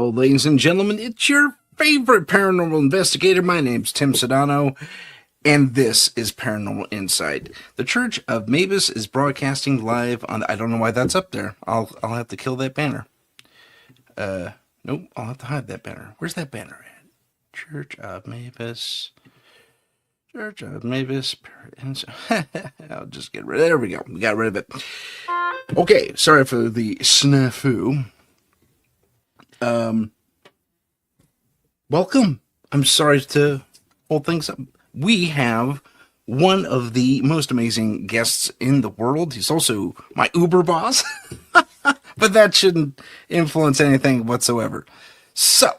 Hello, ladies and gentlemen. It's your favorite paranormal investigator. My name's Tim Sedano, and this is Paranormal Insight. The Church of Mavis is broadcasting live on. I don't know why that's up there. I'll have to kill that banner. Nope. I'll have to hide that banner. Where's that banner at? Church of Mavis. Church of Mavis. I'll just get rid of it. There we go. We got rid of it. Okay. Sorry for the snafu. Welcome. I'm sorry to hold things up. We have one of the most amazing guests in the world. He's also my Uber boss, but that shouldn't influence anything whatsoever. So,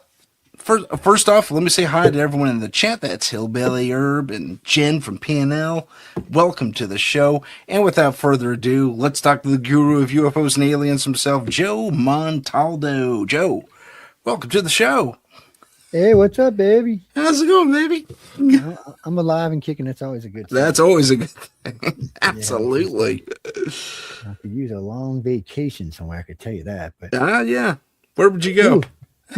first off, let me say hi to everyone in the chat. That's Hillbilly Herb and Jen from PNL. Welcome to the show. And without further ado, let's talk to the guru of UFOs and aliens himself, Joe Montaldo. Joe, welcome to the show. Hey, what's up, baby? How's it going, baby? I'm alive and kicking. That's always a good thing. That's always a good thing. Absolutely. I could use a long vacation somewhere, I could tell you that. But yeah. Where would you go?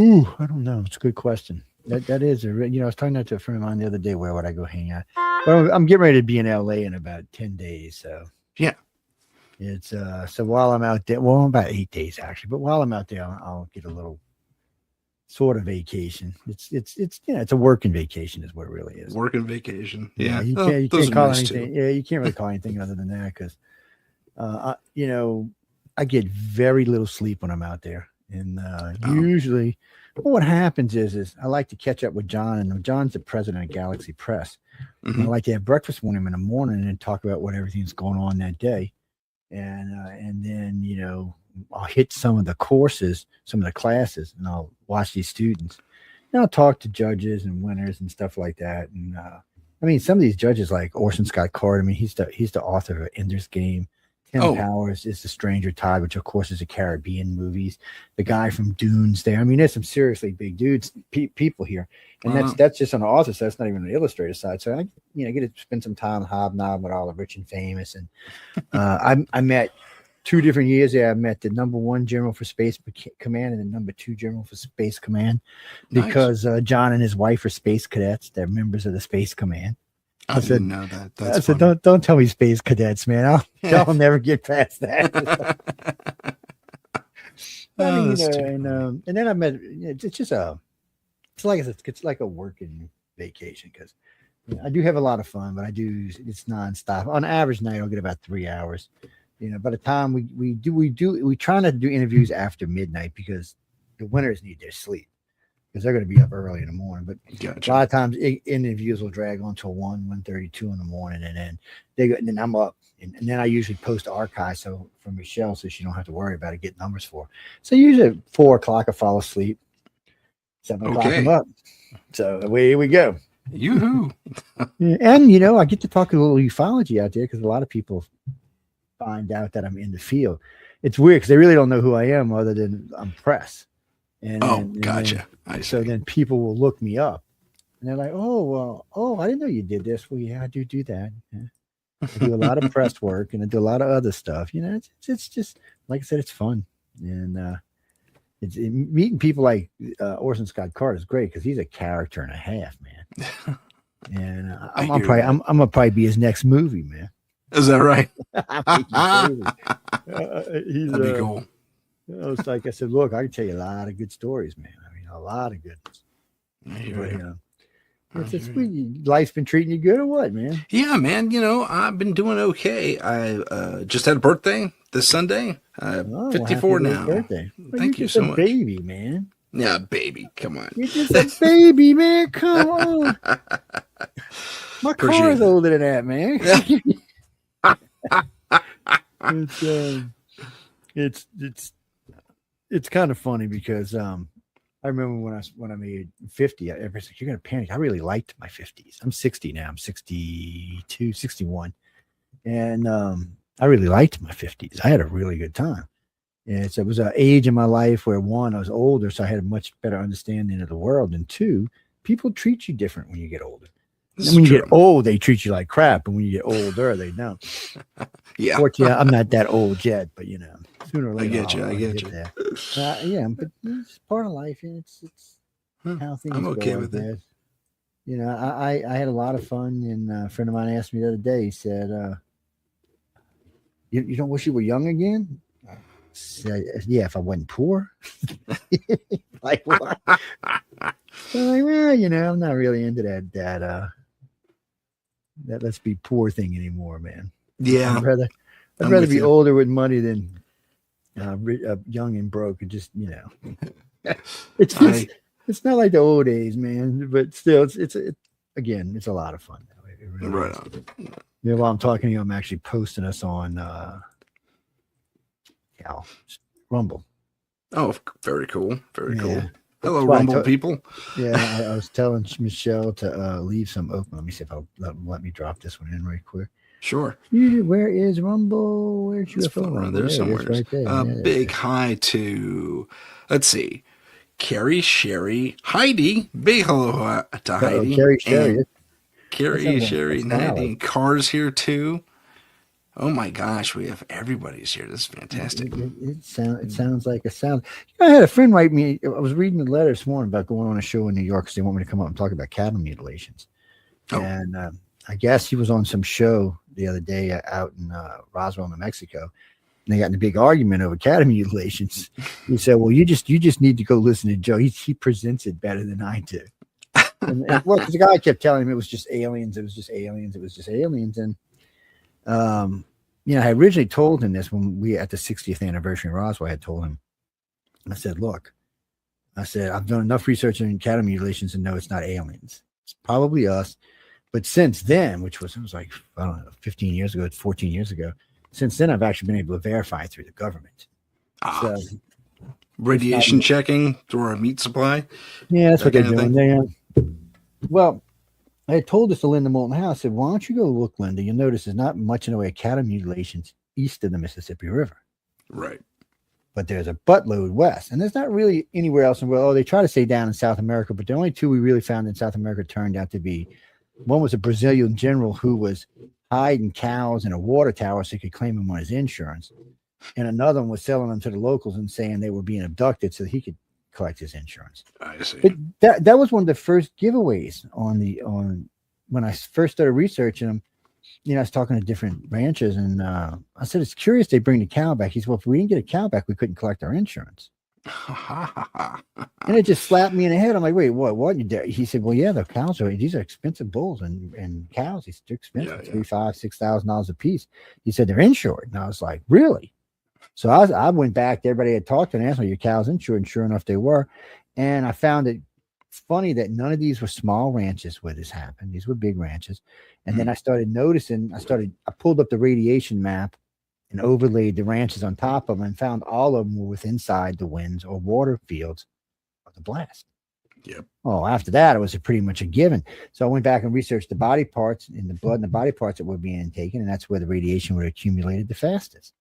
Ooh, I don't know. It's a good question. That is I was talking to a friend of mine the other day. Where would I go hang out? Well, I'm getting ready to be in LA in about 10 days. So yeah. It's so while I'm out there, well, about 8 days actually, but while I'm out there, I'll get a little sort of vacation. It's a working vacation is what it really is. Working vacation. Yeah. You can't call anything. Yeah, you can't really call anything other than that because I get very little sleep when I'm out there. And usually what happens is I like to catch up with John, and John's the president of Galaxy Press. Mm-hmm. I like to have breakfast with him in the morning and talk about what everything's going on that day. And then, I'll hit some of the courses, some of the classes, and I'll watch these students. And I'll talk to judges and winners and stuff like that. And some of these judges, like Orson Scott Card, he's the author of Ender's Game. Tim Powers is The Stranger Tide, which of course is a Caribbean movies. The guy from Dunes there. There's some seriously big dudes, people here. And that's just on the author side. That's not even on the illustrator side. So I get to spend some time hobnobbing with all the rich and famous. And I met 2 different years there. I met the #1 General for Space Command and the #2 General for Space Command because John and his wife are space cadets. They're members of the Space Command. I didn't know that. That's I said, don't tell me space cadets, man. I'll never get past that. And then I met. It's like a working vacation because I do have a lot of fun, but it's nonstop. On average night, I'll get about 3 hours. By the time we try not to do interviews after midnight because the winners need their sleep because they're going to be up early in the morning. But gotcha. A lot of times interviews will drag on till 1:32 in the morning, and then and then I'm up, and then I usually post archives for Michelle so she don't have to worry about it, get numbers for. So usually at 4 o'clock I fall asleep, 7 o'clock I'm up. So away we go. Yoo-hoo. And I get to talk a little ufology out there because a lot of people find out that I'm in the field. It's weird because they really don't know who I am other than I'm press. Gotcha. So then people will look me up and they're like, I didn't know you did this. Well, yeah, I do that. Yeah. I do a lot of press work and I do a lot of other stuff. It's just, like I said, it's fun. And meeting people like Orson Scott Card is great because he's a character and a half, man. And I'm gonna probably be his next movie, man. Is that right? That'd be cool. It's like I said, look, I can tell you a lot of good stories, man. A lot of good. Life's been treating you good or what, man? Yeah, man. I've been doing okay. I just had a birthday this Sunday. 54 now. Birthday. Thank you so much. Baby, man. Yeah, baby. Come on. You're just a baby, man. Come on. My car is older than that, man. It's kind of funny because I remember when I made 50, everybody said, you're gonna panic. I really liked my 50s. I'm 60 now. I'm 62, 61. And I really liked my 50s. I had a really good time. And so it was an age in my life where 1, I was older, so I had a much better understanding of the world. And 2, people treat you different when you get older. And when you get old, they treat you like crap. And when you get older, they don't. Yeah. Fortunately, I'm not that old yet, but Sooner or I later, get you. I'll I get get you. there. Yeah, but it's part of life. And it's how things I'm go, okay I with it. guess. You know, I had a lot of fun. And a friend of mine asked me the other day, he said, you don't wish you were young again? I said, yeah, if I wasn't poor. Like what? I'm like, well, you know, I'm not really into that let's be poor thing anymore, man. Yeah, I'd I'm rather with be you. older with money than young and broke. And just, you know, it's I it's not like the old days, man. But still, again, it's a lot of fun. It really right is. on. Yeah, while I'm talking to you, I'm actually posting us on yeah, Rumble. Oh, very cool. Very cool. Yeah. Hello, That's why Rumble people. yeah, I was telling Michelle to leave some open. Let me see if I'll let me drop this one in right quick. Sure. Where is Rumble? Where's It's UFO around Rumble? there There it is, somewhere. right there. A Yeah, big hi to, let's see, Carrie, Sherry, Heidi. Big hello to Heidi. Carrie Sherry. And That Carrie, sounds like a Sherry, and style. Heidi. And Cars here too. Oh my gosh, we have everybody's here. This is fantastic. It sounds like a sound. You know, I had a friend write me. I was reading the letter this morning about going on a show in New York because they want me to come up and talk about cattle mutilations. Oh, And I guess he was on some show the other day out in Roswell, New Mexico. And they got in a big argument over cattle mutilations. He said, "Well, you just need to go listen to Joe. He presents it better than I do." And well, because the guy kept telling him it was just aliens. It was just aliens. It was just aliens. And you know, I originally told him this when we at the 60th anniversary of Roswell. I had told him, I said, "Look, I said I've done enough research on cattle mutilations to know it's not aliens. It's probably us." But since then, which was, it was like, I don't know, 15 years ago, 14 years ago, since then, I've actually been able to verify through the government. So radiation checking through our meat supply. yeah, that's That what they're kind of doing. thing. Well, I had told this to Linda Moulton House. I said, why don't you go look, Linda? You'll notice there's not much in the way of cattle mutilations east of the Mississippi River. Right. But there's a buttload west. And there's not really anywhere else in the world. Oh, they try to say down in South America, but the only two we really found in South America turned out to be, one was a Brazilian general who was hiding cows in a water tower so he could claim them on his insurance. And another one was selling them to the locals and saying they were being abducted so he could collect his insurance. I see. But that was one of the first giveaways on when I first started researching them. You know, I was talking to different ranchers, and I said, it's curious they bring the cow back. He said, well, if we didn't get a cow back, we couldn't collect our insurance. And it just slapped me in the head. I'm like, wait, what? He said, well, yeah, the cows these are expensive bulls and cows. They're expensive, $3,000, $5,000, $6,000 a piece. He said, they're insured. And I was like, really? So I went back to everybody had talked to and asked me, your cows insured? And sure enough, they were. And I found it funny that none of these were small ranches where this happened. These were big ranches. And then I started noticing, I pulled up the radiation map and overlaid the ranches on top of them and found all of them were within inside the winds or water fields of the blast. Yep. Oh, after that, it was pretty much a given. So I went back and researched the body parts in the blood and the body parts that were being taken. And that's where the radiation would have accumulated the fastest.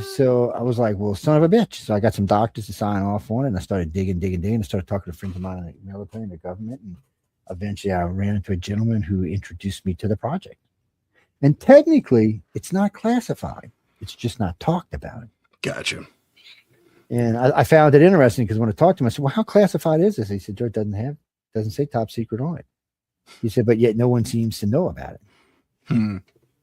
So I was like, well, son of a bitch. So I got some doctors to sign off on it. And I started digging. I started talking to friends of mine in the military and the government. And eventually I ran into a gentleman who introduced me to the project. And technically, it's not classified. It's just not talked about. Gotcha. And I found it interesting because when I talked to him, I said, well, how classified is this? He said, Joe, it doesn't say top secret on it. He said, but yet no one seems to know about it.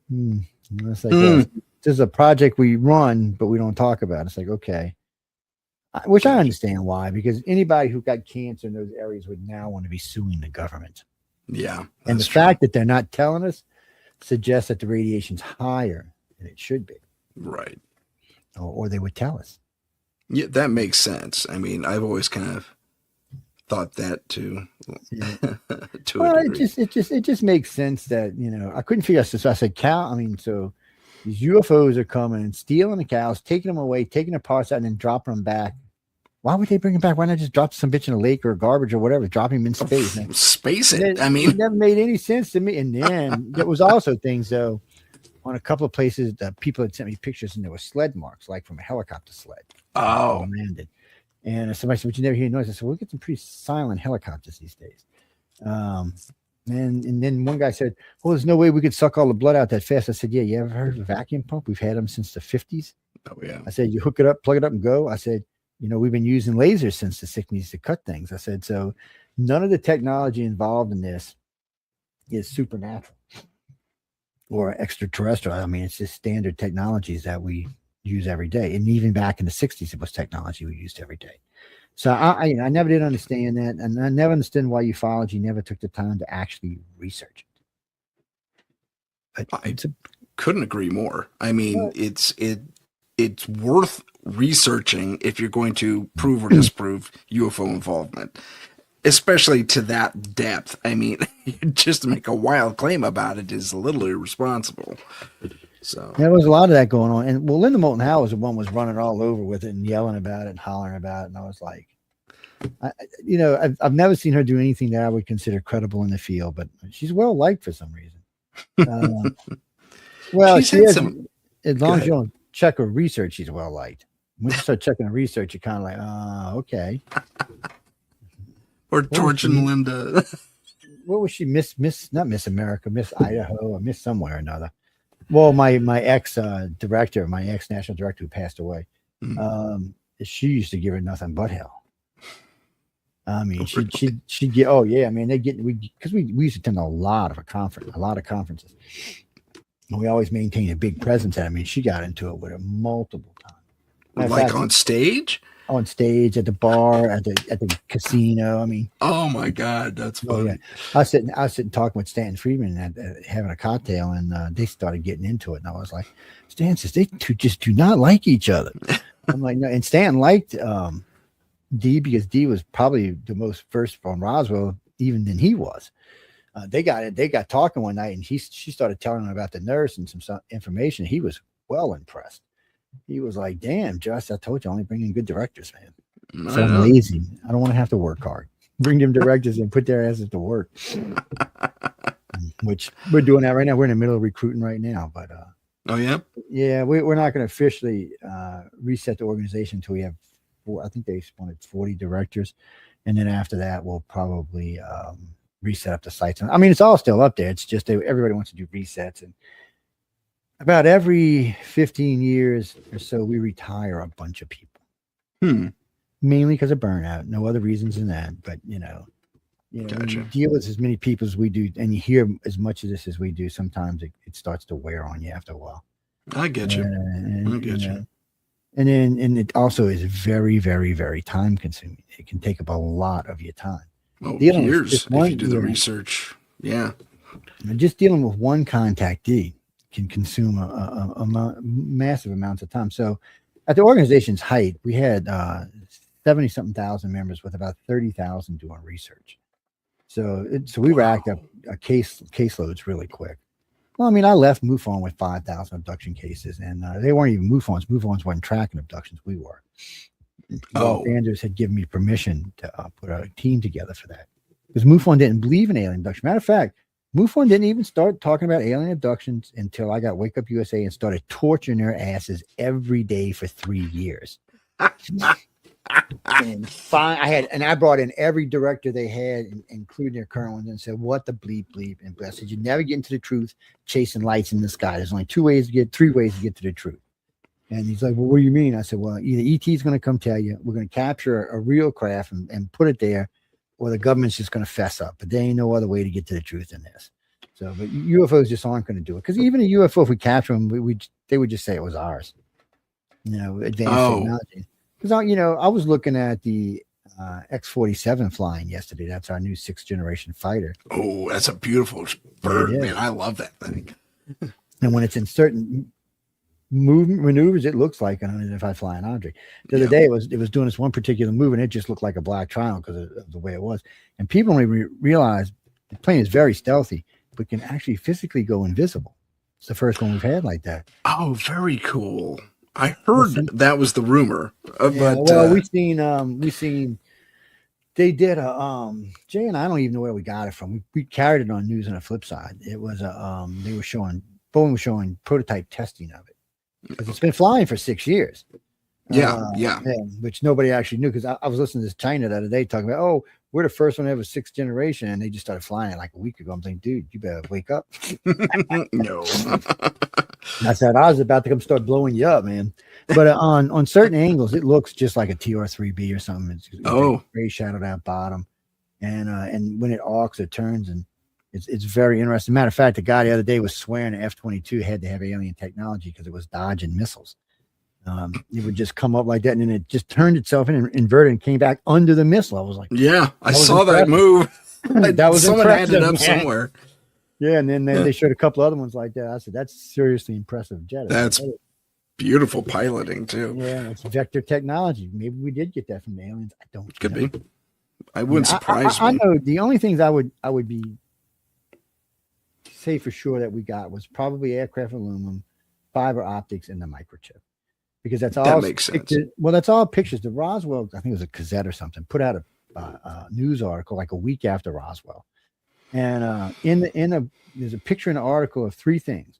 It's like, well, this is a project we run, but we don't talk about it. It's like, okay. Which I understand why, because anybody who got cancer in those areas would now want to be suing the government. Yeah. And the fact that they're not telling us suggests that the radiation's higher than it should be. Right. Or they would tell us. Yeah, that makes sense. I mean, I've always kind of thought that too. Yeah. Well, it just makes sense that, you know, I couldn't figure out this. So I said, so these UFOs are coming and stealing the cows, taking them away, taking their parts out, and then dropping them back. Why would they bring them back? Why not just drop some bitch in a lake or garbage or whatever, drop him in space? Space it. It never made any sense to me. And then there was also things, though, on a couple of places that people had sent me pictures and there were sled marks, like from a helicopter sled. Oh. Landed. And somebody said, would you never hear noise? I said, we'll get some pretty silent helicopters these days. And then one guy said, "Well, there's no way we could suck all the blood out that fast." I said, "Yeah, you ever heard of a vacuum pump? We've had them since the 50s." Oh yeah. I said, "You hook it up, plug it up, and go." I said, "We've been using lasers since the 60s to cut things." I said, "So none of the technology involved in this is supernatural or extraterrestrial. I mean, it's just standard technologies that we use every day. And even back in the 60s, it was technology we used every day." So I never did understand that, and I never understood why ufology never took the time to actually research it. But I couldn't agree more. I mean, it's worth researching if you're going to prove or disprove UFO involvement, especially to that depth. I mean, just to make a wild claim about it is a little irresponsible. So there was a lot of that going on. And Linda Moulton Howe was the one was running all over with it and yelling about it and hollering about it. And I was like, I've never seen her do anything that I would consider credible in the field, but she's well liked for some reason. Well, she is, as long as you don't check her research, she's well liked. When you start checking her research, you're kind of like, okay. Or torching Linda. What was she? Not Miss America, Miss Idaho, or Miss somewhere or another. Well, my ex director, my ex national director who passed away, she used to give her nothing but hell. I mean, she'd get, oh yeah, I mean, because we used to attend a lot of conferences. And we always maintained a big presence. I mean, she got into it with her multiple times. Like on stage? On stage, at the bar, at the casino. I mean, oh my God, that's funny. Yeah. I was sitting talking with Stanton Friedman and having a cocktail, and they started getting into it. And I was like, "Stan says they just do not like each other." I'm like, no. And Stanton liked D because D was probably the most versed on Roswell even than he was. They got talking one night, and she started telling him about the nurse and some information. He was well impressed. He was like, "Damn, Josh, I told you, I only bring in good directors, man. So I'm lazy. I don't want to have to work hard. Bring them directors and put their asses to work." Which we're doing that right now. We're in the middle of recruiting right now, but oh yeah, yeah, we're not going to officially reset the organization until we have I think they wanted 40 directors, and then after that, we'll probably reset up the sites. I mean, it's all still up there. It's just everybody wants to do resets, and about every 15 years or so, we retire a bunch of people. Mainly because of burnout. No other reasons than that. But gotcha. When you deal with as many people as we do, and you hear as much of this as we do, sometimes it starts to wear on you after a while. I get you. I get you. And it also is very, very, very time consuming. It can take up a lot of your time. Oh, years if you do the research. Yeah. Just dealing with one contactee can consume a massive amounts of time. So at the organization's height, we had 70-something thousand members with about 30,000 doing research. So we racked up caseloads really quick. Well, I mean, I left MUFON with 5,000 abduction cases, and they weren't even MUFONs. MUFONs weren't tracking abductions. We were. Walt Anders had given me permission to put a team together for that, because MUFON didn't believe in alien abduction. Matter of fact, MUFON didn't even start talking about alien abductions until I got Wake Up USA and started torturing their asses every day for 3 years. And I brought in every director they had, including their current ones, and said, "What the bleep?" And I said, "You never get into the truth chasing lights in the sky. There's only 3 ways to get to the truth." And he's like, "Well, what do you mean?" I said, "Well, either ET is going to come tell you, we're going to capture a real craft and put it there, or the government's just going to fess up. But there ain't no other way to get to the truth in this." So, but UFOs just aren't going to do it, because even a UFO, if we capture them, they would just say it was ours. Advanced technology. Because I was looking at the X-47 flying yesterday. That's our new 6th generation fighter. Oh, that's a beautiful bird, man. I love that thing. And when it's in certain movement maneuvers, it looks like an unidentified flying object. The other day, it was doing this one particular move, and it just looked like a black triangle because of the way it was. And people only realize the plane is very stealthy, but can actually physically go invisible. It's the first one we've had like that. Oh, very cool. I heard that was the rumor, but we've seen. They did a Jay and I don't even know where we got it from. We carried it on news on the flip side. It was Boeing was showing prototype testing of it, because it's been flying for 6 years. Yeah. Which nobody actually knew, because I was listening to China the other day talking about, oh, we're the first one to have a sixth generation, and they just started flying it like a week ago. I'm thinking, dude, you better wake up. No. I said I was about to come start blowing you up, man. But on certain angles, it looks just like a TR-3B or something. It's gray shadowed out bottom, and when it arcs, it turns, and it's very interesting. Matter of fact, the guy the other day was swearing the F-22 had to have alien technology because it was dodging missiles. It would just come up like that, and then it just turned itself in and inverted and came back under the missile. I was like, yeah, I saw that move. That was someone had it up man. Somewhere. Yeah, and then they showed a couple other ones like that. I said, that's seriously impressive jet. That's beautiful piloting too. Yeah, it's vector technology. Maybe we did get that from the aliens. I don't. Could be. I wouldn't surprise me. I know the only things I would be say for sure that we got was probably aircraft aluminum, fiber optics, and the microchip. Because that's all. That makes sense. Well, that's all pictures. The Roswell, I think it was a Gazette or something, put out a news article like a week after Roswell, and there's a picture in the article of three things.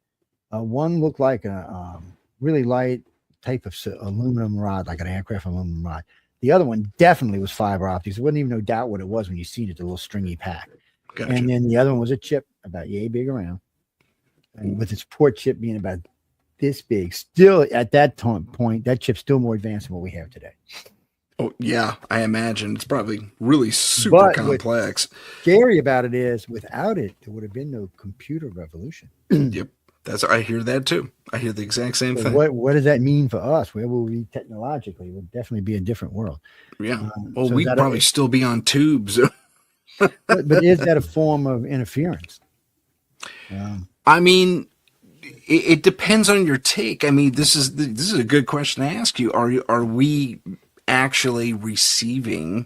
One looked like a really light type of aluminum rod, like an aircraft aluminum rod. The other one definitely was fiber optics. There wasn't even no doubt what it was when you seen it, the little stringy pack. Gotcha. And then the other one was a chip about yay big around, and with its port chip being about this big. Still at that point, that chip's still more advanced than what we have today. Oh yeah, I imagine it's probably really super complex. What's scary about it is without it, there would have been no computer revolution. Yep, I hear that too. I hear the exact same thing. What does that mean for us? Where will we be technologically? It would definitely be a different world. Yeah. Well, so we'd probably still be on tubes. but is that a form of interference? I mean, it depends on your take. I mean, this is a good question to ask you. Are we actually receiving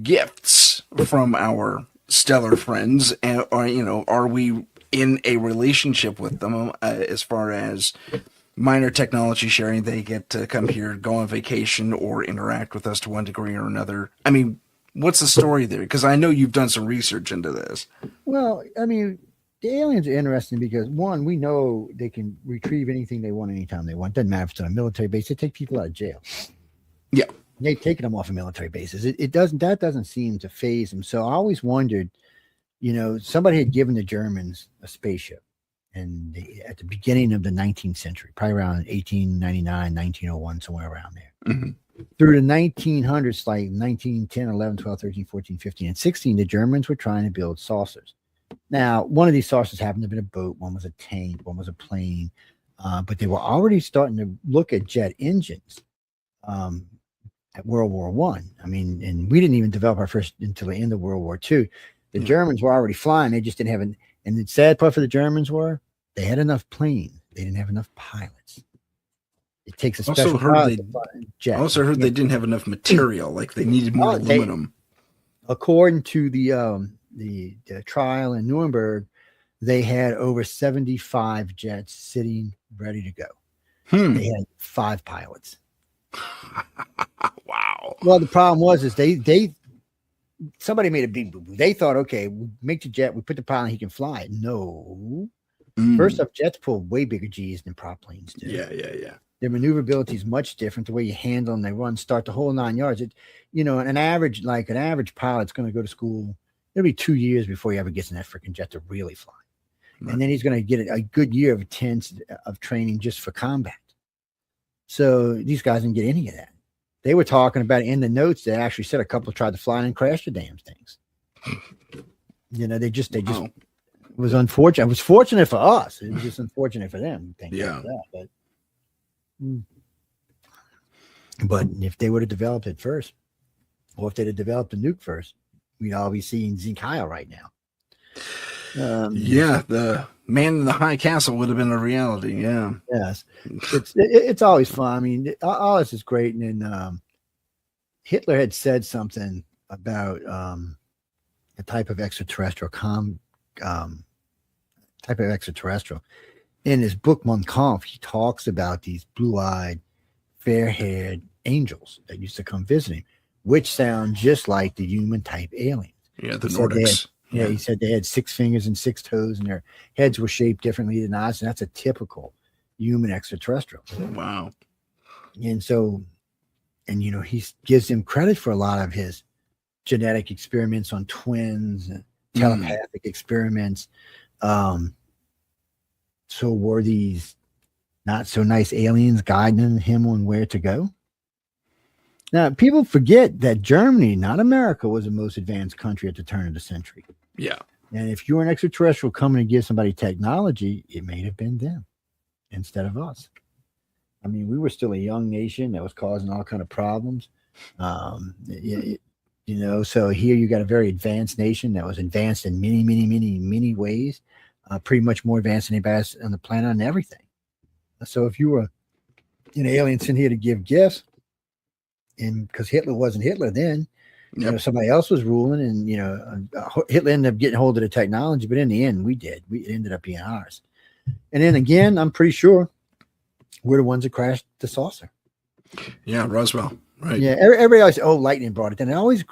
gifts from our stellar friends, and are we in a relationship with them as far as minor technology sharing? They get to come here, go on vacation, or interact with us to one degree or another. I mean, what's the story there? Because I know you've done some research into this. Well, I mean, the aliens are interesting because, one, we know they can retrieve anything they want anytime they want. Doesn't matter if it's on a military base. They take people out of jail. Yeah. They've taken them off of military bases. That doesn't seem to faze them. So I always wondered, somebody had given the Germans a spaceship, and at the beginning of the 19th century, probably around 1899, 1901, somewhere around there. Mm-hmm. Through the 1900s, like 1910, 11, 12, 13, 14, 15, and 16, the Germans were trying to build saucers. Now, one of these saucers happened to be a boat, one was a tank, one was a plane, but they were already starting to look at jet engines at World War I. I mean, and we didn't even develop our first until the end of World War II. The Germans were already flying. They just didn't have and the sad part for the Germans were they had enough planes. They didn't have enough pilots. It takes a special jet. I also heard they didn't have enough material. Like they needed more aluminum. According to the trial in Nuremberg, they had over 75 jets sitting ready to go. They had 5 pilots. Wow. Well, the problem was somebody made a big boo-boo. They thought, okay, we make the jet, we put the pilot, he can fly it. No. First off, jets pull way bigger G's than prop planes do. Yeah. Their maneuverability is much different. The way you handle them, they run, start the whole 9 yards. An average pilot's going to go to school. It'll be 2 years before he ever gets in that freaking jet to really fly. Right. And then he's going to get a good year of of training just for combat. So these guys didn't get any of that. They were talking about it in the notes. They actually said a couple tried to fly and crash the damn things. They just it was unfortunate. It was fortunate for us. It was just unfortunate for them. Yeah. But if they would have developed it first, or if they'd have developed the nuke first, we'd all be seeing Zinkaya right now. The man in the high castle would have been a reality. Yeah. Yes. It's always fun. I mean, all this is great. And then Hitler had said something about a type of extraterrestrial In his book Mein Kampf, he talks about these blue-eyed, fair-haired angels that used to come visit him, which sound just like the human type aliens. Yeah, the Nordics. He said they had 6 fingers and 6 toes, and their heads were shaped differently than ours, and that's a typical human extraterrestrial. Wow. And so, and he gives him credit for a lot of his genetic experiments on twins and telepathic experiments. So were these not so nice aliens guiding him on where to go? Now, people forget that Germany, not America, was the most advanced country at the turn of the century. Yeah. And if you're an extraterrestrial coming to give somebody technology, it may have been them instead of us. I mean, we were still a young nation that was causing all kind of problems. So here you got a very advanced nation that was advanced in many, many, many, many ways, pretty much more advanced than anybody else on the planet and everything. So if you were an alien sent here to give gifts, and because Hitler wasn't Hitler then, somebody else was ruling, and Hitler ended up getting hold of the technology, but in the end, it ended up being ours. And then again, I'm pretty sure we're the ones that crashed the saucer. Yeah, Roswell. Right. Yeah, everybody always lightning brought it. And it always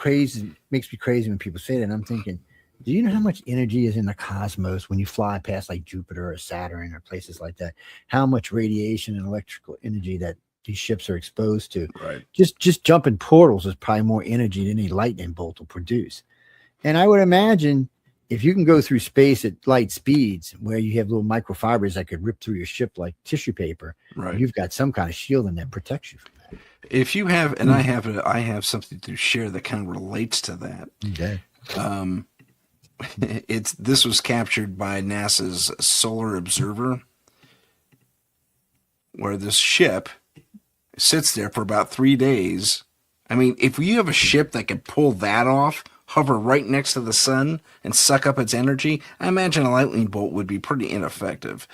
makes me crazy when people say that. And I'm thinking, do you know how much energy is in the cosmos when you fly past like Jupiter or Saturn or places like that? How much radiation and electrical energy that these ships are exposed to? Right. Just jumping portals is probably more energy than any lightning bolt will produce. And I would imagine if you can go through space at light speeds where you have little microfibers that could rip through your ship like tissue paper, right, you've got some kind of shielding that protects you from that. If you have, and I have something to share that kind of relates to that. Okay. This was captured by NASA's Solar Observer, where this ship sits there for about 3 days. I mean, if you have a ship that could pull that off, hover right next to the sun and suck up its energy, I imagine a lightning bolt would be pretty ineffective.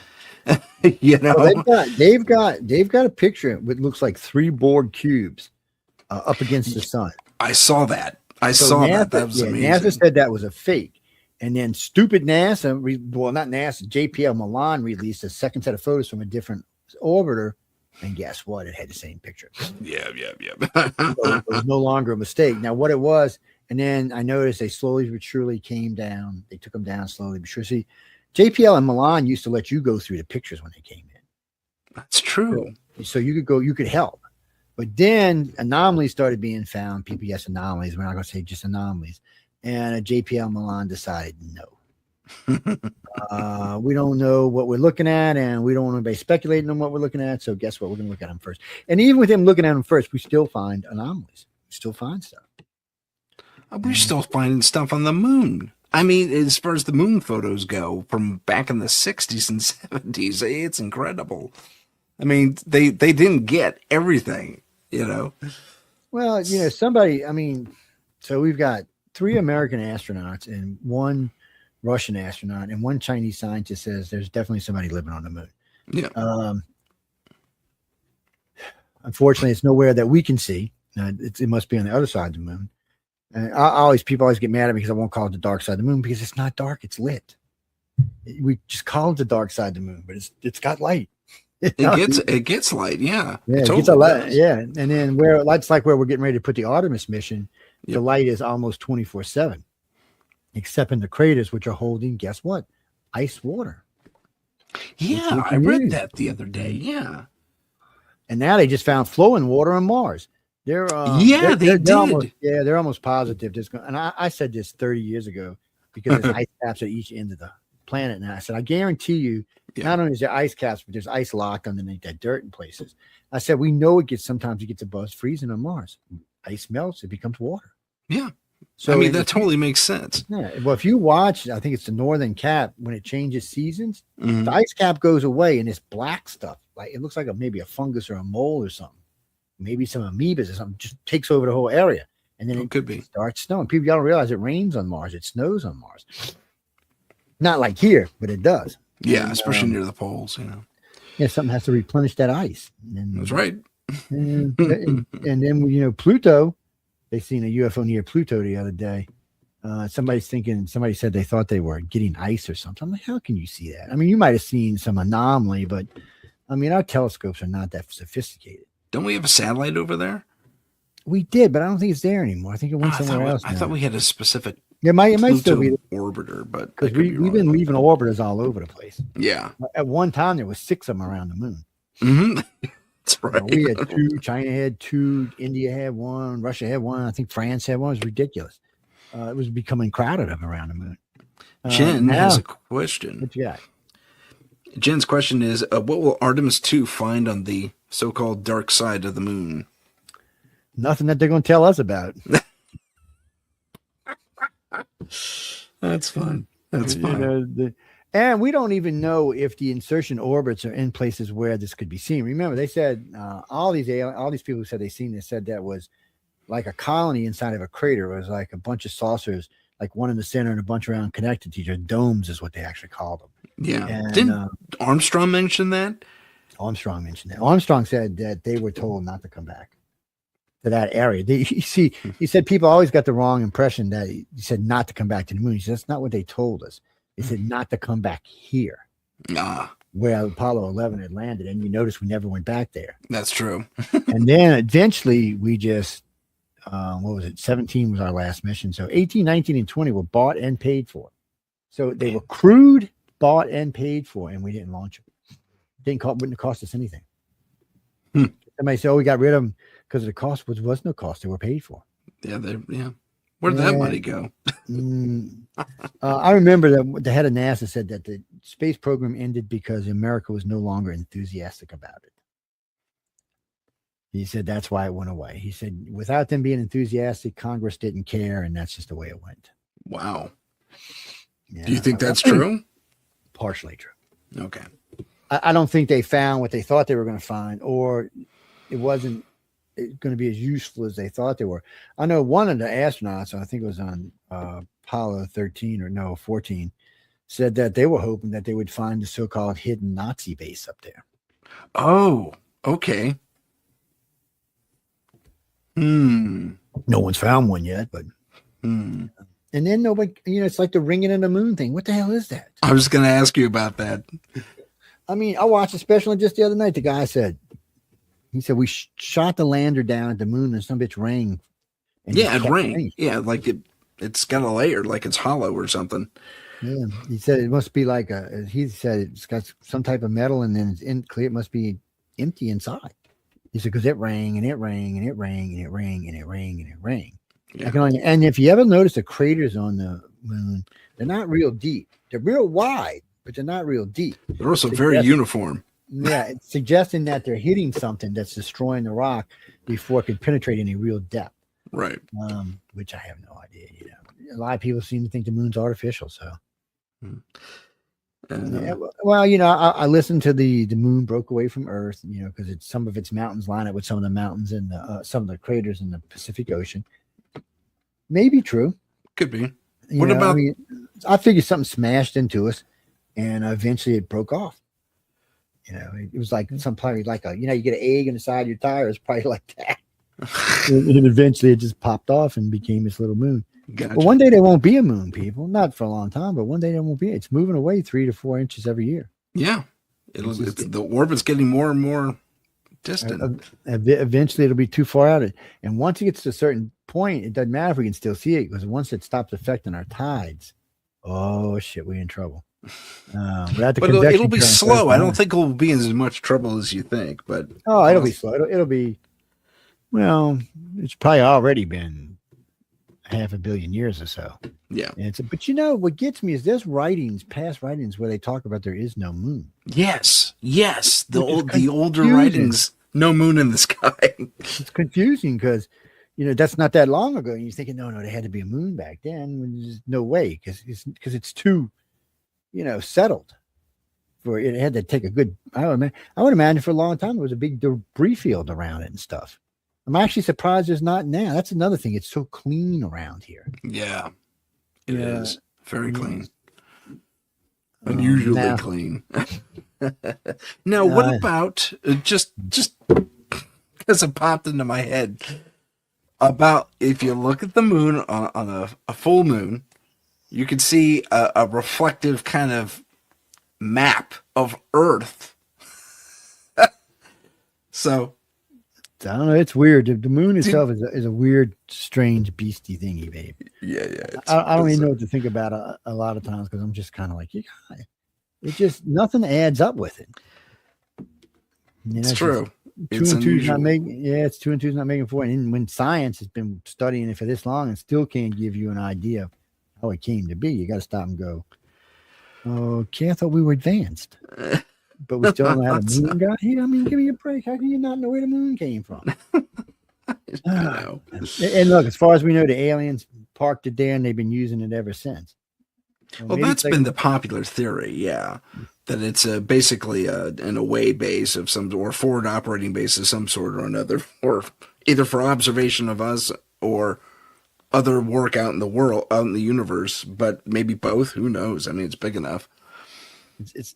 They've got a picture. It looks like 3 board cubes up against the sun. I saw that. That. That was amazing. NASA said that was a fake. And then stupid NASA, not NASA, JPL Milan released a second set of photos from a different orbiter. And guess what? It had the same picture. Yeah. It was no longer a mistake. Now, what it was, and then I noticed they slowly but surely came down. They took them down slowly but surely. See, JPL and Milan used to let you go through the pictures when they came in. That's true. So you could help. But then anomalies started being found. PPS anomalies. We're not going to say just anomalies. And JPL Milan decided no. We don't know what we're looking at, and we don't want to be speculating on what we're looking at. So guess what? We're going to look at them first. And even with them looking at them first, we still find anomalies. We still find stuff. We're still finding stuff on the moon. I mean, as far as the moon photos go from back in the 60s and 70s, it's incredible. I mean, they didn't get everything, Well, so we've got 3 American astronauts and 1 Russian astronaut, and 1 Chinese scientist says there's definitely somebody living on the moon. Yeah. Unfortunately, it's nowhere that we can see. It must be on the other side of the moon. And people always get mad at me because I won't call it the dark side of the moon, because it's not dark, it's lit. We just call it the dark side of the moon, but it's got light. It gets light, yeah. Yeah, it gets a light, yeah. And then where we're getting ready to put the Artemis mission, the light is almost 24/7, except in the craters, which are holding, guess what? Ice water. Yeah, I read that the other day. Yeah. And now they just found flowing water on Mars. They did. They're almost positive. And I said this 30 years ago, because there's ice caps at each end of the planet. And I said, I guarantee you, not only is there ice caps, but there's ice locked underneath that dirt in places. I said, we know sometimes it gets above freezing on Mars. Ice melts, it becomes water. Yeah. So that totally makes sense. Yeah. Well, if you watch, I think it's the northern cap, when it changes seasons, the ice cap goes away and this black stuff, like it looks like maybe a fungus or a mole or something. Maybe some amoebas or something, just takes over the whole area. And then it starts snowing. People don't realize it rains on Mars. It snows on Mars. Not like here, but it does. Yeah, and, especially near the poles, Yeah, something has to replenish that ice. That's right. And then, Pluto, they seen a UFO near Pluto the other day. Somebody said they thought they were getting ice or something. I'm like, how can you see that? I mean, you might have seen some anomaly, but I mean, our telescopes are not that sophisticated. Don't we have a satellite over there? We did, but I don't think it's there anymore. I think it went somewhere else. I thought we had a specific it might still be orbiter, but because we've been leaving orbiters all over the place. Yeah. At one time, there was 6 of them around the moon. Mm-hmm. That's right. We had two, China had two, India had one, Russia had one. I think France had one. It was ridiculous. It was becoming crowded up around the moon. Jen has a question. What you got? Jen's question is, what will Artemis 2 find on the so-called dark side of the moon? Nothing that they're going to tell us about. That's fun. That's fun. And we don't even know if the insertion orbits are in places where this could be seen. Remember, they said all these people who said they seen this said that was like a colony inside of a crater. It was like a bunch of saucers, like one in the center and a bunch around connected to each other. Domes is what they actually called them. Yeah. And, didn't Armstrong mention that? Armstrong mentioned that. Armstrong said that they were told not to come back to that area. He said people always got the wrong impression that he said not to come back to the moon. He said, that's not what they told us. They said not to come back here. Where Apollo 11 had landed. And you notice we never went back there. That's true. And then eventually we just, what was it? 17 was our last mission. So 18, 19, and 20 were bought and paid for. So they were crewed, bought, and paid for, and we didn't launch them. Wouldn't have cost us anything. Somebody said, we got rid of them because the cost was no cost. They were paid for. Yeah. Where'd that money go? I remember that the head of NASA said that the space program ended because America was no longer enthusiastic about it. He said that's why it went away. He said without them being enthusiastic, Congress didn't care, and that's just the way it went. Wow. Yeah. Do you think that's true? Partially true. Okay. I don't think they found what they thought they were going to find, or it wasn't going to be as useful as they thought they were. I know one of the astronauts, I think it was on Apollo 14, said that they were hoping that they would find the so-called hidden Nazi base up there. Oh, okay. No one's found one yet, but and then nobody, it's like the ringing in the moon thing. What the hell is that? I was going to ask you about that. I mean, I watched a special just the other night. The guy said, we shot the lander down at the moon and some bitch rang. Yeah, it rang. Yeah, like it's got a layer, like it's hollow or something. Yeah, he said it must be like he said it's got some type of metal and then it's clear. It must be empty inside. He said, because it rang and it rang and it rang and it rang and it rang and it rang. Yeah. And if you ever notice the craters on the moon, they're not real deep. They're real wide, but they're not real deep. They're also very uniform. Yeah, it's suggesting that they're hitting something that's destroying the rock before it can penetrate any real depth. Right. Which I have no idea. A lot of people seem to think the moon's artificial. So, yeah, well, I listened to the moon broke away from Earth, because some of its mountains line up with some of the mountains in some of the craters in the Pacific Ocean. Maybe true. Could be. What about? I figured something smashed into us, and eventually it broke off. It was like probably like you get an egg in the side of your tire. It's probably like that. And eventually it just popped off and became this little moon. Gotcha. But one day there won't be a moon, people. Not for a long time, but one day there won't be. It's moving away 3 to 4 inches every year. Yeah. The orbit's getting more and more distant. Eventually it'll be too far out. And once it gets to a certain point, it doesn't matter if we can still see it, because once it stops affecting our tides, oh shit, we're in trouble. But it'll be slow. I don't think it'll be in as much trouble as you think. But it'll be slow. It'll be. Well, it's probably already been 500 million years or so. Yeah. But what gets me is there's past writings where they talk about there is no moon. Yes. The older writings, no moon in the sky. It's confusing because, that's not that long ago. And you're thinking, no, there had to be a moon back then. There's no way because it's too, settled for it. Had to take a good. I would imagine for a long time there was a big debris field around it and stuff. I'm actually surprised there's not now. That's another thing. It's so clean around here. Yeah, it is very clean. Unusually clean. Now, what about just because it popped into my head about if you look at the moon on a full moon, you can see a reflective kind of map of Earth. So. I don't know. It's weird. The moon itself is a weird, strange, beastie thingy, babe. Yeah. I don't even know what to think about a lot of times because I'm just kind of like, it just nothing adds up with it. It's true. Two It's and two's not unusual. making. Yeah, it's two and two's not making four. And when science has been studying it for this long and still can't give you an idea of how it came to be, you got to stop and go. Okay, I thought we were advanced, but we still don't know how the moon got here. I mean, give me a break. How can you not know where the moon came from? I know. And look, as far as we know, the aliens parked it there and they've been using it ever since. So Well, that's been the popular theory, yeah. That it's basically an away base of some, or forward operating base of some sort or another, or either for observation of us or other work out in the world, out in the universe, but maybe both. Who knows? I mean, it's big enough. It's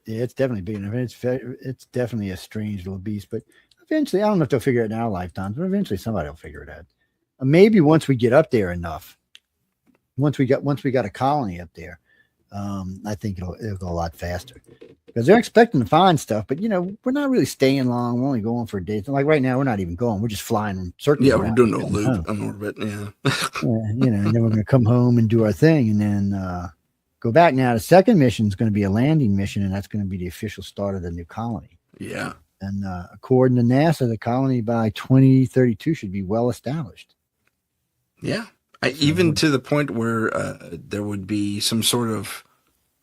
definitely big enough. It's definitely a strange little beast, but eventually, I don't know if they'll figure it in our lifetimes, but eventually somebody will figure it out. Maybe once we get up there enough, once we got a colony up there, I think it'll go a lot faster because they're expecting to find stuff. But we're not really staying long. We're only going for a day. Like right now, we're not even going. We're just flying and circling. Yeah, we're doing a loop on orbit. Yeah. And then we're going to come home and do our thing, and then go back. Now the second mission is going to be a landing mission, and that's going to be the official start of the new colony. Yeah. And according to NASA, the colony by 2032 should be well established. Yeah. Even to the point where there would be some sort of,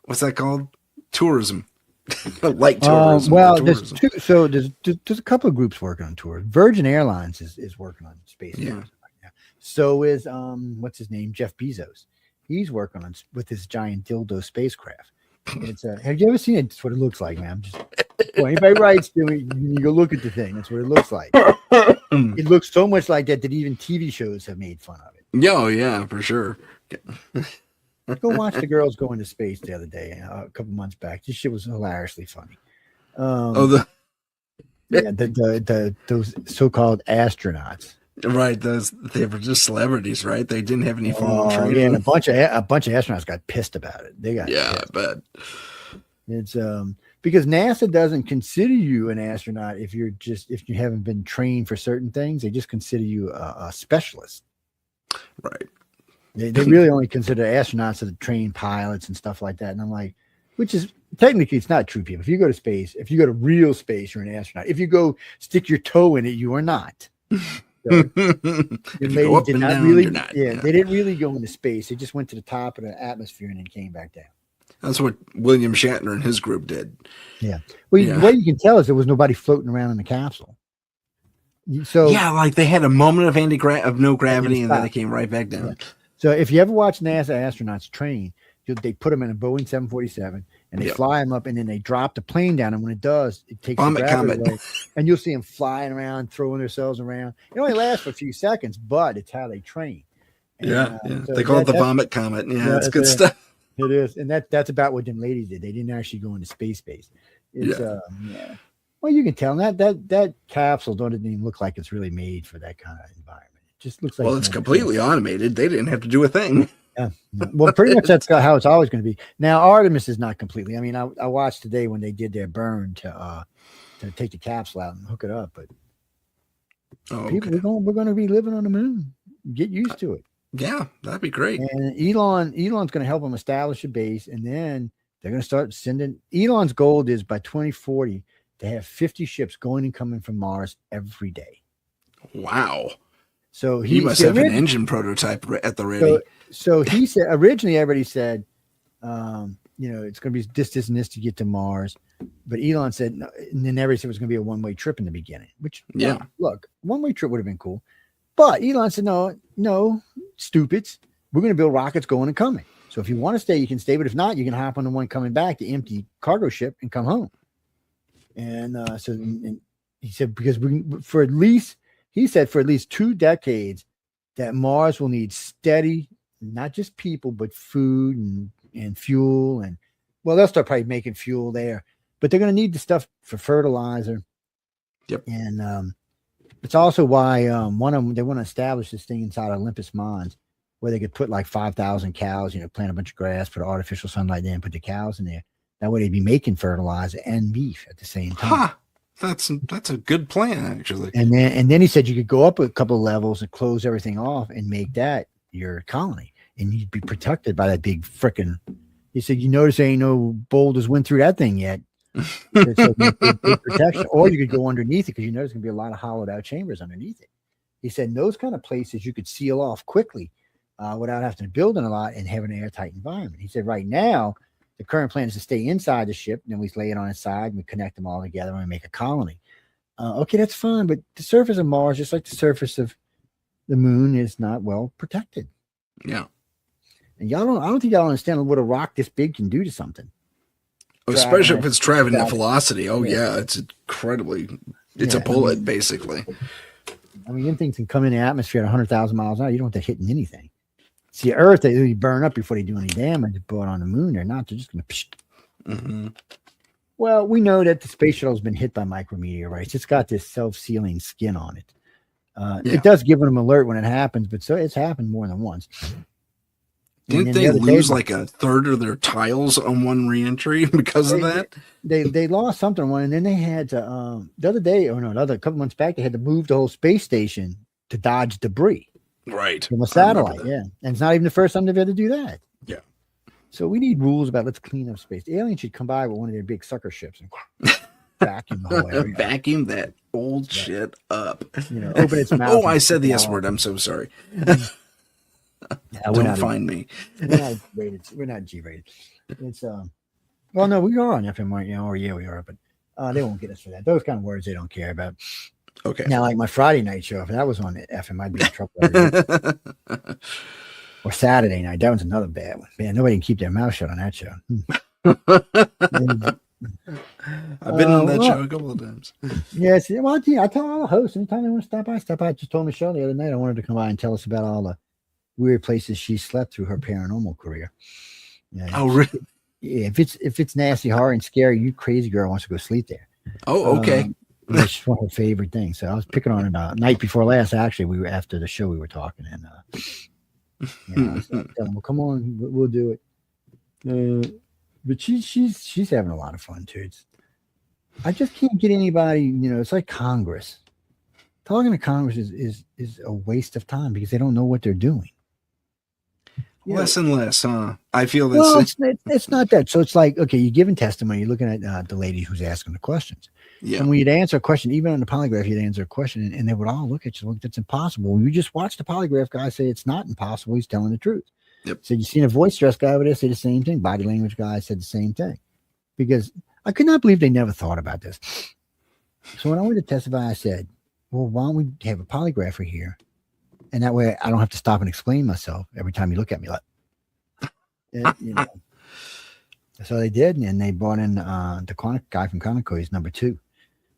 what's that called? Tourism. Light tourism. Well, tourism. There's a couple of groups working on tours. Virgin Airlines is working on space tourism right now. So is what's his name? Jeff Bezos. He's working on with his giant dildo spacecraft. It's have you ever seen it? That's what it looks like, man. Anybody writes to me, you go look at the thing. That's what it looks like. It looks so much like that even TV shows have made fun of it. Yeah, for sure. Go watch the girls go into space the other day, a couple months back. This shit was hilariously funny. Those so-called astronauts. Right, they were just celebrities, right? They didn't have any formal training. Yeah, and a bunch of astronauts got pissed about it. They got I bet. It's because NASA doesn't consider you an astronaut if you haven't been trained for certain things. They just consider you a specialist. Right. They really only consider astronauts as trained pilots and stuff like that. And I'm like, which is technically it's not true, people. If you go to space, if you go to real space, you're an astronaut. If you go stick your toe in it, you are not. So, they didn't really go into space. They just went to the top of the atmosphere and then came back down. That's what William Shatner and his group did. Yeah. Well, what you can tell is there was nobody floating around in the capsule. So like they had a moment of no gravity, and then they came right back down. Yeah. So if you ever watch NASA astronauts train, they put them in a Boeing 747 and they fly them up, and then they drop the plane down. And when it does, it takes the gravity away, and you'll see them flying around, throwing themselves around. It only lasts for a few seconds, but it's how they train. And, So they call it the vomit comet. Yeah, it's good stuff. It is, and that's about what them ladies did. They didn't actually go into space. It's Well, you can tell that capsule don't even look like it's really made for that kind of environment. It just looks like it's completely automated. They didn't have to do a thing. Yeah. Well, pretty much that's how it's always going to be. Now, Artemis is not completely. I mean, I watched today when they did their burn to take the capsule out and hook it up. But we're going to be living on the moon. Get used to it. Yeah, that'd be great. And Elon's going to help them establish a base, and then they're going to start sending. Elon's goal is by 2040 to have 50 ships going and coming from Mars every day. Wow. So he must have an engine prototype at the ready. So he said originally everybody said, it's going to be this and this to get to Mars. But Elon said, no, and then everybody said it was going to be a one-way trip in the beginning, which, look, one-way trip would have been cool. But Elon said, no, stupids. We're going to build rockets going and coming. So if you want to stay, you can stay. But if not, you can hop on the one coming back, the empty cargo ship, and come home. And he said, because for at least 2 decades, that Mars will need steady, not just people, but food and fuel. And they'll start probably making fuel there, but they're going to need the stuff for fertilizer. Yep. And it's also why one of them, they want to establish this thing inside Olympus Mons where they could put like 5,000 cows, plant a bunch of grass, put artificial sunlight there and put the cows in there. That way they'd be making fertilizer and beef at the same time. That's a good plan, actually. And then he said you could go up a couple of levels and close everything off and make that your colony, and you'd be protected by that big frickin'. He said, you notice there ain't no boulders went through that thing yet. He said, so good protection, or you could go underneath it because you know there's going to be a lot of hollowed out chambers underneath it. He said those kind of places you could seal off quickly without having to build in a lot and have an airtight environment. He said right now the current plan is to stay inside the ship, and then we lay it on its side and we connect them all together and we make a colony. Okay, that's fine, but the surface of Mars, just like the surface of the moon, is not well protected. Yeah. And I don't think y'all understand what a rock this big can do to something. Especially if it's traveling at velocity. Oh, yeah. It's incredibly, it's a bullet, basically. I mean, them things can come in the atmosphere at 100,000 miles an hour. You don't want that hitting anything. See, Earth, they burn up before they do any damage. But on the moon, they're not. They're just going to. Mm-hmm. Well, we know that the space shuttle has been hit by micrometeorites. It's got this self-sealing skin on it. It does give them an alert when it happens, but so it's happened more than once. Didn't they lose like a third of their tiles on one reentry because of that? They lost something on one, and then they had to the other day, or no, a couple months back, they had to move the whole space station to dodge debris. Right. From a satellite, yeah. And it's not even the first time they've had to do that. Yeah. So we need rules about let's clean up space. The aliens should come by with one of their big sucker ships and vacuum the whole area. Vacuum that old shit up. You know, open its mouth. Oh, I said the S word. I'm so sorry. Don't find me. We're not rated. We're not G-rated. It's well, no, we are on FM, or yeah, we are, but they won't get us for that. Those kind of words they don't care about. Okay. Now, like my Friday night show, if that was on FM, I'd be in trouble. Or Saturday night, that was another bad one. Man, nobody can keep their mouth shut on that show. I've been on that show a couple of times. Yes, well, I tell all the hosts anytime they want to stop by, stop by. I just told Michelle the other night I wanted to come by and tell us about all the weird places she slept through her paranormal career. Yeah, oh, really? Yeah, if it's nasty, horror, and scary, you crazy girl wants to go sleep there. Oh, okay. That's just one of her favorite things. So I was picking on it night before last. Actually, we were after the show. We were talking, and I was telling them, well, come on, we'll do it. But she's having a lot of fun too. I just can't get anybody. You know, it's like Congress. Talking to Congress is a waste of time because they don't know what they're doing. Less and less, huh? I feel this. Well, it's not that. So it's like, okay, you're giving testimony. You're looking at the lady who's asking the questions. Yeah. And when you'd answer a question, even on the polygraph, you'd answer a question, and they would all look at you like, that's impossible. You just watch the polygraph guy say it's not impossible. He's telling the truth. Yep. So you seen a voice stress guy over there say the same thing. Body language guy said the same thing. Because I could not believe they never thought about this. So when I went to testify, I said, well, why don't we have a polygrapher here? And that way I don't have to stop and explain myself every time you look at me like, you know. So they did, and they brought in the guy from Conoco. He's number 2,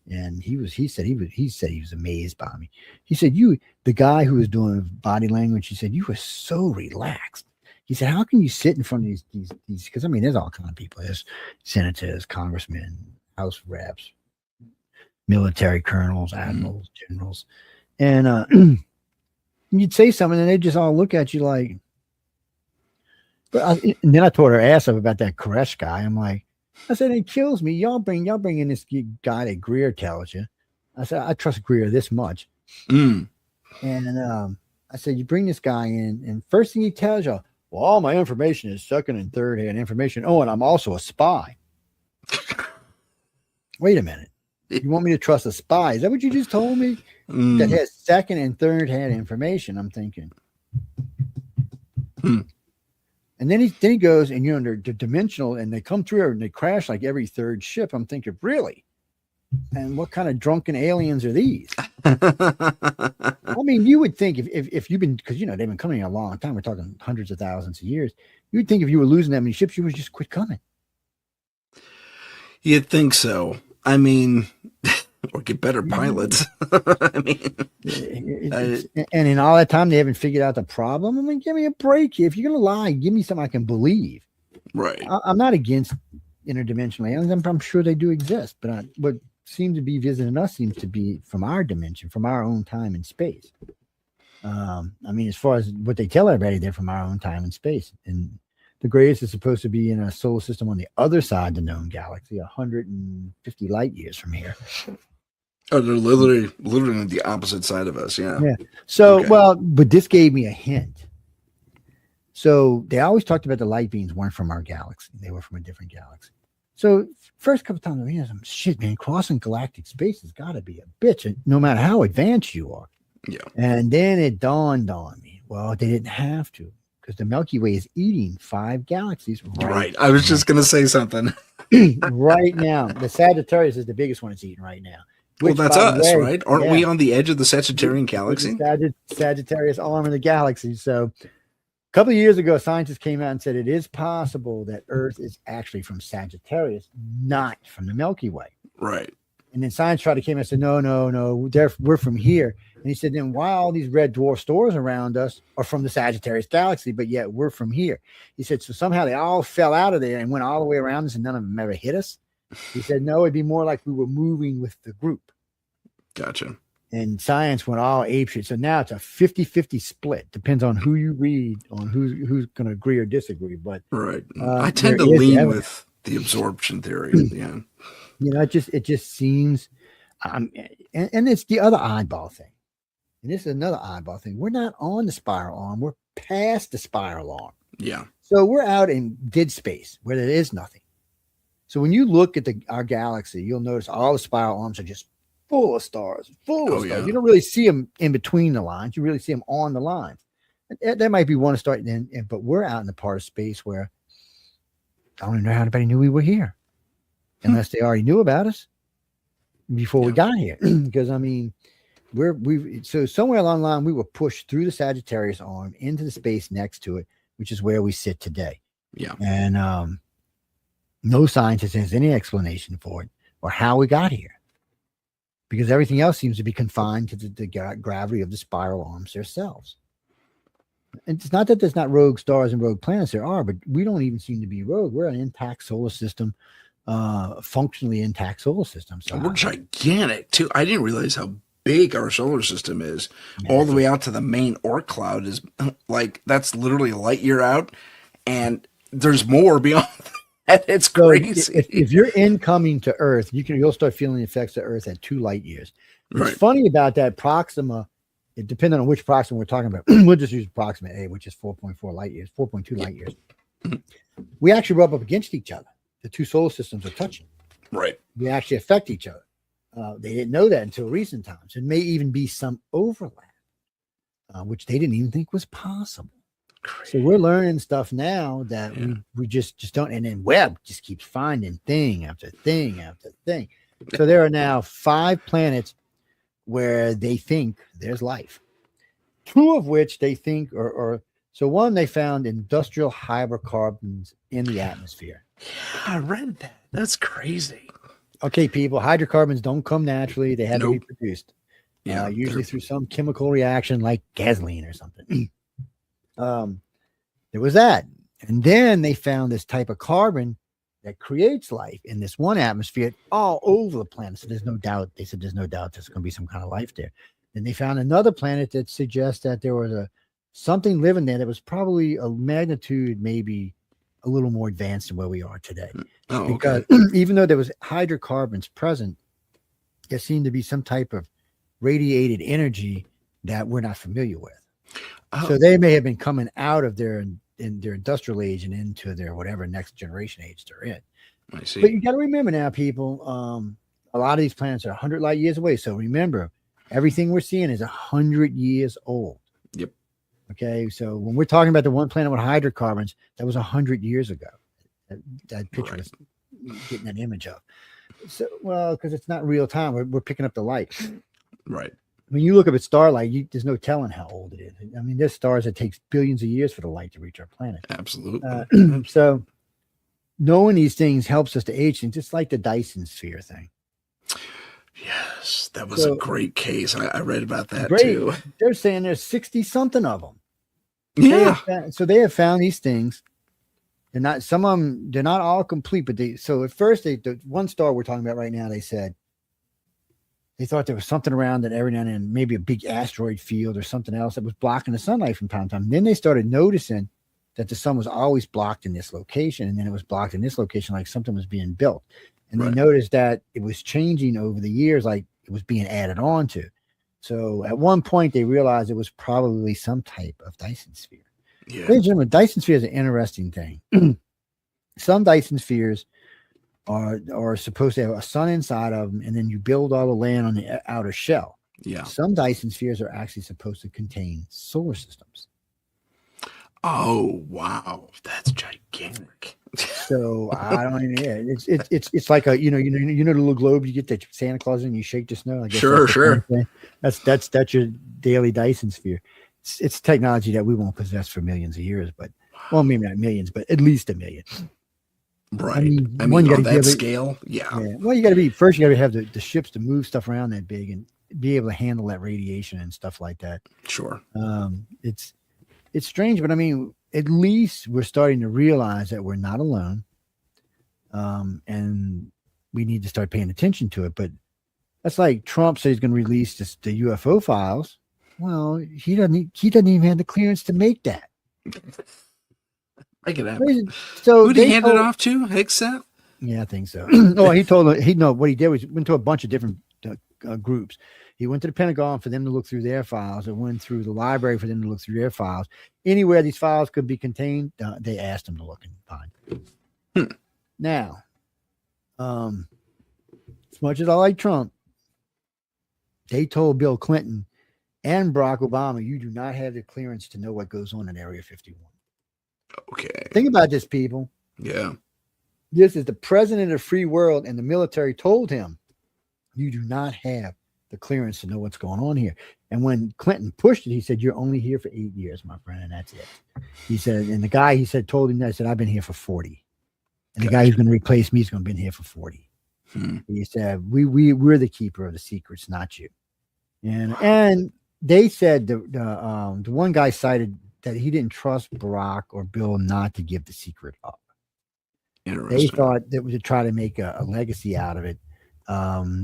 and he said he was amazed by me. He said, the guy who was doing body language, he said, you were so relaxed. He said, how can you sit in front of these? Because I mean, there's all kind of people. There's senators, congressmen, House reps, military colonels, admirals, generals, and you'd say something, and they just all look at you like. And then I told her ass up about that Koresh guy. I'm like, I said, it kills me. Y'all bring in this guy that Greer tells you. I said, I trust Greer this much. And I said, you bring this guy in, and first thing he tells you, well, all my information is second and third hand information. Oh, and I'm also a spy. Wait a minute. You want me to trust a spy? Is that what you just told me? That has second and third hand information. I'm thinking. And then he goes, and they're dimensional, and they come through and they crash like every third ship. I'm thinking, really? And what kind of drunken aliens are these? I mean, you would think if you've been, because, you know, they've been coming a long time. We're talking hundreds of thousands of years. You'd think if you were losing that many ships, you would just quit coming. You'd think so. I mean, or get better pilots. I mean, and in all that time, they haven't figured out the problem. I mean, give me a break. If you're going to lie, give me something I can believe. Right. I'm not against interdimensional aliens. I'm sure they do exist, but what seems to be visiting us seems to be from our dimension, from our own time and space. I mean, as far as what they tell everybody, they're from our own time and space. And the greatest is supposed to be in a solar system on the other side of the known galaxy, 150 light years from here. Oh, they're literally the opposite side of us. Yeah. Yeah. So, well, but this gave me a hint. So they always talked about the light beams weren't from our galaxy. They were from a different galaxy. So first couple times, I mean, shit, man, crossing galactic space has got to be a bitch, no matter how advanced you are. Yeah. And then it dawned on me, well, they didn't have to, because the Milky Way is eating 5 galaxies Right. I was just going to say something. right now. The Sagittarius is the biggest one it's eating right now. Well, that's us, right? Aren't we yeah, on the edge of the Sagittarian galaxy? The Sagittarius arm of the galaxy. So a couple of years ago, scientists came out and said it is possible that Earth is actually from Sagittarius, not from the Milky Way. Right. And then science tried to came and said, no, we're from here. And he said, then why all these red dwarf stars around us are from the Sagittarius galaxy, but yet we're from here? He said, so somehow they all fell out of there and went all the way around us and none of them ever hit us. He said, no, it'd be more like we were moving with the group. Gotcha. And science went all apeshit. So now it's a 50-50 split. Depends on who you read, on who's going to agree or disagree. But right. I tend to lean with the absorption theory. Yeah. You know, it just seems, and it's the other oddball thing. And this is another oddball thing. We're not on the spiral arm. We're past the spiral arm. Yeah. So we're out in dead space where there is nothing. So when you look at our galaxy, you'll notice all the spiral arms are just full of stars, stars. Yeah. You don't really see them in between the lines. You really see them on the lines. There might be one star, but we're out in the part of space where I don't even know how anybody knew we were here, unless they already knew about us before we got here. Because I mean, so somewhere along the line we were pushed through the Sagittarius arm into the space next to it, which is where we sit today. Yeah, and no scientist has any explanation for it or how we got here, because everything else seems to be confined to the gravity of the spiral arms themselves. And it's not that there's not rogue stars and rogue planets. There are, but we don't even seem to be rogue. We're an intact solar system, functionally intact solar system. So we're gigantic too. I didn't realize how big our solar system is. All the way out to the main Oort cloud is like, that's literally a light year out, and there's more beyond that. It's crazy. If you're incoming to Earth, you'll start feeling the effects of Earth at 2 light years. What's funny about that Proxima, it depends on which Proxima we're talking about. We'll just use Proxima A, which is 4.4 light years, 4.2 light years. We actually rub up against each other. The 2 solar systems are touching. Right. We actually affect each other. They didn't know that until recent times. There may even be some overlap, which they didn't even think was possible. Crazy. So we're learning stuff now that we just don't. And then Webb just keeps finding thing after thing after thing. So there are now 5 planets where they think there's life. 2 of which they think are so one, they found industrial hydrocarbons in the atmosphere. Yeah, I read that. That's crazy. Okay, people, hydrocarbons don't come naturally. They have to be produced. Usually through some chemical reaction like gasoline or something. There was that. And then they found this type of carbon that creates life in this one atmosphere all over the planet. So there's no doubt. They said there's no doubt there's going to be some kind of life there. Then they found another planet that suggests that there was something living there that was probably a magnitude maybe a little more advanced than where we are today. Because even though there was hydrocarbons present, there seemed to be some type of radiated energy that we're not familiar with. So they may have been coming out of their industrial age and into their whatever next generation age they're in. I see. But you got to remember now, people, a lot of these planets are 100 light years away. So remember, everything we're seeing is 100 years old. Yep. Okay. So when we're talking about the one planet with hydrocarbons, that was 100 years ago. That picture was getting an image of. So, well, because it's not real time. We're picking up the light. Right. When you look up at starlight, there's no telling how old it is. I mean, there's stars that takes billions of years for the light to reach our planet. Absolutely. So knowing these things helps us to age things, just like the Dyson sphere thing. Yes, that was a great case. I read about that too. They're saying there's 60 something of them. Yeah. So they have found these things. They're not, some of them, they're not all complete, but so at first the one star we're talking about right now, they said, they thought there was something around that every now and then, maybe a big asteroid field or something else that was blocking the sunlight from time to time. And then they started noticing that the sun was always blocked in this location, and then it was blocked in this location like something was being built. And they noticed that it was changing over the years, like it was being added on to. So at one point, they realized it was probably some type of Dyson sphere. Yeah. Ladies and gentlemen, Dyson sphere is an interesting thing. Some Dyson spheres are supposed to have a sun inside of them, and then you build all the land on the outer shell. Yeah. Some Dyson spheres are actually supposed to contain solar systems. Oh wow, that's gigantic. So I don't even. Yeah, it's like a the little globe you get that Santa Claus in, you shake the snow. I guess Sure. That's your daily Dyson sphere. It's technology that we won't possess for millions of years, but well, maybe not millions, but at least a million. Right. I mean on that scale, yeah. Well, you got to have the ships to move stuff around that big and be able to handle that radiation and stuff like that. Sure. It's strange, but I mean, at least we're starting to realize that we're not alone, and we need to start paying attention to it. But that's like Trump says he's going to release the UFO files. Well, he doesn't even have the clearance to make that. I can happen. So who did he hand it off to? Hegseth? Yeah, I think so. No, he told what he did was went to a bunch of different groups. He went to the Pentagon for them to look through their files, and went through the library for them to look through their files. Anywhere these files could be contained, they asked him to look and find. Now, as much as I like Trump, they told Bill Clinton and Barack Obama, you do not have the clearance to know what goes on in Area 51. Okay. Think about this, people. Yeah. This is the president of the free world, and the military told him, you do not have the clearance to know what's going on here. And when Clinton pushed it, he said, you're only here for 8 years, my friend, and that's it. He said, and the guy, told him that, said, I've been here for 40. And the guy who's going to replace me is going to be here for 40. He said, we're the keeper of the secrets, not you. And they said the one guy cited that he didn't trust Barack or Bill not to give the secret up. They thought that to try to make a legacy out of it,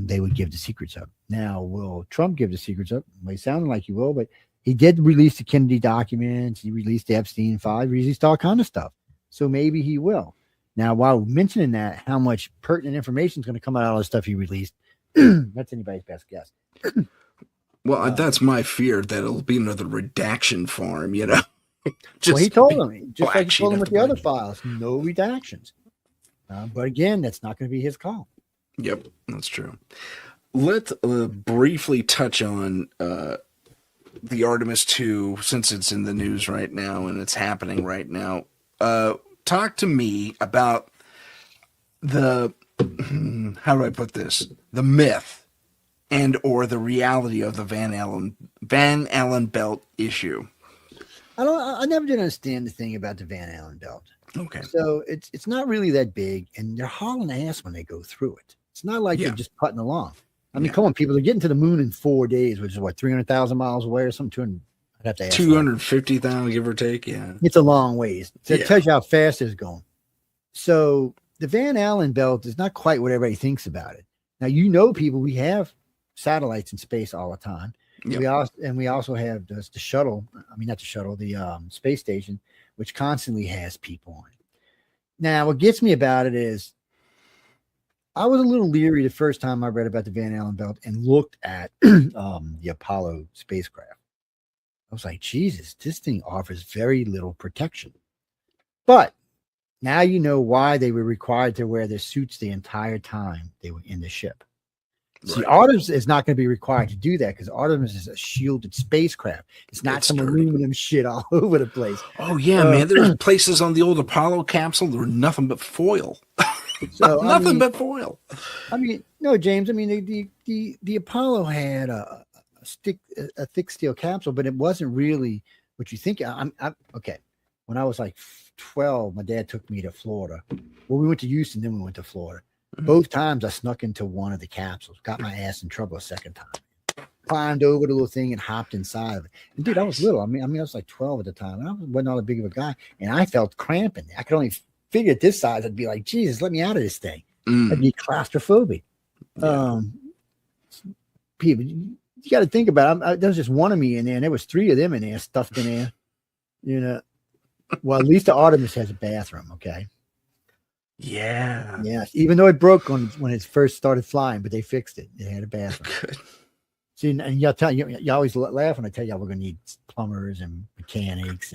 they would give the secrets up. Now, will Trump give the secrets up? It may sound like he will, but he did release the Kennedy documents. He released the Epstein file. He released all kind of stuff. So maybe he will. Now, while mentioning that, how much pertinent information is going to come out of all the stuff he released, that's anybody's best guess. Well, that's my fear, that it'll be another redaction farm, Well, he told him, just like he told him with the other files, no redactions. But again, that's not going to be his call. Yep, that's true. Let's briefly touch on the Artemis 2, since it's in the news right now and it's happening right now. Talk to me about the, how do I put this? The myth and or the reality of the Van Allen belt issue. I never did understand the thing about the Van Allen belt. Okay. So it's not really that big, and they're hauling ass when they go through it. It's not like they're just putting along. I mean, come on, people, they're getting to the moon in 4 days, which is what, 300,000 miles away or something? 200, I'd have to ask 250,000, give or take. Yeah. It's a long ways. So it tells you how fast it's going. So the Van Allen belt is not quite what everybody thinks about it. Now, people, we have satellites in space all the time. Yep. We also have the shuttle. I mean, not the shuttle, the space station, which constantly has people on it. Now, what gets me about it is I was a little leery the first time I read about the Van Allen belt and looked at the Apollo spacecraft. I was like, Jesus, this thing offers very little protection. But now you know why they were required to wear their suits the entire time they were in the ship. See, Artemis is not going to be required to do that because Artemis is a shielded spacecraft. It's not some aluminum shit all over the place. Oh, yeah, man. There were places on the old Apollo capsule that were nothing but foil. So nothing but foil. I mean, no, James. I mean, the Apollo had a thick steel capsule, but it wasn't really what you think. I'm okay. When I was like 12, my dad took me to Florida. Well, we went to Houston, then we went to Florida. Both times I snuck into one of the capsules, got my ass in trouble a second time, climbed over the little thing and hopped inside of it. And dude, I was little. I mean, I was like 12 at the time. And I wasn't all that big of a guy. And I felt cramping. I could only figure at this size, I'd be like, Jesus, let me out of this thing. I'd be claustrophobic. Yeah. People, you got to think about it. There was just one of me in there, and there was 3 of them in there, stuffed in there. You know, well, at least the Artemis has a bathroom, okay? Yeah. Yes. Even though it broke when it first started flying, but they fixed it. They had a bathroom. Good. See, and you always laugh when I tell you we're going to need plumbers and mechanics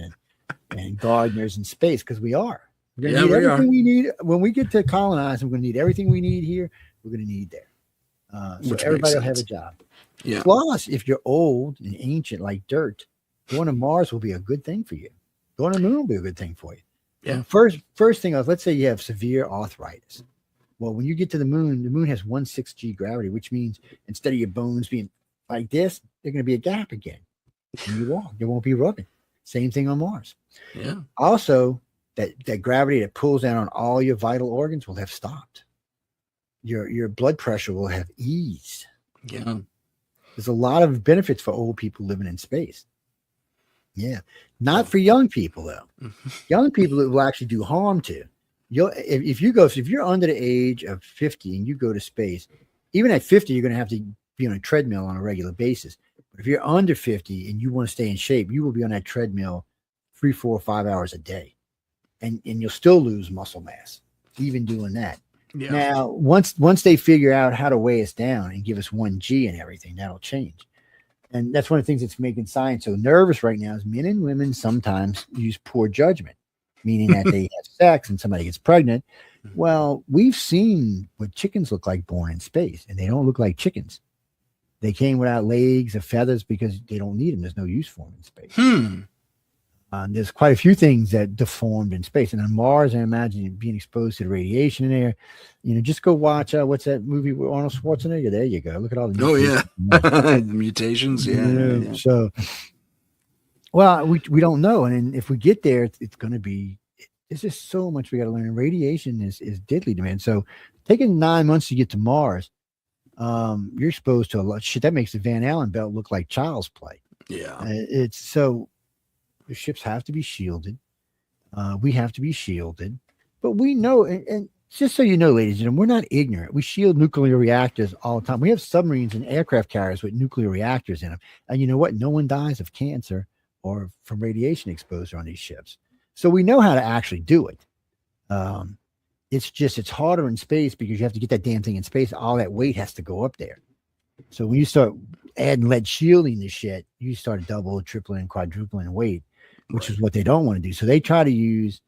and gardeners in space because we are. We're going to need everything we need. When we get to colonize, we're going to need everything we need here. We're going to need there. So everybody will have a job. Yeah. Plus, if you're old and ancient like dirt, going to Mars will be a good thing for you. Going to the moon will be a good thing for you. Yeah. First thing is, let's say you have severe arthritis. Well, when you get to the moon has 1/6 G gravity, which means instead of your bones being like this, they're going to be a gap again. When you walk, there won't be rubbing. Same thing on Mars. Yeah. Also, that gravity that pulls down on all your vital organs will have stopped. Your blood pressure will have eased. Yeah. There's a lot of benefits for old people living in space. Yeah. Not for young people, though. Young people it will actually do harm to. If you're under the age of 50 and you go to space, even at 50, you're going to have to be on a treadmill on a regular basis. But if you're under 50 and you want to stay in shape, you will be on that treadmill 3, 4, 5 hours a day. And you'll still lose muscle mass, even doing that. Yeah. Now, once they figure out how to weigh us down and give us 1G and everything, that'll change. And that's one of the things that's making science so nervous right now is men and women sometimes use poor judgment, meaning that they have sex and somebody gets pregnant. Well, we've seen what chickens look like born in space, and they don't look like chickens. They came without legs or feathers because they don't need them. There's no use for them in space. There's quite a few things that deformed in space. And on Mars, I imagine being exposed to the radiation in there. Just go watch, what's that movie with Arnold Schwarzenegger? There you go. Look at all the mutations. Yeah. So, well, we don't know. And if we get there, it's going to be, there's just so much we got to learn. And radiation is deadly to man. So taking 9 months to get to Mars, you're exposed to a lot. Shit, that makes the Van Allen belt look like child's play. Yeah. It's so... The ships have to be shielded. We have to be shielded. But we know, and just so you know, ladies and gentlemen, we're not ignorant. We shield nuclear reactors all the time. We have submarines and aircraft carriers with nuclear reactors in them. And you know what? No one dies of cancer or from radiation exposure on these ships. So we know how to actually do it. It's harder in space because you have to get that damn thing in space. All that weight has to go up there. So when you start adding lead shielding to shit, you start doubling, tripling, quadrupling weight, which is what they don't want to do. So they try to use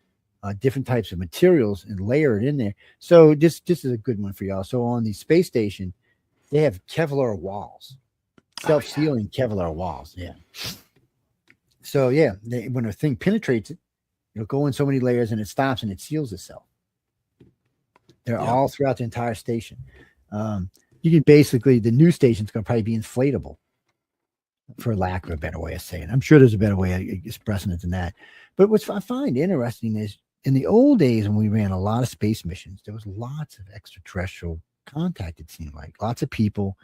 different types of materials and layer it in there. So this is a good one for y'all. So on the space station, they have Kevlar walls, self-sealing Kevlar walls. Yeah. So yeah, when a thing penetrates it, it'll go in so many layers and it stops and it seals itself. They're all throughout the entire station. You can basically, the new station's going to probably be inflatable, for lack of a better way of saying it. I'm sure there's a better way of expressing it than that. But what I find interesting is in the old days when we ran a lot of space missions, there was lots of extraterrestrial contact, it seemed like. Lots of people.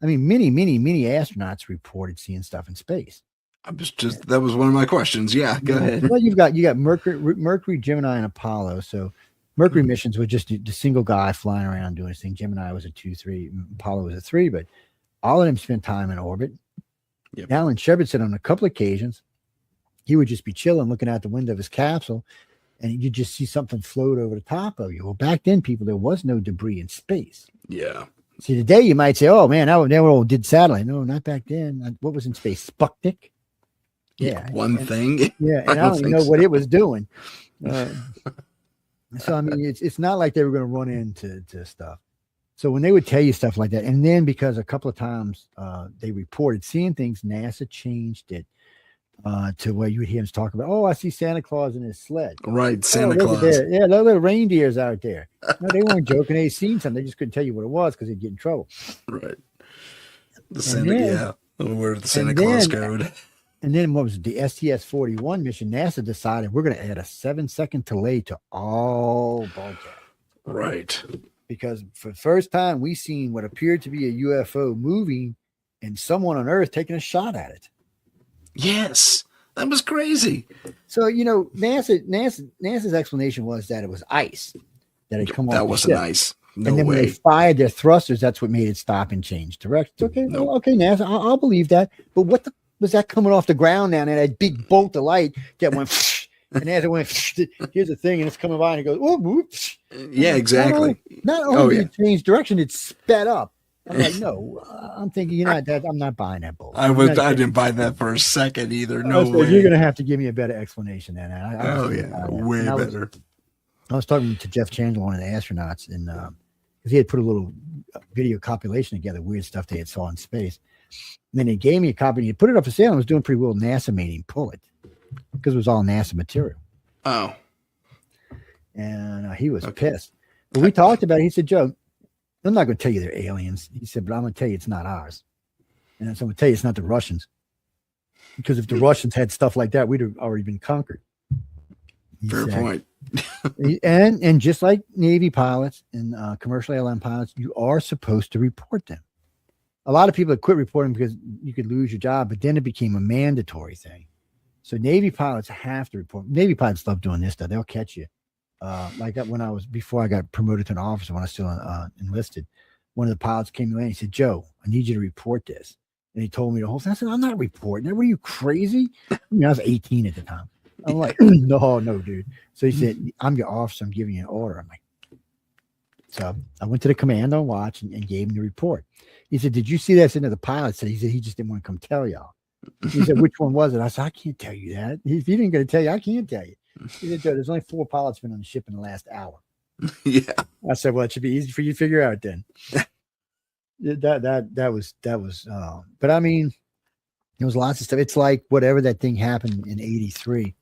I mean, many astronauts reported seeing stuff in space. That was one of my questions. Yeah, go ahead. Well, you got Mercury, Gemini, and Apollo. So Mercury missions were just the single guy flying around doing his thing. Gemini was a 2-3, Apollo was a 3, but all of them spent time in orbit. Yep. Alan Shepard said on a couple occasions, he would just be chilling, looking out the window of his capsule, and you'd just see something float over the top of you. Well, back then, people, there was no debris in space. Yeah. See, today you might say, oh, man, they all did satellite. No, not back then. What was in space? Sputnik? Yeah. One thing. Yeah, and I don't even know what it was doing. So, I mean, it's not like they were going to run into stuff. So when they would tell you stuff like that, and then because a couple of times they reported seeing things, NASA changed it to where you would hear them talk about, oh, I see Santa Claus in his sled. Right, Santa Claus. Yeah, the little reindeers out there. No, they weren't joking. They seen something. They just couldn't tell you what it was because they'd get in trouble. Right. The Santa Claus code. And then what was it? The STS-41 mission, NASA decided we're going to add a 7-second delay to all broadcasts. Right. Because for the first time, we seen what appeared to be a UFO moving and someone on Earth taking a shot at it. Yes, that was crazy. So, NASA's explanation was that it was ice that had come off. That wasn't ice. No and then way. When they fired their thrusters, that's what made it stop and change direction. Okay, nope. Well, okay, NASA, I'll believe that. But what was that coming off the ground now? And that big bolt of light that went, and as it went, here's the thing, and it's coming by and it goes, oh, whoops. Yeah, exactly. Not only did it change direction, it sped up. I'm like, no, I'm thinking, I'm not buying that bolt. I didn't buy that for a second either. No way. You're going to have to give me a better explanation than that. Way better. I was talking to Jeff Chandler, one of the astronauts, and because he had put a little video compilation together, weird stuff they had saw in space. And then he gave me a copy, and he put it up for sale, and was doing pretty well. NASA made him pull it because it was all NASA material. Oh. And he was pissed. But we talked about it. He said, Joe, I'm not going to tell you they're aliens. He said, but I'm going to tell you it's not ours. And so I'm going to tell you it's not the Russians. Because if the Russians had stuff like that, we'd have already been conquered. Fair point. and just like Navy pilots and commercial airline pilots, you are supposed to report them. A lot of people have quit reporting because you could lose your job, but then it became a mandatory thing. So Navy pilots have to report. Navy pilots love doing this stuff. They'll catch you. Like before I got promoted to an officer when I was still enlisted, one of the pilots came to me and he said, Joe, I need you to report this. And he told me the whole thing. I said, I'm not reporting that. What are you, crazy? I mean, I was 18 at the time. I'm like, no, dude. So he said, I'm your officer. I'm giving you an order. I'm like, so I went to the commando watch and gave him the report. He said, did you see that? I said, no, the pilot said, he just didn't want to come tell y'all. He said, which one was it? I said, I can't tell you that. If he didn't get to tell you, I can't tell you. He said, Joe, there's only 4 pilots been on the ship in the last hour. Yeah. I said, well, it should be easy for you to figure out then. that was but I mean, there was lots of stuff. It's like whatever that thing happened in 83.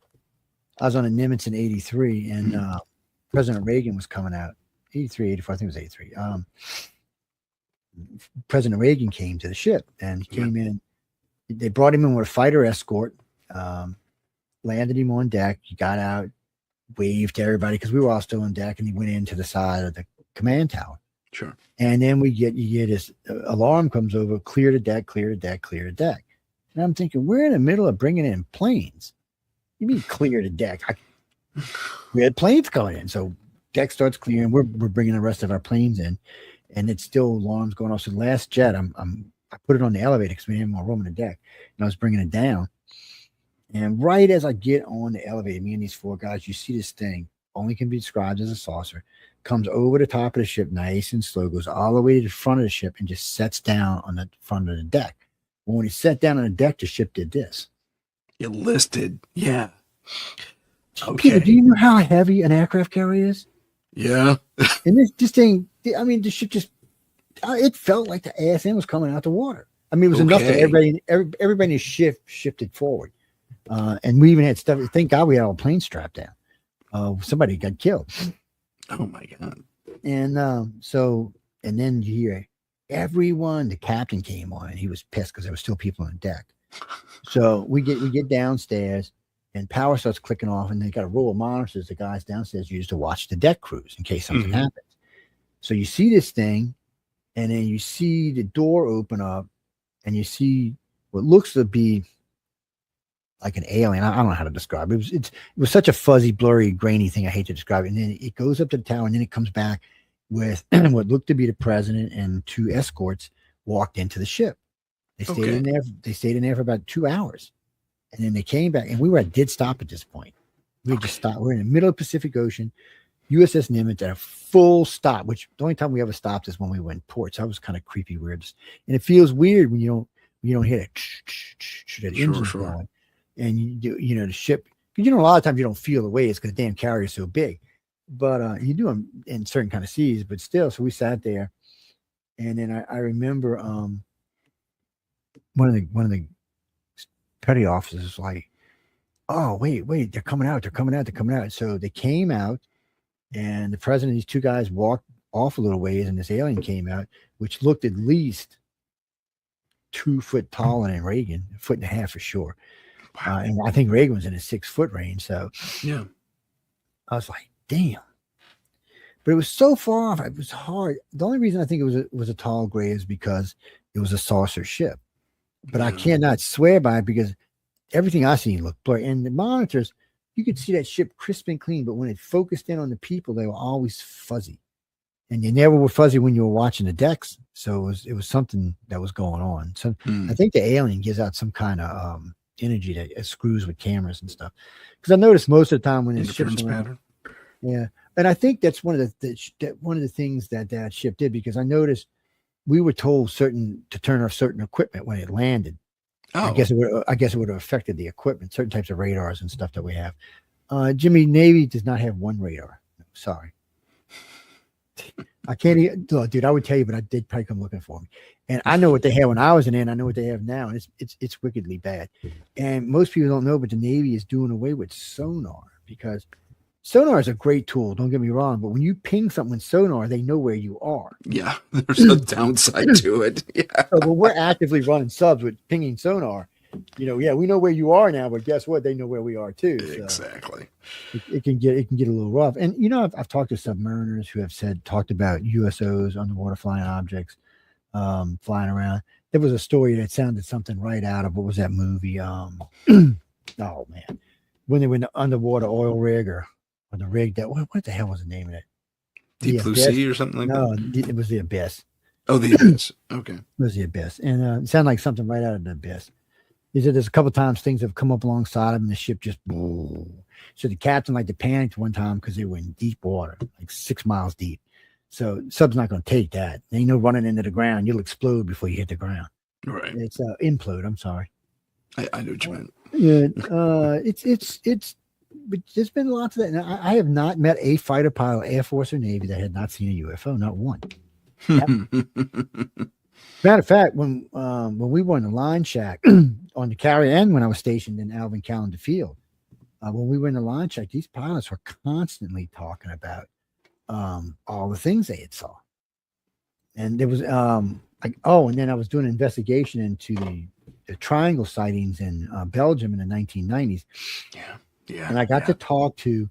I was on a Nimitz in 83 and President Reagan was coming out. 83, 84, I think it was 83. President Reagan came to the ship and he came in. They brought him in with a fighter escort, landed him on deck. He got out, waved to everybody because we were all still on deck, and he went into the side of the command tower. Sure. And then you get this alarm comes over, clear the deck, clear the deck, clear the deck. And I'm thinking, we're in the middle of bringing in planes. You mean clear the deck? We had planes coming in, so deck starts clearing. We're bringing the rest of our planes in, and it's still alarms going off. So the last jet, I put it on the elevator because we didn't have more room on the deck, and I was bringing it down. And right as I get on the elevator, me and these 4 guys, you see this thing, only can be described as a saucer, comes over the top of the ship nice and slow, goes all the way to the front of the ship and just sets down on the front of the deck. Well, when he sat down on the deck, the ship did this. It listed. Yeah. Okay. Peter, do you know how heavy an aircraft carrier is? Yeah. And this thing, I mean, the ship just, it felt like the ASN was coming out the water. I mean, it was enough that everybody in the ship shifted forward. And we even had stuff. Thank God we had all planes strapped down. Somebody got killed. Oh my God. And and then you hear everyone, the captain came on and he was pissed because there were still people on the deck. So we get downstairs and power starts clicking off, and they got a row of monitors the guys downstairs use to watch the deck crews in case something happens. So you see this thing, and then you see the door open up, and you see what looks to be like an alien. I don't know how to describe it. It was such a fuzzy, blurry, grainy thing. I hate to describe it. And then it goes up to the tower, and then it comes back with what looked to be the president and 2 escorts walked into the ship. They stayed in there. They stayed in there for about 2 hours, and then they came back. And we were at dead stop at this point. We just stopped. We're in the middle of the Pacific Ocean. USS Nimitz at a full stop, which the only time we ever stopped is when we went port. So that was kind of creepy, weird. And it feels weird when you don't hear that engine going. And the ship, because a lot of times you don't feel the waves because the damn carrier is so big, but you do them in certain kind of seas. But still, so we sat there, and then I remember one of the petty officers was like, "Oh, wait, they're coming out. So they came out, and the president and these 2 guys walked off a little ways, and this alien came out, which looked at least 2 foot taller than Reagan, 1.5 feet for sure. Wow. And I think Reagan was in his 6 foot range. So yeah, I was like, damn. But it was so far off. It was hard. The only reason I think it was a tall gray is because it was a saucer ship. But I cannot swear by it because everything I seen looked blurry. And the monitors, you could see that ship crisp and clean. But when it focused in on the people, they were always fuzzy. And they never were fuzzy when you were watching the decks. So it was something that was going on. So I think the alien gives out some kind of energy that screws with cameras and stuff. Because I noticed most of the time when it's ships around, yeah. And I think that's one of the things that ship did, because I noticed we were told to turn off certain equipment when it landed. Oh. I guess it would have affected the equipment, certain types of radars and stuff that we have. Jimmy, Navy does not have one radar. Sorry. I can't even, look, dude, I would tell you, but they'd probably come looking for me. And I know what they had when I was in there, and I know what they have now. And it's wickedly bad. And most people don't know, but the Navy is doing away with sonar, because sonar is a great tool. Don't get me wrong. But when you ping something with sonar, they know where you are. Yeah. There's a downside to it. Yeah. So when we're actively running subs with pinging sonar, we know where you are now, but guess what? They know where we are too. So exactly. It can get a little rough. And I've talked to submariners who have talked about USOs, underwater flying objects, flying around. There was a story that sounded something right out of, what was that movie? Oh man, when they were in the underwater oil rig or the rig that what the hell was the name of it? Deep Blue Sea or something like that? No, it was the Abyss. Oh, the Abyss. Okay. It was the Abyss, and it sounded like something right out of the Abyss. He said there's a couple of times things have come up alongside him and the ship just boom. So the captain like to panicked one time because they were in deep water, like 6 miles deep. So sub's not going to take that. They know running into the ground, you'll explode before you hit the ground. Right. It's implode. I'm sorry. I know what you meant. Yeah. But there's been lots of that. Now, I have not met a fighter pilot, Air Force or Navy, that had not seen a UFO. Not one. Matter of fact, when we were in the line shack on the carrier and when I was stationed in Alvin Callender Field, when we were in the line shack, these pilots were constantly talking about all the things they had saw. And there was and then I was doing an investigation into the triangle sightings in Belgium in the 1990s. Yeah. Yeah. And I got to talk to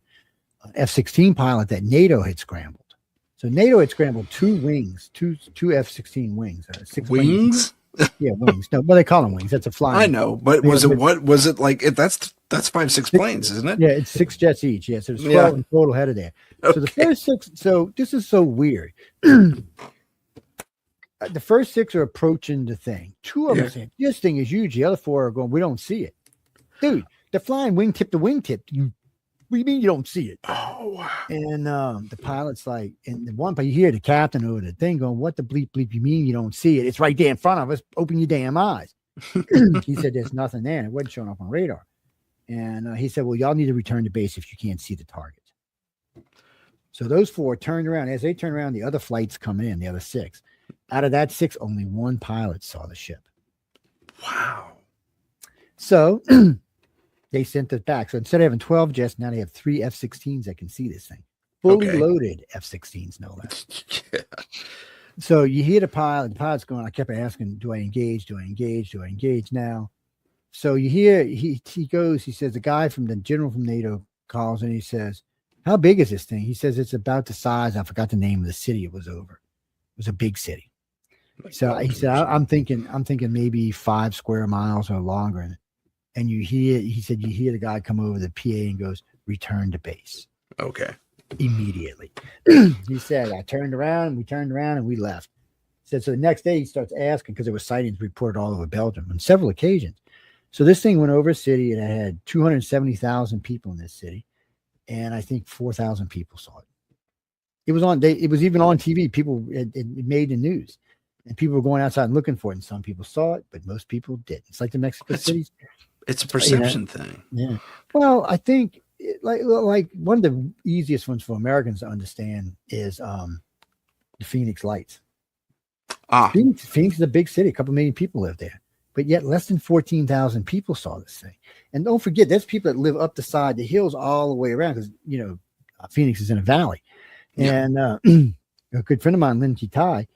an F-16 pilot that NATO had scrambled. So NATO had scrambled two wings, two F-16 wings. Wings? Yeah, wings. No, but they call them wings. That's a flying. I know, but was it like that's 5-6 planes, isn't it? Yeah, it's 6 jets each. Yeah, so there's 12 in total headed there. Okay. So the first 6. So this is so weird. The first 6 are approaching the thing. 2 of them are saying, "This thing is huge." The other 4 are going, "We don't see it, dude. They're flying wingtip to wingtip. What do you mean you don't see it?" Oh, wow. And the pilot's like, and the one, but you hear the captain over the thing going, "What the bleep you mean you don't see it? It's right there in front of us. Open your damn eyes." He said, "There's nothing there. And it wasn't showing up on radar." And he said, "Well, y'all need to return to base if you can't see the target." So those 4 turned around. As they turned around, the other flights come in, the other 6. Out of that 6, only 1 pilot saw the ship. Wow. So they sent us back. So instead of having 12 jets, now they have 3 F-16s that can see this thing. Fully loaded F-16s, no less. Yeah. So you hear the pilot's going, I kept asking, do I engage? Do I engage? Do I engage now? So you hear, he says, the guy from the general from NATO calls and he says, "How big is this thing?" He says, "It's about the size." I forgot the name of the city it was over. It was a big city. So he said, I'm thinking maybe 5 square miles or longer. And he said, you hear the guy come over the PA and goes, "Return to base." Okay. Immediately. He said, we turned around and we left. He said, so the next day he starts asking, because there were sightings reported all over Belgium on several occasions. So this thing went over a city and it had 270,000 people in this city. And I think 4,000 people saw it. It was even on TV. People, it made the news. And people were going outside and looking for it. And some people saw it, but most people didn't. It's like the Mexico cities. It's a perception thing. Yeah. Well, I think like one of the easiest ones for Americans to understand is the Phoenix Lights. Phoenix is a big city. A couple million people live there. But yet less than 14,000 people saw this thing. And don't forget, there's people that live up the side, the hills all the way around, because, Phoenix is in a valley. Yeah. And a good friend of mine, Lindsay Tai,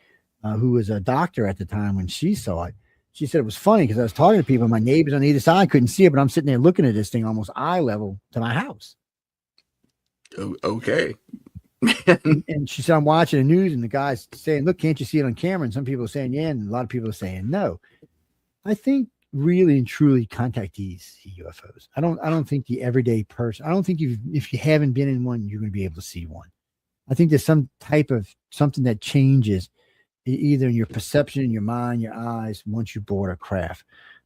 who was a doctor at the time when she saw it, she said it was funny because I was talking to people, my neighbors on either side couldn't see it, but I'm sitting there looking at this thing almost eye level to my house. Okay. And she said, I'm watching the news and the guy's saying, "Look, can't you see it on camera?" And some people are saying, yeah, and a lot of people are saying no. I think really and truly contactees see UFOs. I don't think the everyday person, I don't think if you haven't been in one, you're going to be able to see one. I think there's some type of something that changes either in your perception, in your mind, your eyes, once you board a craft.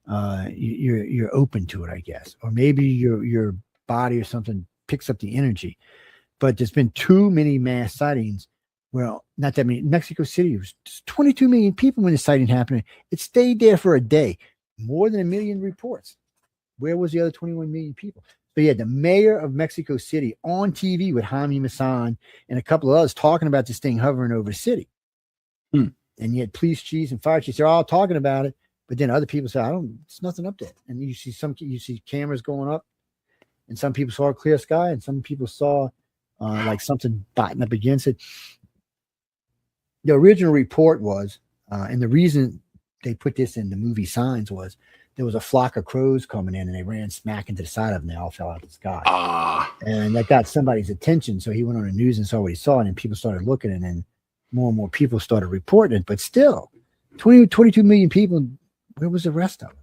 You're open to it, I guess. Or maybe your body or something picks up the energy. But there's been too many mass sightings. Well, not that many. Mexico City was 22 million people when the sighting happened. It stayed there for a day. More than 1 million reports. Where was the other 21 million people? So you had the mayor of Mexico City on TV with Jaime Maussan and a couple of others talking about this thing hovering over the city. Hmm. And you had police chiefs and fire chiefs. They're all talking about it. But then other people say, it's nothing up there. And you see cameras going up, and some people saw a clear sky, and some people saw like something biting up against it. The original report was, and the reason they put this in the movie Signs was there was a flock of crows coming in, and they ran smack into the side of them. They all fell out of the sky. And that got somebody's attention. So he went on the news and saw what he saw, and then people started looking, and then more and more people started reporting it. But still, 22 million people, where was the rest of them?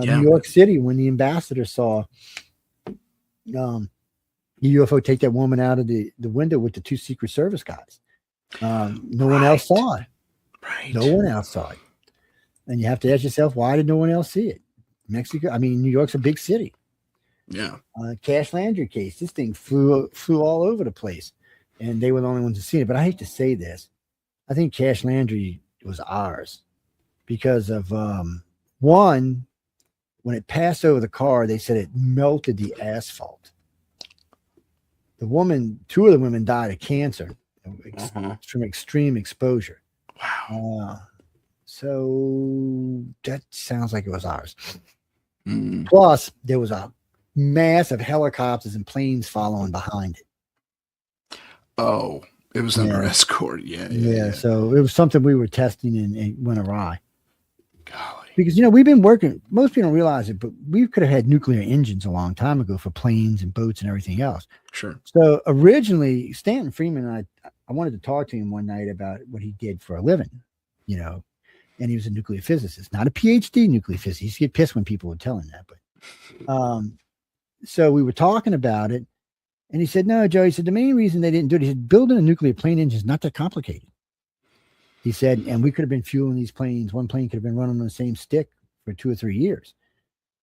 New York City, when the ambassador saw the UFO take that woman out of the window with the 2 Secret Service guys. No one else saw it. Right. No one else saw it. And you have to ask yourself, why did no one else see it? New York's a big city. Yeah. Cash Landry case, this thing flew all over the place, and they were the only ones to see it. But I hate to say this, I think Cash Landry was ours because of one, when it passed over the car, they said it melted the asphalt. The woman, 2 of the women died of cancer from extreme exposure. Wow. So that sounds like it was ours. Plus, there was a mass of helicopters and planes following behind it. Oh, it was under escort. Yeah. So it was something we were testing, and it went awry. Golly. Because, we've been working, most people don't realize it, but we could have had nuclear engines a long time ago for planes and boats and everything else. Sure. So originally, Stanton Freeman and I wanted to talk to him one night about what he did for a living, and he was a nuclear physicist, not a PhD nuclear physicist. He used to get pissed when people would tell him that. But so we were talking about it, and he said, no, Joe, he said, the main reason they didn't do it, he said, building a nuclear plane engine is not that complicated. He said, and we could have been fueling these planes. One plane could have been running on the same stick for 2 or 3 years.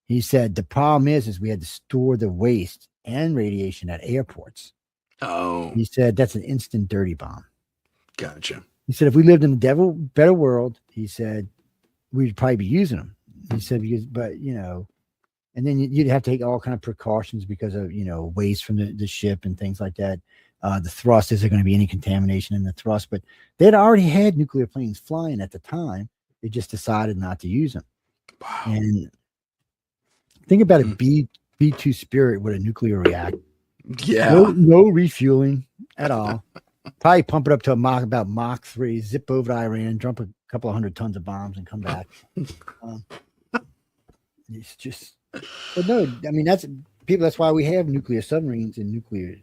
He said, the problem is we had to store the waste and radiation at airports. Oh. He said, that's an instant dirty bomb. Gotcha. He said, if we lived in a better world, he said, we'd probably be using them. He said, and then you'd have to take all kind of precautions because of, waste from the ship and things like that. The thrust, is there going to be any contamination in the thrust? But they'd already had nuclear planes flying at the time. They just decided not to use them. Wow. And think about a B-2 Spirit with a nuclear reactor. Yeah. No refueling at all. Probably pump it up to about Mach 3, zip over to Iran, dump a couple of 100 tons of bombs, and come back. It's just, but no, that's why we have nuclear submarines and nuclear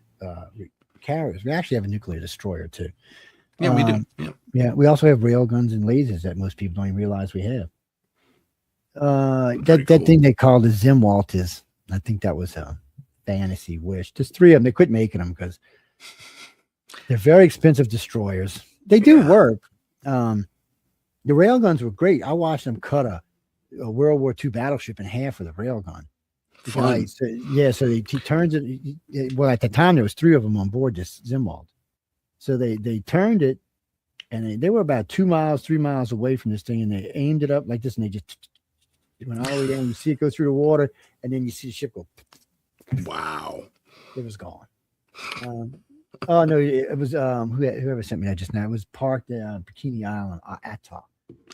carriers. We actually have a nuclear destroyer too. Yeah, we do. Yeah, we also have rail guns and lasers that most people don't even realize we have. That thing they call the Zimwalt is, I think that was a fantasy wish. There's 3 of them. They quit making them because they're very expensive destroyers. They do work. The rail guns were great. I watched them cut a World War II battleship in half with a rail gun. Fun. So he turns it. Well, at the time there was 3 of them on board this Zimwalt. So they turned it, and they were about 2 miles, 3 miles away from this thing, and they aimed it up like this, and they just went all the way down. You see it go through the water, and then you see the ship go. Wow. It was gone. Oh no, it was whoever sent me that just now. It was parked at Bikini Island atoll.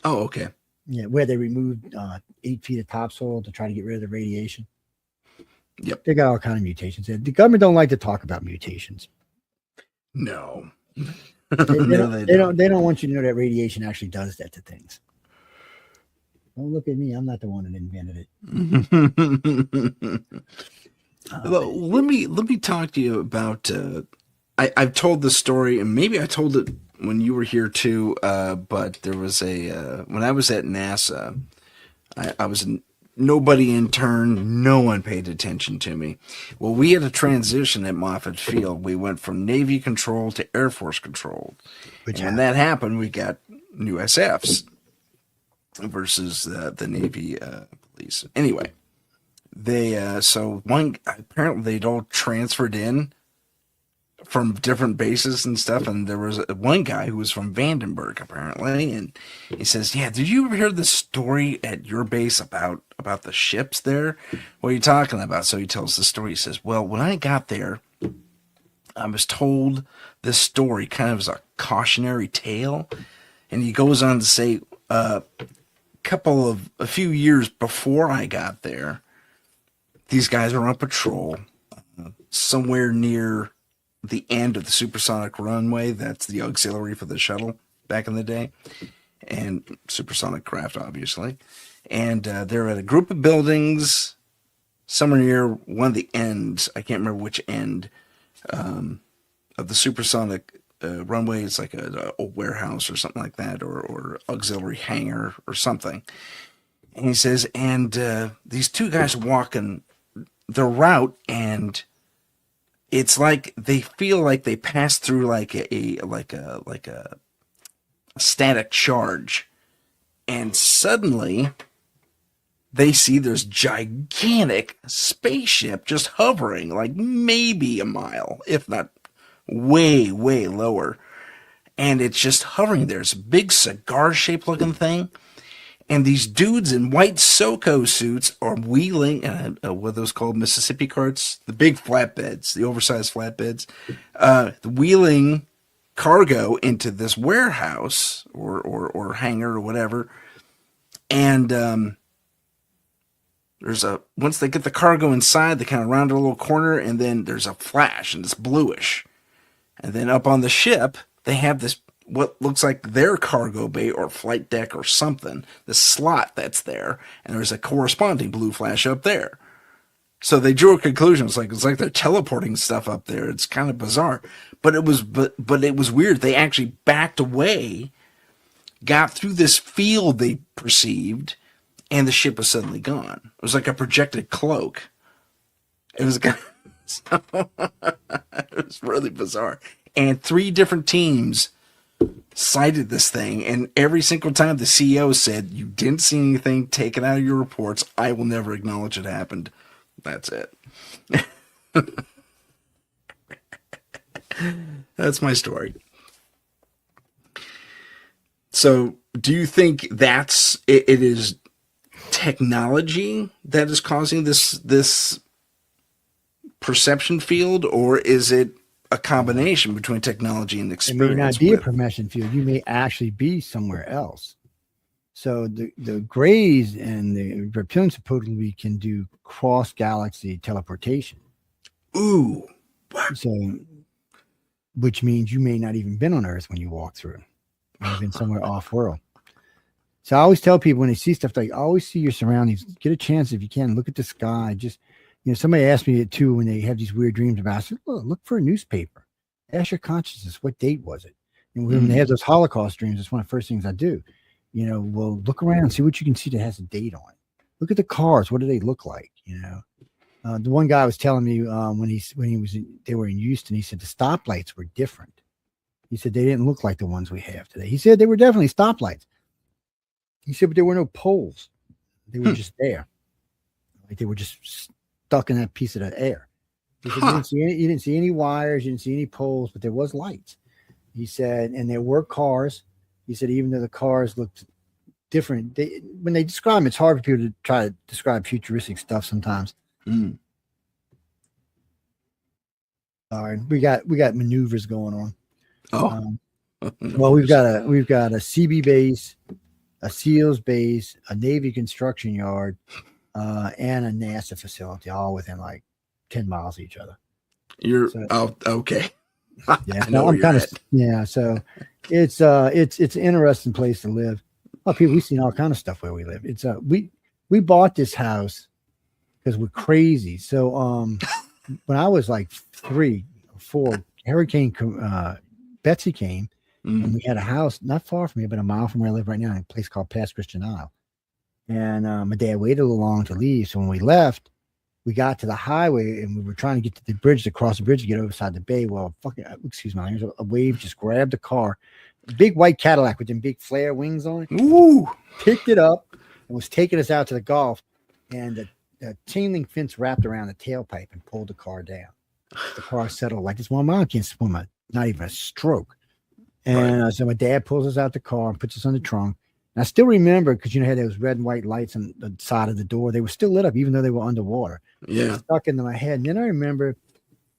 Oh, okay. Yeah, where they removed 8 feet of topsoil to try to get rid of the radiation. Yep. They got all kind of mutations. The government don't like to talk about mutations. No. They don't want you to know that radiation actually does that to things. Don't look at me. I'm not the one that invented it. Well, let me talk to you about. I've told the story, and maybe I told it when you were here too. But there was when I was at NASA, I was a nobody intern. No one paid attention to me. Well, we had a transition at Moffett Field. We went from Navy control to Air Force control. And when that happened, we got new SFs versus the Navy police. Anyway. Apparently they'd all transferred in from different bases and stuff. And there was one guy who was from Vandenberg apparently, and he says, "Yeah, did you ever hear the story at your base about the ships there? What are you talking about?" So he tells the story. He says, "Well, when I got there, I was told this story kind of as a cautionary tale," and he goes on to say, a few years before I got there, these guys were on patrol somewhere near the end of the supersonic runway. That's the auxiliary for the shuttle back in the day, and supersonic craft, obviously. And they're at a group of buildings somewhere near one of the ends. I can't remember which end of the supersonic runway. It's like a warehouse or something like that, or auxiliary hangar or something. And he says, and these two guys walking the route, and it's like they feel like they pass through like a static charge, and suddenly they see this gigantic spaceship just hovering, like maybe a mile, if not way lower, and it's just hovering there. It's a big cigar-shaped looking thing. And these dudes in white Soko suits are wheeling, what are those called, Mississippi carts? The big flatbeds, the oversized flatbeds, wheeling cargo into this warehouse or hangar or whatever. And once they get the cargo inside, they kind of round a little corner, and then there's a flash, and it's bluish. And then up on the ship, they have this, what looks like their cargo bay or flight deck or something, the slot that's there, and there's a corresponding blue flash up there. So they drew a conclusion. It's like they're teleporting stuff up there. It's kind of bizarre, but it was weird. They actually backed away, got through this field they perceived, and the ship was suddenly gone. It was like a projected cloak. It was it was really bizarre. And 3 different teams cited this thing, and every single time the CEO said, "You didn't see anything, take it out of your reports. I will never acknowledge it happened." That's it. That's my story. So do you think it is technology that is causing this perception field, or is it a combination between technology and experience? It may not be a permission field. You may actually be somewhere else. So the Greys and the reptilians supposedly can do cross galaxy teleportation. Ooh. What? So, which means you may not even been on Earth when you walk through. You've been somewhere off world. So I always tell people when they see stuff, like always see your surroundings. Get a chance if you can. Look at the sky. Just, somebody asked me it too when they have these weird dreams about it. I said, look for a newspaper. Ask your consciousness, what date was it? And when they have those Holocaust dreams, it's one of the first things I do. Well, look around, see what you can see that has a date on it. Look at the cars. What do they look like? The one guy was telling me they were in Houston, he said the stoplights were different. He said they didn't look like the ones we have today. He said they were definitely stoplights. He said, but there were no poles. They were just there. Like they were just stuck in that piece of the air. He said, you didn't see any wires, you didn't see any poles, but there was lights. He said, and there were cars. He said, even though the cars looked different, when they describe them, it's hard for people to try to describe futuristic stuff sometimes. All right, we got maneuvers going on. Well, we've got a CB base, a SEALs base, a Navy construction yard, and a NASA facility, all within like 10 miles of each other. Okay. Yeah, I'm kind of So it's an interesting place to live. Well, people, we've seen all kind of stuff where we live. It's we bought this house because we're crazy. So when I was like 3 or 4, Hurricane Betsy came, and we had a house not far from here, but a mile from where I live right now, in a place called Pass Christian Isle. And my dad waited a little long to leave. So when we left, we got to the highway and we were trying to get to the bridge, to cross the bridge to get over side the bay. Well, a wave just grabbed the car, a big white Cadillac with them big flare wings on it. Ooh. Picked it up and was taking us out to the Gulf. And the chain link fence wrapped around the tailpipe and pulled the car down. The car settled like this. Well, my mom can't swim, not even a stroke. And so my dad pulls us out the car and puts us on the trunk. And I still remember, because you know, had those red and white lights on the side of the door. They were still lit up, even though they were underwater. Yeah. It stuck into my head. And then I remember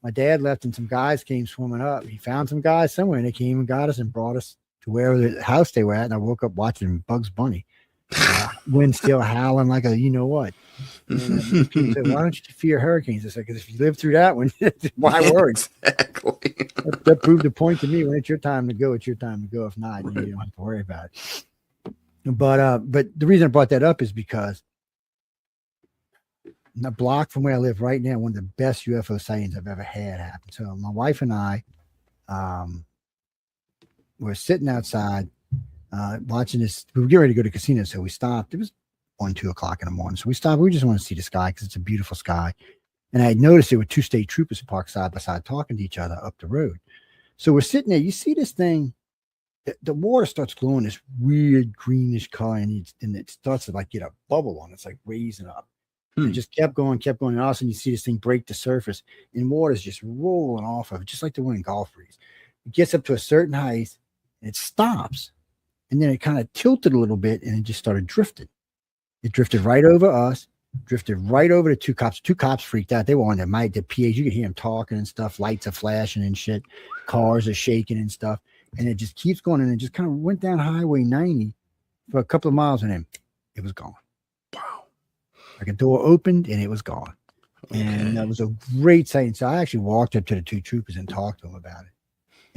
my dad left and some guys came swimming up. He found some guys somewhere and they came and got us and brought us to wherever the house they were at. And I woke up watching Bugs Bunny. Wind still howling like a you know what. And people said, why don't you fear hurricanes? I said, because if you live through that one, why worry? Exactly. That proved the point to me. When it's your time to go, it's your time to go. If not, you don't have to worry about it. But the reason I brought that up is because a block from where I live right now, one of the best UFO sightings I've ever had happened. So my wife and I were sitting outside watching this. We were getting ready to go to the casino, so we stopped. It was 1-2 o'clock in the morning. So we stopped. We just want to see the sky because it's a beautiful sky. And I had noticed there were 2 state troopers parked side by side talking to each other up the road. So we're sitting there. You see this thing, the water starts glowing this weird greenish color, and it starts to like get a bubble on it. It's like raising up. It just kept going. And all of a sudden you see this thing break the surface, and water's just rolling off of it, just like the wind in Gulf breeze. It gets up to a certain height, and it stops. And then it kind of tilted a little bit, and it just started drifting. It drifted right over us, drifted right over the 2 cops. 2 cops freaked out. They were on their mic, the PAs. You could hear them talking and stuff. Lights are flashing and shit. Cars are shaking and stuff. And it just keeps going. And it just kind of went down Highway 90 for a couple of miles, and then it was gone. Wow. Like a door opened, and it was gone. Okay. And that was a great sight. So I actually walked up to the 2 troopers and talked to them about it.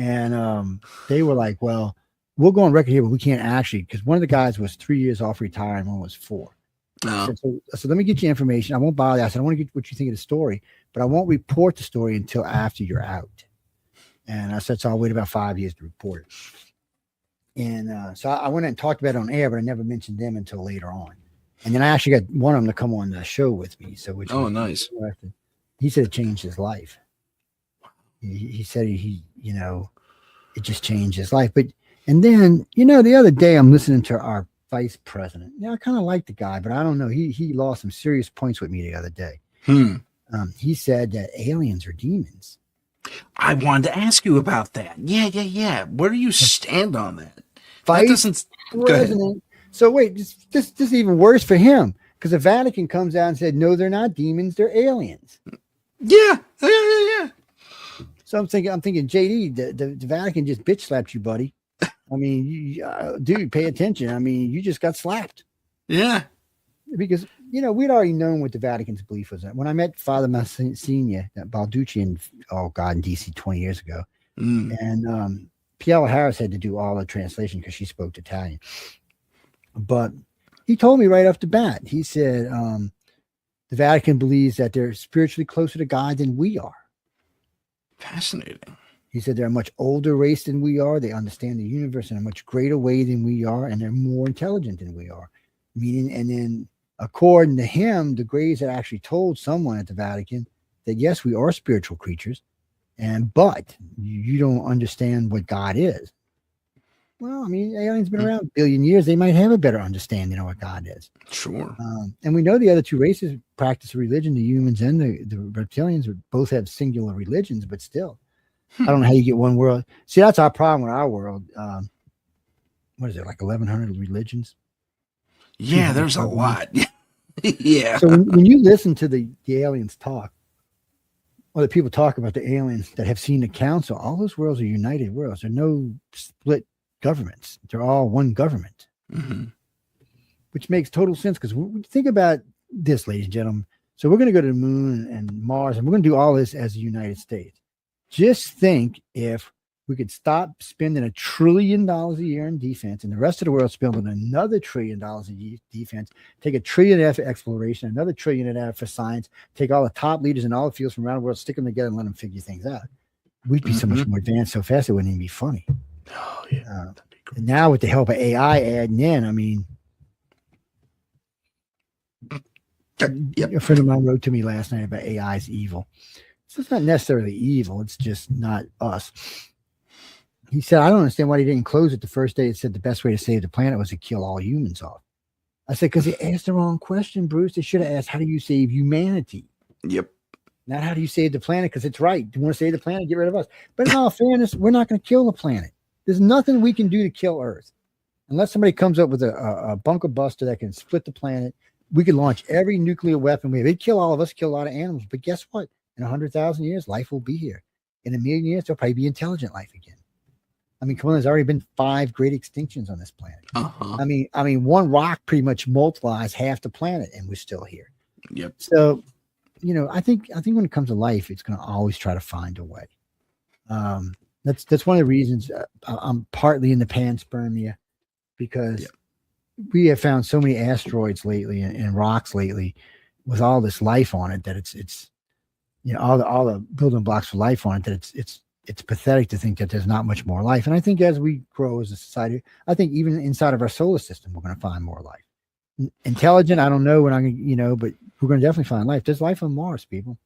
And they were like, well, we'll go on record here, but we can't actually, because one of the guys was 3 years off retired and one was 4. Oh. So let me get you information. I won't bother you. I said, I want to get what you think of the story, but I won't report the story until after you're out. And I said, so I'll wait about 5 years to report it. And so I went and talked about it on air, but I never mentioned them until later on. And then I actually got one of them to come on the show with me. So nice. He said it changed his life. He said he it just changed his life. And then, the other day I'm listening to our vice president. I kind of like the guy, but I don't know. He lost some serious points with me the other day. He said that aliens are demons. I wanted to ask you about that. Yeah. Where do you stand on that? Vice president. So wait, this is even worse for him, because the Vatican comes out and said, no, they're not demons, they're aliens. Yeah. So I'm thinking, JD, the Vatican just bitch slapped you, buddy. I mean, dude, pay attention. I mean, you just got slapped. Yeah. Because, we'd already known what the Vatican's belief was. When I met Father Monsignor Balducci in DC 20 years ago, and Piella Harris had to do all the translation because she spoke Italian. But he told me right off the bat, he said, the Vatican believes that they're spiritually closer to God than we are. Fascinating. He said they're a much older race than we are. They understand the universe in a much greater way than we are, and they're more intelligent than we are. Meaning, and then according to him, the Greys had actually told someone at the Vatican that yes, we are spiritual creatures, but you don't understand what God is. Well, I mean, aliens been around a billion years. They might have a better understanding of what God is. Sure. And we know the other 2 races practice religion. The humans and the reptilians both have singular religions, but still. I don't know how you get one world. See, that's our problem with our world. What is it, like 1,100 religions? Yeah, there's a lot. Yeah. So when you listen to the aliens talk, or the people talk about the aliens that have seen the council, all those worlds are united worlds. There are no split governments. They're all one government, which makes total sense. Because think about this, ladies and gentlemen. So we're going to go to the moon and Mars, and we're going to do all this as the United States. Just think if we could stop spending $1 trillion a year in defense, and the rest of the world spending another $1 trillion a year defense, take $1 trillion for exploration, another $1 trillion for science, take all the top leaders in all the fields from around the world, stick them together and let them figure things out. We'd be so much more advanced so fast it wouldn't even be funny. Oh, yeah. That'd be cool. And now with the help of AI adding in, I mean, a friend of mine wrote to me last night about AI is evil. So it's not necessarily evil. It's just not us. He said, I don't understand why they didn't close it the first day. It said the best way to save the planet was to kill all humans off. I said, because they asked the wrong question, Bruce. They should have asked, how do you save humanity? Yep. Not how do you save the planet, because it's right. You want to save the planet, get rid of us. But in all fairness, we're not going to kill the planet. There's nothing we can do to kill Earth. Unless somebody comes up with a bunker buster that can split the planet, we could launch every nuclear weapon we have. It'd kill all of us, kill a lot of animals. But guess what? In 100,000 years, life will be here. In 1,000,000 years, there'll probably be intelligent life again. I mean, come on, there's already been 5 great extinctions on this planet. I mean, one rock pretty much multiplies half the planet, and we're still here. Yep. So, I think when it comes to life, it's going to always try to find a way. That's one of the reasons I'm partly into panspermia, because we have found so many asteroids lately and rocks lately with all this life on it that it's all the building blocks for life on it, that it's pathetic to think that there's not much more life. And I think as we grow as a society, I think even inside of our solar system, we're going to find more life. Intelligent, I don't know. We're not going to, but we're going to definitely find life. There's life on Mars, people.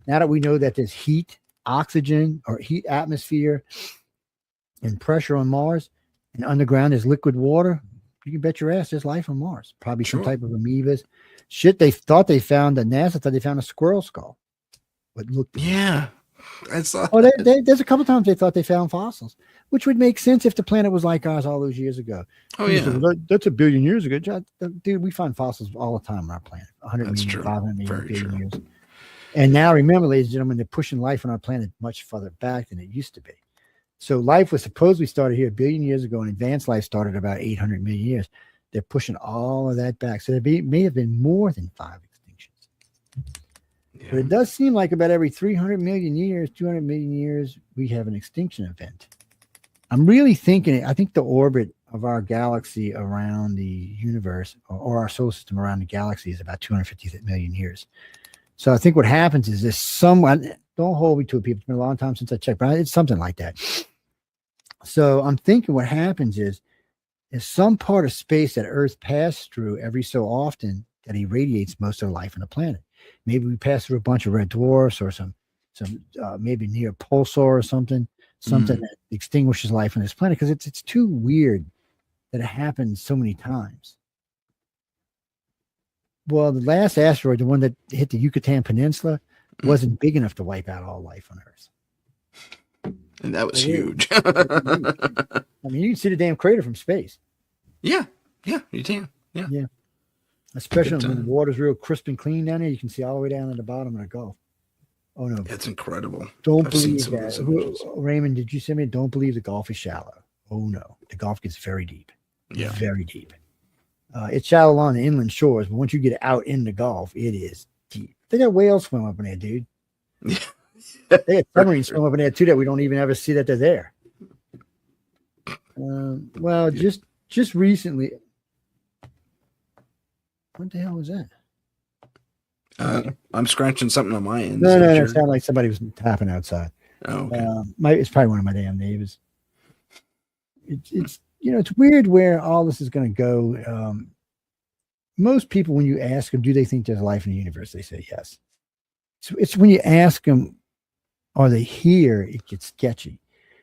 Now that we know that there's heat, oxygen, or heat atmosphere and pressure on Mars, and underground is liquid water, you can bet your ass there's life on Mars. Probably some type of amoebas. Shit, NASA thought they found a squirrel skull. What looked there's a couple times they thought they found fossils, which would make sense if the planet was like ours all those years ago. Oh, yeah. That's 1 billion years ago. Dude, we find fossils all the time on our planet. 100 That's million, true. 500 million, Very billion true. years. And now, remember, ladies and gentlemen, they're pushing life on our planet much further back than it used to be. So life was supposedly started here 1 billion years ago, and advanced life started about 800 million years. They're pushing all of that back. So there may have been more than 5 extinctions. Yeah. But it does seem like about every 300 million years, 200 million years, we have an extinction event. I'm really thinking, I think the orbit of our galaxy around the universe, or our solar system around the galaxy, is about 250 million years. So I think what happens is this someone, don't hold me to it, people. It's been a long time since I checked, but it's something like that. So I'm thinking what happens is some part of space that Earth passes through every so often that irradiates most of the life on the planet. Maybe we pass through a bunch of red dwarfs or some maybe near pulsar or something that extinguishes life on this planet, because it's too weird that it happens so many times. Well, the last asteroid, the one that hit the Yucatan Peninsula, wasn't big enough to wipe out all life on Earth. And that was huge. I mean, you can see the damn crater from space. Yeah, you can. Yeah. Especially when the water's real crisp and clean down there, you can see all the way down at the bottom of the Gulf. Oh, no. It's incredible. Don't believe that. Raymond, did you send me? Don't believe the Gulf is shallow. Oh, no. The Gulf gets very deep. Yeah. Very deep. It's shallow along the inland shores, but once you get out in the Gulf, it is deep. They got whales swim up in there, dude. They got submarines swim up in there, too, that we don't even ever see that they're there. Well, just recently. What the hell was that? I'm scratching something on my end. No, it sounded like somebody was tapping outside. Oh, okay. It's probably one of my damn neighbors. It's it's weird where all this is going to go. Most people, when you ask them, do they think there's life in the universe? They say yes. So it's when you ask them, are they here? It gets sketchy.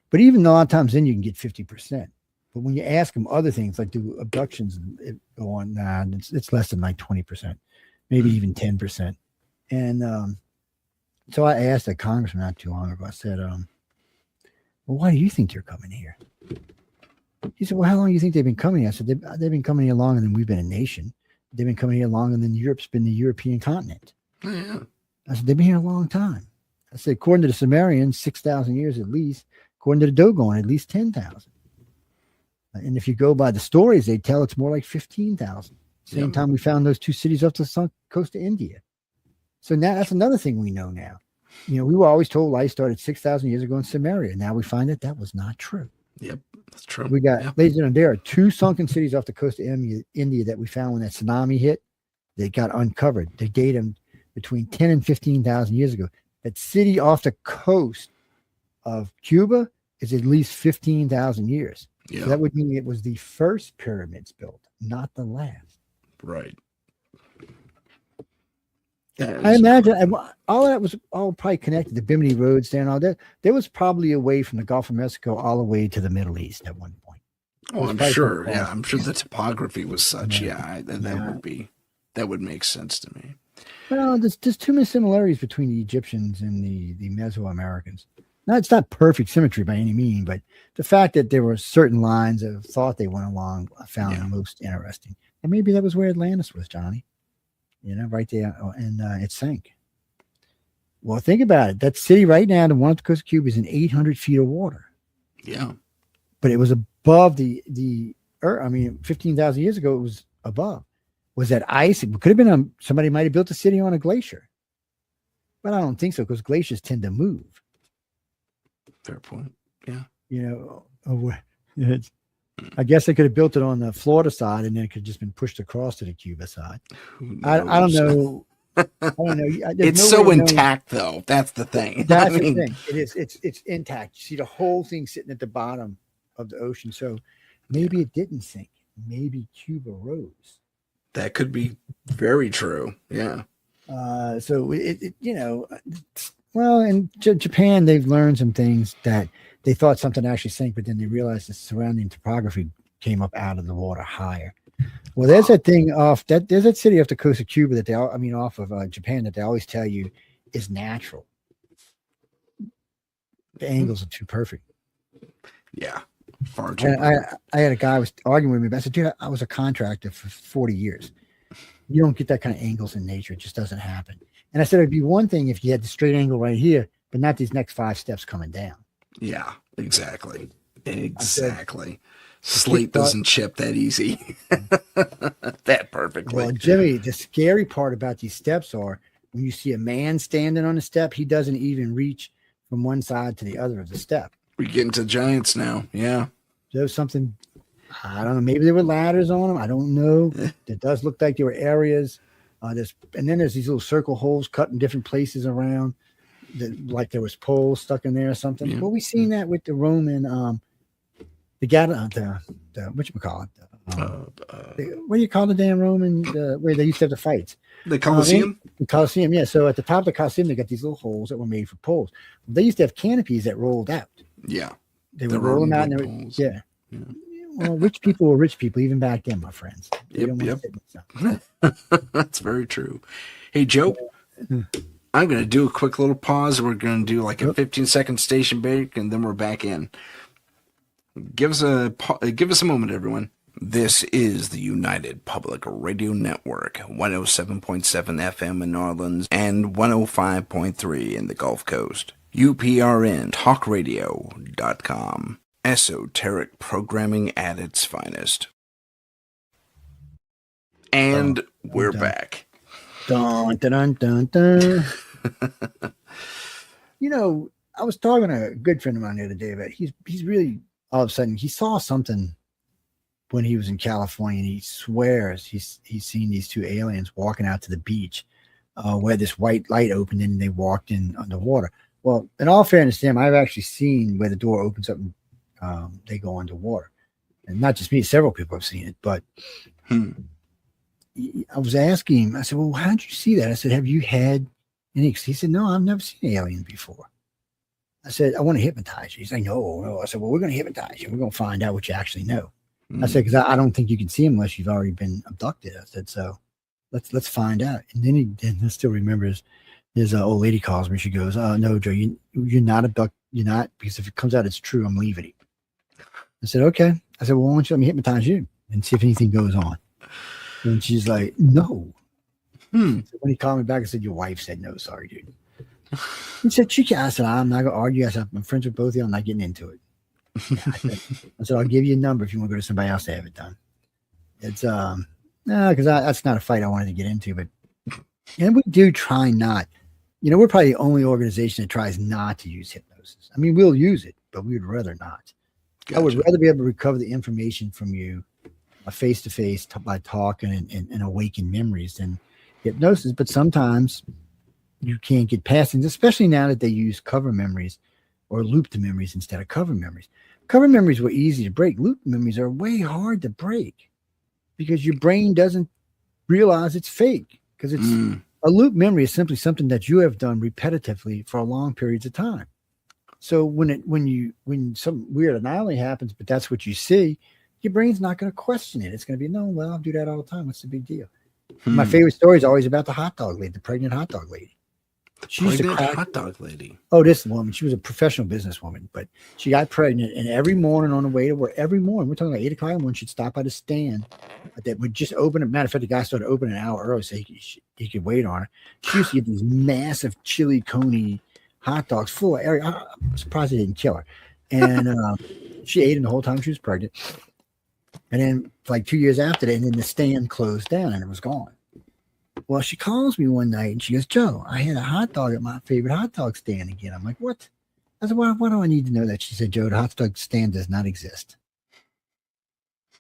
But even a lot of times, then you can get 50%. But when you ask them other things, like do abductions go on, it's less than like 20%, maybe even 10%. And so I asked a congressman not too long ago, I said, well, why do you think they're coming here? He said, well, how long do you think they've been coming? I said, they've been coming here longer than we've been a nation. They've been coming here longer than Europe's been the European continent. Oh, yeah. I said, they've been here a long time. I said, according to the Sumerians, 6,000 years at least. According to the Dogon, at least 10,000. And if you go by the stories they tell, it's more like 15,000. Same time we found those 2 cities off the coast of India. So now that's another thing we know now. We were always told life started 6,000 years ago in Samaria. Now we find that was not true. Yep, that's true. We got, ladies and gentlemen, there are 2 sunken cities off the coast of India that we found when that tsunami hit. They got uncovered. They date them between 10 and 15,000 years ago. That city off the coast of Cuba is at least 15,000 years. Yeah. So that would mean it was the first pyramids built, not the last. Right. I imagine all that was all probably connected to Bimini roads there and all that. There was probably a way from the Gulf of Mexico all the way to the Middle East at one point. Oh, I'm sure. Yeah, I'm sure the topography was such. That would make sense to me. Well, there's too many similarities between the Egyptians and the Mesoamericans. Now, it's not perfect symmetry by any means, but the fact that there were certain lines of thought they went along, I found most interesting. And maybe that was where Atlantis was, Johnny. Right there, and it sank. Well, think about it. That city right now, the one at the coast of Cuba, is in 800 feet of water. Yeah. But it was above the earth. I mean, 15,000 years ago, it was above. Was that ice? It could have been somebody might have built a city on a glacier. But I don't think so, because glaciers tend to move. Fair point. Yeah. I guess they could have built it on the Florida side, and then it could have just been pushed across to the Cuba side. I don't know. I don't know. It's so intact, though. That's the thing. That's the thing. It is. It's intact. You see the whole thing sitting at the bottom of the ocean. So maybe it didn't sink. Maybe Cuba rose. That could be very true. Yeah. So well, in Japan, they've learned some things that they thought something actually sank, but then they realized the surrounding topography came up out of the water higher. Well, there's that thing there's that city off the coast of Cuba off of Japan that they always tell you is natural. The angles are too perfect. Yeah. Far too perfect. I had a guy was arguing with me, but I said, dude, I was a contractor for 40 years. You don't get that kind of angles in nature. It just doesn't happen. And I said, it'd be one thing if you had the straight angle right here, but not these next 5 steps coming down. Yeah, exactly. Slate doesn't chip that easy. That perfectly. Well, Jimmy, the scary part about these steps are when you see a man standing on a step, he doesn't even reach from one side to the other of the step. We're getting to giants now. Yeah. There's something, I don't know, maybe there were ladders on them. I don't know. It does look like there were areas. And then there's these little circle holes cut in different places around, like there was poles stuck in there or something. Yeah. Well, we seen that with the Roman, whatchamacallit? What do you call the damn Roman, where they used to have the fights? The Colosseum? The Colosseum, yeah. So at the top of the Colosseum, they got these little holes that were made for poles. They used to have canopies that rolled out. Yeah. They would roll them out. And yeah. Well, rich people were rich people even back then, my friends. Yep. That's very true. Hey, Joe, I'm going to do a quick little pause. We're going to do like a 15-second station break, and then we're back in. Give us a moment, everyone. This is the United Public Radio Network, 107.7 FM in New Orleans and 105.3 in the Gulf Coast. UPRN talkradio.com. Esoteric programming at its finest. And we're back. Dun, dun, dun, dun. I was talking to a good friend of mine the other day about he's really, all of a sudden, he saw something when he was in California, and he swears he's seen these 2 aliens walking out to the beach where this white light opened and they walked in underwater. Well, in all fairness to him, I've actually seen where the door opens up and they go underwater. And not just me, several people have seen it. But I was asking him, I said, well, how did you see that? I said, have you had any? He said, no, I've never seen an alien before. I said, I want to hypnotize you. He's like, no. I said, well, we're going to hypnotize you. We're going to find out what you actually know. I said, because I don't think you can see him unless you've already been abducted. I said, so let's find out. And then I still remember his old lady calls me. She goes, no, Joe, you're not abducted. You're not, because if it comes out it's true, I'm leaving it. I said, okay. I said, well, why don't you let me hypnotize you and see if anything goes on? And she's like, no. So when he called me back, I said, your wife said no. Sorry, dude. He said, I said, I'm not going to argue. I said, I'm friends with both of you. I'm not getting into it. I said, I'll give you a number if you want to go to somebody else to have it done. It's, because that's not a fight I wanted to get into, but, and we do try not, we're probably the only organization that tries not to use hypnosis. I mean, we'll use it, but we would rather not. Gotcha. I would rather be able to recover the information from you face to face by talking and awaken memories than hypnosis. But sometimes you can't get past things, especially now that they use cover memories or looped memories instead of cover memories. Cover memories were easy to break. Looped memories are way hard to break because your brain doesn't realize it's fake, because it's a loop memory is simply something that you have done repetitively for long periods of time. So when some weird anomaly happens, but that's what you see, your brain's not going to question it. It's going to be, no, well, I'll do that all the time. What's the big deal? My favorite story is always about the hot dog lady, the pregnant hot dog lady. She used to crack. Hot dog lady. Oh, this woman, she was a professional businesswoman, but she got pregnant, and every morning on the way to work, every morning, we're talking about 8 o'clock in the morning, she'd stop by the stand that would just open. Matter of fact, the guy started opening an hour early so he could wait on her. She used to get these massive chili coney hot dogs full of air. I'm surprised they didn't kill her. And she ate them the whole time she was pregnant. And then, like 2 years after that, and then the stand closed down and it was gone. Well, she calls me one night and she goes, Joe, I had a hot dog at my favorite hot dog stand again. I'm like, what? I said, why do I need to know that? She said, Joe, the hot dog stand does not exist.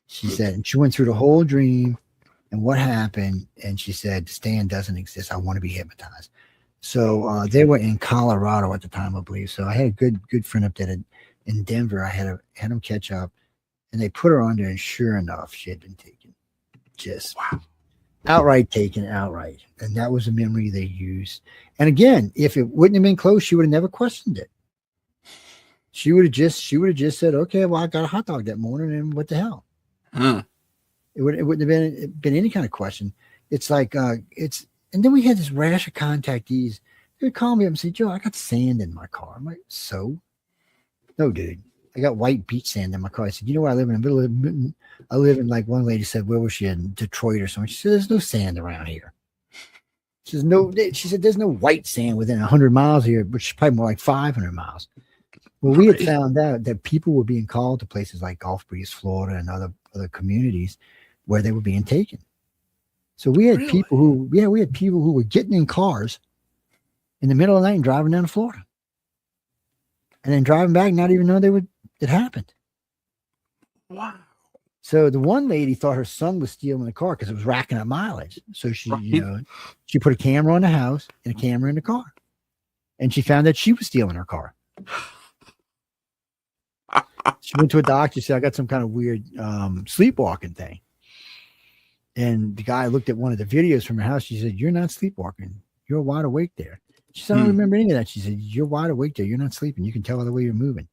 She said, and she went through the whole dream and what happened. And she said, the stand doesn't exist. I want to be hypnotized. So they were in Colorado at the time, I believe. So I had a good friend up there in Denver. I had them catch up and they put her on there. And sure enough, she had been taken. Just wow. Outright taken, outright. And that was a memory they used. And again, if it wouldn't have been close, she would have never questioned it. She would have just said, okay, well, I got a hot dog that morning, and what the hell? It wouldn't have been any kind of question. It's like and then we had this rash of contactees. They would call me up and say, Joe, I got sand in my car. I'm like, so? No, dude. I got white beach sand in my car. I said, you know where I live in the middle of I live in, like one lady said, where was she, in Detroit or something? She said, there's no sand around here. She said, there's no white sand within 100 miles here, which is probably more like 500 miles. Well, we had found out that people were being called to places like Gulf Breeze, Florida, and other communities where they were being taken. So we had people who were getting in cars in the middle of the night and driving down to Florida. And then driving back, not even know it happened. Wow. So the one lady thought her son was stealing the car because it was racking up mileage. So she, she put a camera on the house and a camera in the car. And she found that she was stealing her car. She went to a doctor, said, I got some kind of weird sleepwalking thing. And the guy looked at one of the videos from her house. She said, you're not sleepwalking. You're wide awake there. She said, I don't remember any of that. She said, you're wide awake there. You're not sleeping. You can tell by the way you're moving.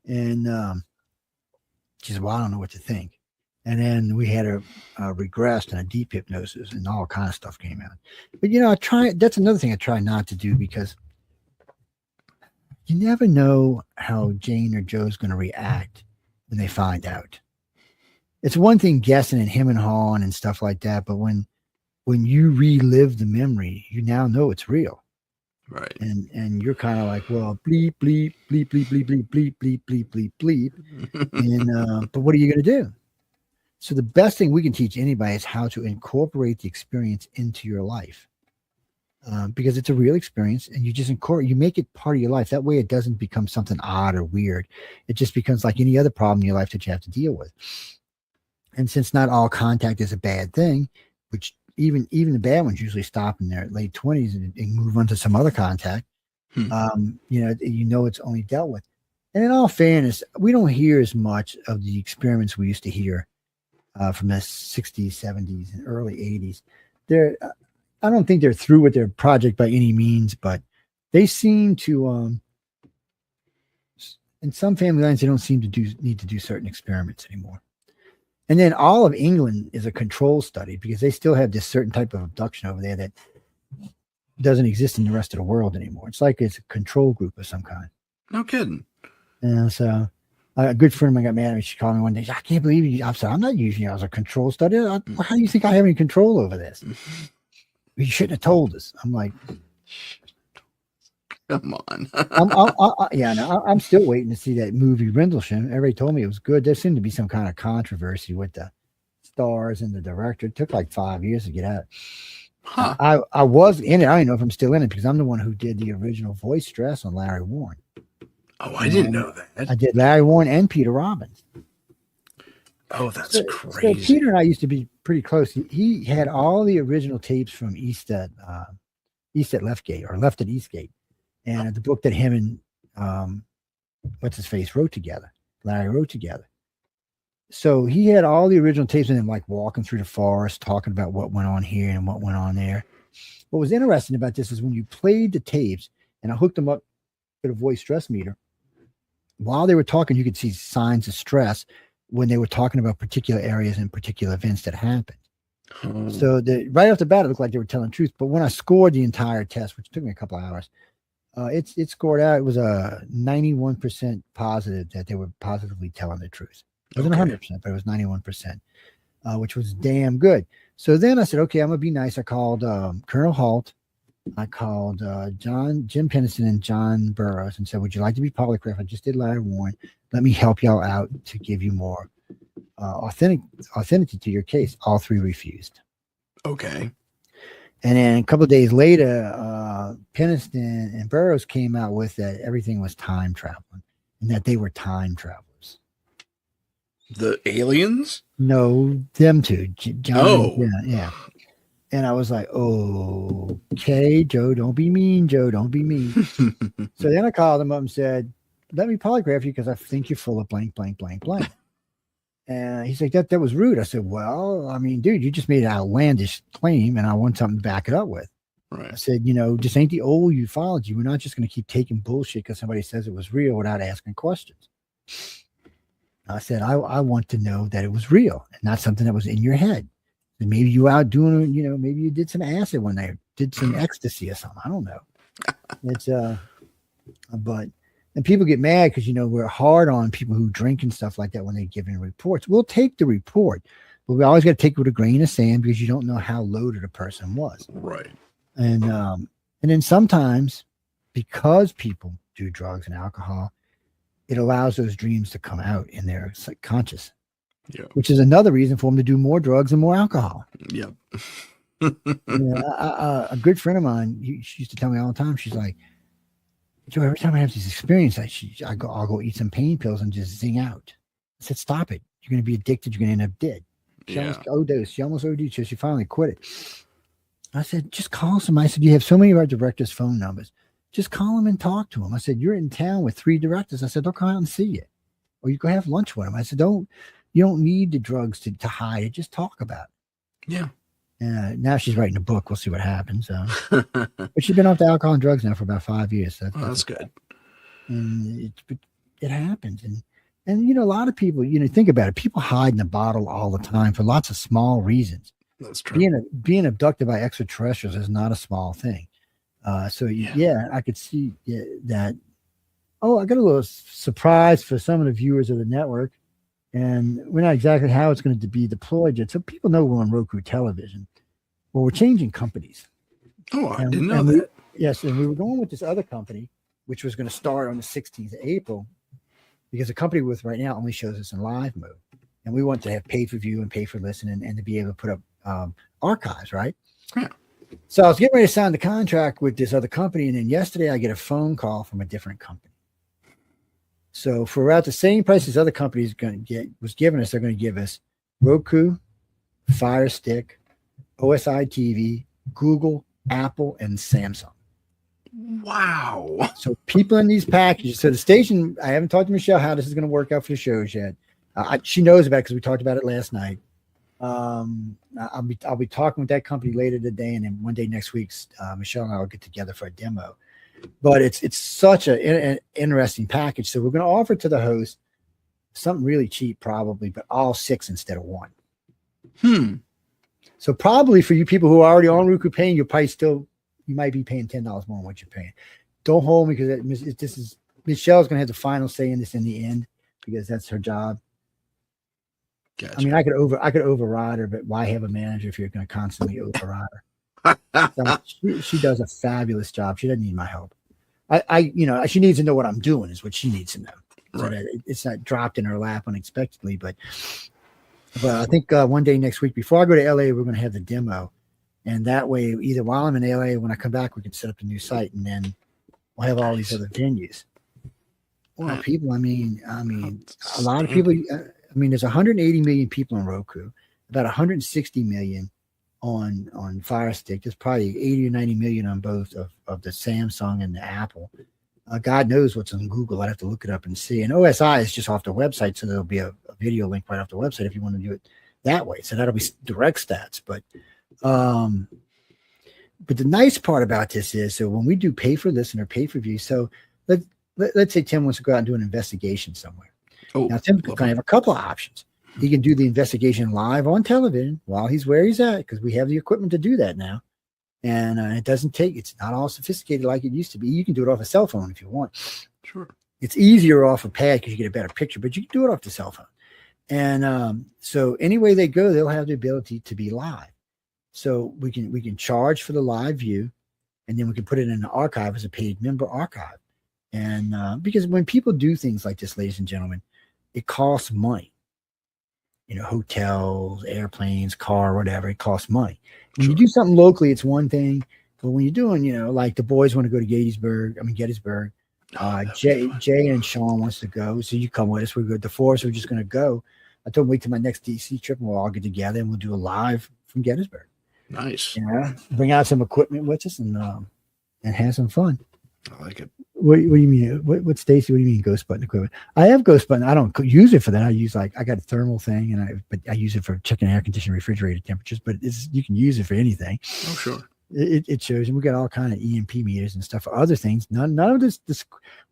And she said, well, I don't know what to think. And then we had her regressed in a deep hypnosis and all kind of stuff came out. But, that's another thing I try not to do because you never know how Jane or Joe's going to react when they find out. It's one thing guessing and him and hawing and stuff like that. But when you relive the memory, you now know it's real. Right. And you're kind of like, well, bleep, bleep, bleep, bleep, bleep, bleep, bleep, bleep, bleep, bleep, bleep. And, but what are you going to do? So the best thing we can teach anybody is how to incorporate the experience into your life. Because it's a real experience and you just you make it part of your life. That way it doesn't become something odd or weird. It just becomes like any other problem in your life that you have to deal with. And since not all contact is a bad thing, which even the bad ones usually stop in their late 20s and move on to some other contact. It's only dealt with. And in all fairness, we don't hear as much of the experiments we used to hear from the 60s, 70s, and early 80s. I don't think they're through with their project by any means, but they seem to, in some family lines, they don't seem to need to do certain experiments anymore. And then all of England is a control study because they still have this certain type of abduction over there that doesn't exist in the rest of the world anymore. It's like it's a control group of some kind. No kidding. And so a good friend of mine got mad at me. She called me one day. She said, I can't believe you. I said, I'm not using you as a control study. How do you think I have any control over this? You shouldn't have told us. I'm like, come on. I'm still waiting to see that movie Rendlesham. Everybody told me it was good. There seemed to be some kind of controversy with the stars and the director. It took like 5 years to get out. Huh. I was in it. I don't know if I'm still in it because I'm the one who did the original voice stress on Larry Warren. Oh, I didn't know that. I did Larry Warren and Peter Robbins. Oh, that's crazy. So Peter and I used to be pretty close. He had all the original tapes from East at Leftgate or Left at Eastgate. And the book that him and wrote together, Larry wrote together. So he had all the original tapes of him like walking through the forest, talking about what went on here and what went on there. What was interesting about this is when you played the tapes, and I hooked them up with a voice stress meter, while they were talking, you could see signs of stress when they were talking about particular areas and particular events that happened. So right off the bat, it looked like they were telling the truth. But when I scored the entire test, which took me a couple of hours, it scored out. It was a 91% positive that they were positively telling the truth. It wasn't 100%, but it was 91%, which was damn good. So then I said, okay, I'm gonna be nice. I called Colonel Halt. I called Jim Pennison and John Burroughs and said, would you like to be polygraphed? I just did ladder warn. Let me help y'all out to give you more authenticity to your case. All three refused. Okay. And then a couple of days later, Pennison and Burroughs came out with that everything was time traveling and that they were time travelers. The aliens? No, them two. John, yeah. And I was like, oh, okay, Joe, don't be mean, Joe, don't be mean. So then I called him up and said, let me polygraph you because I think you're full of blank, blank, blank, blank. And he's like, that was rude. I said, well, I mean, dude, you just made an outlandish claim and I want something to back it up with. Right. I said, this ain't the old ufology. We're not just going to keep taking bullshit because somebody says it was real without asking questions. I said, I want to know that it was real and not something that was in your head. And maybe you out doing, maybe you did some acid one night, did some ecstasy or something. I don't know. It's and people get mad because we're hard on people who drink and stuff like that when they give in reports. We'll take the report, but we always got to take it with a grain of sand because you don't know how loaded a person was. Right. And then sometimes because people do drugs and alcohol, it allows those dreams to come out in their subconscious. Yeah. Which is another reason for them to do more drugs and more alcohol. Yep. A good friend of mine, she used to tell me all the time, she's like, Joe, every time I have these experiences, I'll go eat some pain pills and just zing out. I said, stop it. You're going to be addicted. You're going to end up dead. She almost OD'd, so she finally quit it. I said, just call somebody. I said, you have so many of our directors' phone numbers. Just call them and talk to them. I said, you're in town with 3 directors. I said, they'll come out and see you. Or you go have lunch with them. I said, you don't need the drugs to hide it. Just talk about it. Yeah. Now she's writing a book. We'll see what happens. But she's been off the alcohol and drugs now for about 5 years. So that's good. And it happens. And a lot of people, think about it. People hide in a bottle all the time for lots of small reasons. That's true. Being abducted by extraterrestrials is not a small thing. Yeah, I could see that. Oh, I got a little surprise for some of the viewers of the network. And we're not exactly how it's going to be deployed yet. So people know we're on Roku television. Well, we're changing companies. Oh, I didn't know that. Yes, and we were going with this other company, which was going to start on the 16th of April, because the company we're with right now only shows us in live mode. And we want to have pay for view and pay for listen and to be able to put up archives, right? Yeah. So I was getting ready to sign the contract with this other company. And then yesterday I get a phone call from a different company. So for about the same price as other companies was giving us, they're going to give us Roku, Fire Stick, OSI TV, Google, Apple, and Samsung. Wow. So people in these packages. So the station, I haven't talked to Michelle how this is going to work out for the shows yet. She knows about it because we talked about it last night. I'll be talking with that company later today, and then one day next week, Michelle and I will get together for a demo. But it's such an interesting package. So we're going to offer to the host something really cheap, probably, but all 6 instead of 1. So probably for you people who are already on Roku paying, you might be paying $10 more than what you're paying. Don't hold me because Michelle's going to have the final say in this in the end because that's her job. Gotcha. I mean, I could override her, but why have a manager if you're going to constantly override her? So she does a fabulous job. She doesn't need my help. She needs to know what I'm doing is what she needs to know. So right. that it's not dropped in her lap unexpectedly. But I think one day next week, before I go to LA, we're going to have the demo. And that way, either while I'm in LA, when I come back, we can set up a new site and then we'll have all these other venues. Well, people, I mean, a lot of people, there's 180 million people on Roku, about 160 million on Fire Stick. There's probably 80 or 90 million on both of the Samsung and the Apple. God knows what's on Google. I'd have to look it up and see. And OSI is just off the website, so there'll be a video link right off the website if you want to do it that way. So that'll be direct stats. But the nice part about this is, so when we do pay for listen or pay for view, so let's say Tim wants to go out and do an investigation somewhere. Now Tim can have a couple of options. He can do the investigation live on television while he's where he's at, because we have the equipment to do that now. And it's not all sophisticated like it used to be. You can do it off a cell phone if you want. Sure. It's easier off a pad because you get a better picture, but you can do it off the cell phone. And so anyway they go, they'll have the ability to be live. So we can charge for the live view, and then we can put it in the archive as a paid member archive. And because when people do things like this, ladies and gentlemen, it costs money. Hotels, airplanes, car, whatever, it costs money. When you do something locally, it's one thing. But when you're doing, like the boys want to go to Gettysburg. Jay and Sean wants to go. So you come with us. We go. The four of us are just going to go. I told him wait till my next DC trip and we'll all get together and we'll do a live from Gettysburg. Nice. Bring out some equipment with us and have some fun. I like it. What do you mean? What Stacy? What do you mean ghost button equipment? I have ghost button. I don't use it for that. I use I got a thermal thing, but I use it for checking air conditioning refrigerator temperatures. But you can use it for anything. Oh sure. It shows, and we got all kind of EMP meters and stuff for other things. None of this.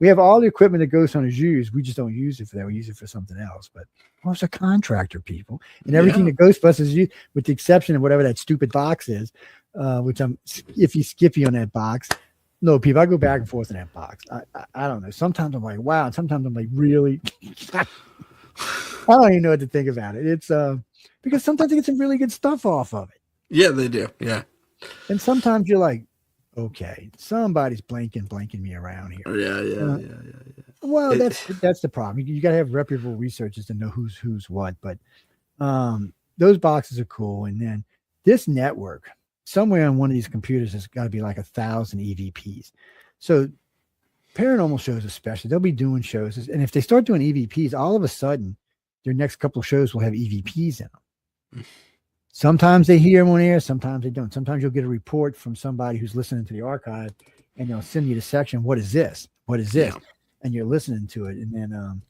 We have all the equipment that Ghost Hunters use. We just don't use it for that. We use it for something else. But most are contractor people, and everything that Ghostbusters use, with the exception of whatever that stupid box is, which I'm skippy on that box. No, people, I go back and forth in that box. I don't know. Sometimes I'm like, wow. And sometimes I'm like, really? I don't even know what to think about it. It's because sometimes they get some really good stuff off of it. Yeah, they do. Yeah. And sometimes you're like, okay, somebody's blanking me around here. Yeah. Well, that's the problem. You got to have reputable researchers to know who's what. But those boxes are cool. And then this network, somewhere on one of these computers, has got to be like 1,000 EVPs. So paranormal shows, especially, they'll be doing shows. And if they start doing EVPs, all of a sudden, their next couple of shows will have EVPs in them. Sometimes they hear them on air, sometimes they don't. Sometimes you'll get a report from somebody who's listening to the archive, and they'll send you the section, what is this? What is this? Yeah. And you're listening to it. And then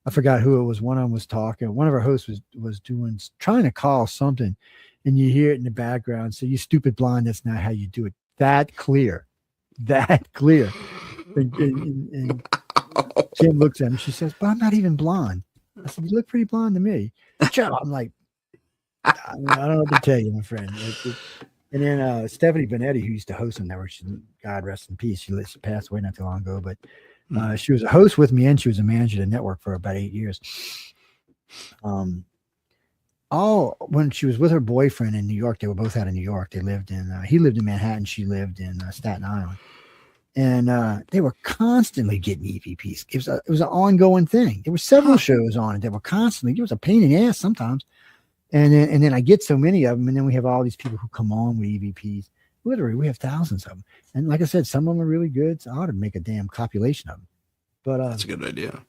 I forgot who it was. One of them was talking. One of our hosts was trying to call something, and you hear it in the background. So you stupid blind, that's not how you do it. That clear. And Kim looks at me. She says, but I'm not even blonde. I said, you look pretty blonde to me. Joe, I'm like, I don't know what to tell you, my friend. And then Stephanie Benetti, who used to host on network, God rest in peace. She passed away not too long ago, but she was a host with me, and she was a manager of the network for about 8 years. When she was with her boyfriend in New York, they were both out of New York. They lived in he lived in Manhattan, she lived in Staten Island, and they were constantly getting EVPs. It was an ongoing thing. There were several shows on it that were constantly. It was a pain in the ass sometimes. And then I get so many of them, and then we have all these people who come on with EVPs. Literally, we have thousands of them. And like I said, some of them are really good. So I ought to make a damn compilation of them. But that's a good idea.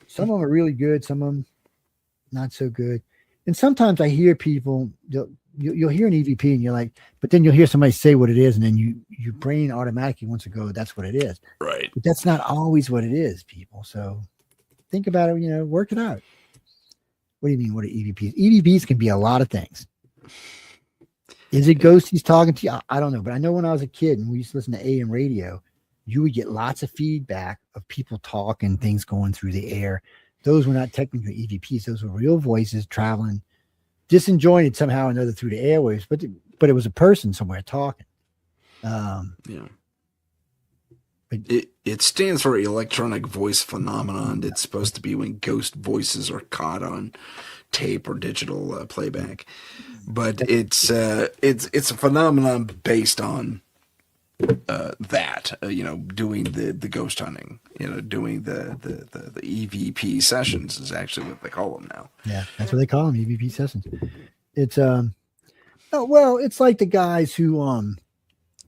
Some of them are really good. Some of them not so good. And sometimes I hear people, you'll hear an EVP, and you're like, but then you'll hear somebody say what it is, and then your brain automatically wants to go, that's what it is. Right. But that's not always what it is, people. So think about it. Work it out. What do you mean? What are EVPs? EVPs can be a lot of things. Is it ghosts talking to you? I don't know. But I know when I was a kid and we used to listen to AM radio, you would get lots of feedback of people talking, things going through the air. Those were not technically EVPs. Those were real voices traveling, disjointed somehow or another through the airwaves. But it was a person somewhere talking. Yeah. It stands for electronic voice phenomenon. It's supposed to be when ghost voices are caught on tape or digital playback, but it's a phenomenon based on that. Doing the ghost hunting. Doing the EVP sessions is actually what they call them now. Yeah, that's what they call them, EVP sessions. It's it's like the guys who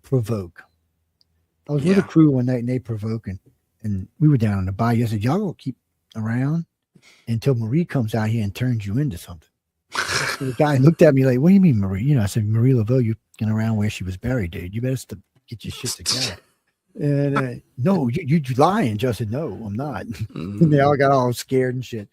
provoke. I was with a crew one night, and they provoking, and we were down on the bayou. I said, y'all gonna keep around until Marie comes out here and turns you into something. The guy looked at me like, what do you mean, Marie? I said, Marie Laveau, you're getting around where she was buried, dude. You better get your shit together. And no, you lying. Joe said, no, I'm not. And they all got all scared and shit.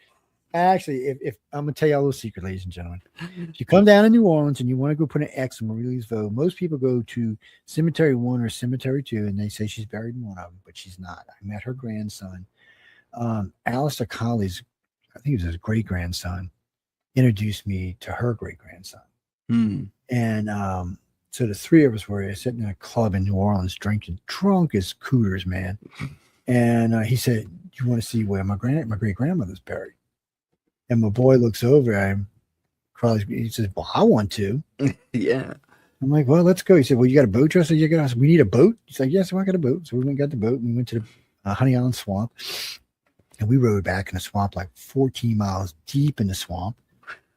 Actually, if I'm gonna tell you a little secret, ladies and gentlemen, if you come down to New Orleans and you want to go put an X on Marie Laveau, most people go to Cemetery 1 or Cemetery 2, and they say she's buried in one of them, but she's not. I met her grandson, Alistair Colley's, I think it was his great grandson. introduced me to her great grandson. Hmm. And so the three of us were sitting in a club in New Orleans drinking, drunk as cooters, man. And he said, "You want to see where my great grandmother's buried?" And my boy looks over at him. He says, "Well, I want to." Yeah. I'm like, "Well, let's go." He said, "Well, you got a boat trust?" I said, "We need a boat." He's like, "Yes, I got a boat." So we went and got the boat. And we went to the Honey Island Swamp. And we rode back in the swamp like 14 miles deep in the swamp.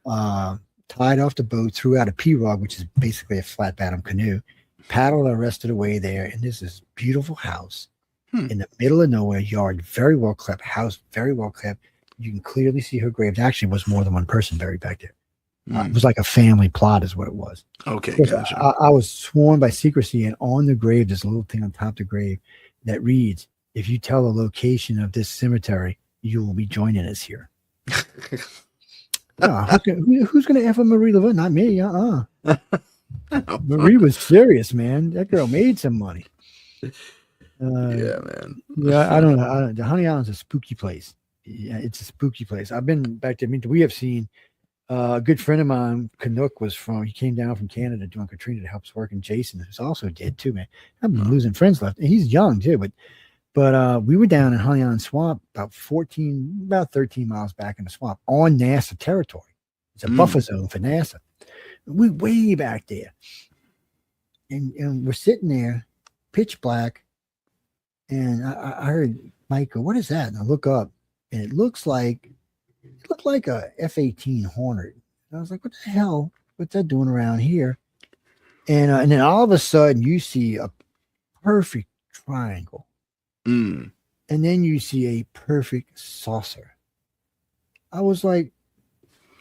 Tied off the boat, threw out a pirogue, which is basically a flat bottom canoe, paddled the rest of the way there. And there's this beautiful house in the middle of nowhere, yard very well kept, house very well kept. You can clearly see her grave. Actually, was more than one person buried back there. It was like a family plot, is what it was. Okay, gotcha. I was sworn by secrecy, and on the grave, there's a little thing on top of the grave that reads, "If you tell the location of this cemetery, you will be joining us here." Who's going to F a Marie Laveau? Not me. Marie was serious, man. That girl made some money. Yeah, man. Yeah, I don't know. The Honey Island's a spooky place. Yeah, it's a spooky place. I've been back there. I mean, we have seen a good friend of mine, Canuck, he came down from Canada doing Katrina to help us work, and Jason, who's also dead too, man. I've been losing friends left. And he's young too, but we were down in Honey Island Swamp about 13 miles back in the swamp on NASA territory. It's a buffer zone for NASA. We way back there. And we're sitting there, pitch black. And I heard Mike go, "What is that?" And I look up, and it looked like a F-18 Hornet. And I was like, "What the hell? What's that doing around here?" And then all of a sudden you see a perfect triangle. And then you see a perfect saucer. I was like,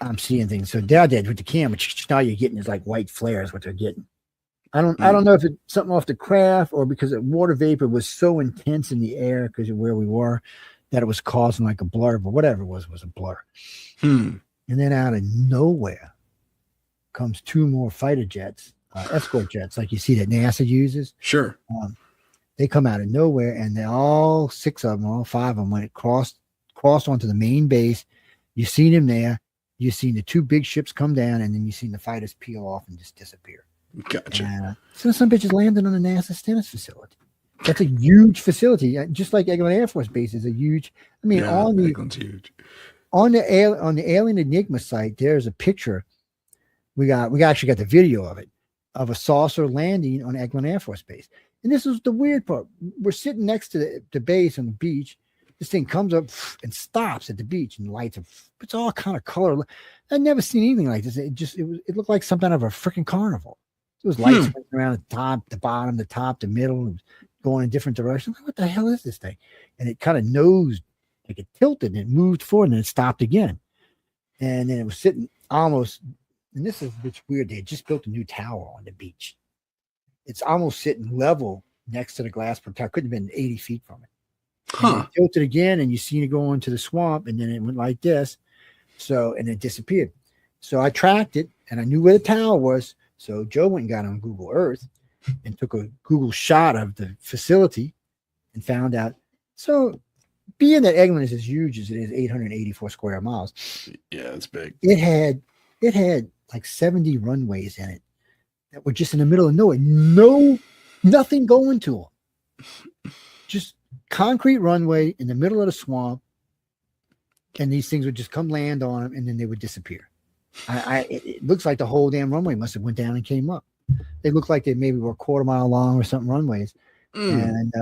I'm seeing things. So Dad with the camera, now you're getting is like white flares, what they're getting. I don't know if it's something off the craft or because the water vapor was so intense in the air because of where we were that it was causing like a blur, but whatever it was a blur. And then out of nowhere comes two more fighter jets, escort jets, like you see that NASA uses. Sure. They come out of nowhere, and they all five of them, when it crossed onto the main base, you seen them there. You seen the two big ships come down, and then you seen the fighters peel off and just disappear. Gotcha. So some bitches landed on the NASA Stennis facility. That's a huge facility, just like Eglin Air Force Base is a huge. I mean, Eglin's huge. On the Alien Enigma site, there's a picture. We actually got the video of it, of a saucer landing on Eglin Air Force Base. And this is the weird part. We're sitting next to the base on the beach. This thing comes up and stops at the beach and lights. It's all kind of color. I'd nenever seen anything like this. It looked like something out of a freaking carnival. There was lights around the top, the bottom, the top, the middle, and going in different directions. Like, what the hell is this thing? And it kind of nosed, like it tilted and it moved forward and then it stopped again. And then it was sitting almost, and this is it's weird. They had just built a new tower on the beach. It's almost sitting level next to the glass tower. Couldn't have been 80 feet from it. And it tilted again, and you seen it go into the swamp, and then it went like this. So, and it disappeared. So I tracked it, and I knew where the tower was. So Joe went and got on Google Earth and took a Google shot of the facility and found out. So, being that Eglin is as huge as it is, 884 square miles. Yeah, it's big. It had like 70 runways in it that were just in the middle of nowhere. Nothing going to them. Just concrete runway in the middle of the swamp. And these things would just come land on them and then they would disappear. It looks like the whole damn runway must have went down and came up. They look like they maybe were a quarter mile long or something runways. And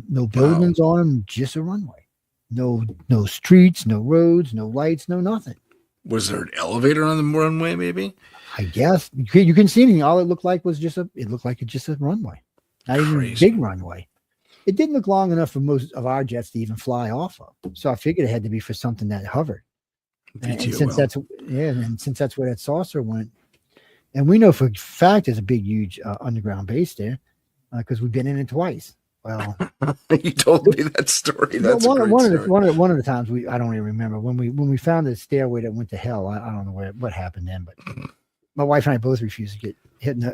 no buildings on them, just a runway. No streets, no roads, no lights, no nothing. Was there an elevator on the runway, maybe? I guess you can see anything. All it looked like was just a runway, not even a big runway. It didn't look long enough for most of our jets to even fly off of. So I figured it had to be for something that hovered. And since that's where that saucer went, and we know for a fact there's a big, huge underground base there because we've been in it twice. Well, you told me that story. That's one of the times I don't even remember when we found the stairway that went to hell. I don't know what happened then, but my wife and I both refused to get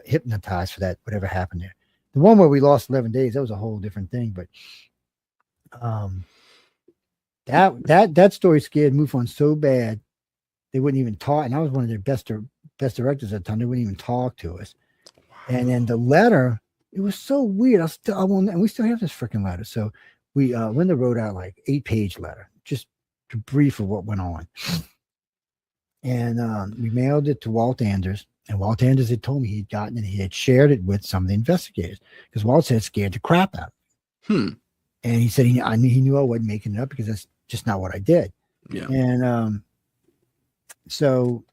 hypnotized for that, whatever happened there. The one where we lost 11 days, that was a whole different thing. But that story scared MUFON so bad They wouldn't even talk. And I was one of their best directors at the time. They wouldn't even talk to us. And then the letter, it was so weird. And we still have this freaking letter. So Linda wrote out like 8-page letter, just to brief of what went on. And we mailed it to Walt Anders. And Walt Anders had told me he'd gotten it. He had shared it with some of the investigators because Walt said scared the crap out of him. And he said he knew I wasn't making it up because that's just not what I did. Yeah. And so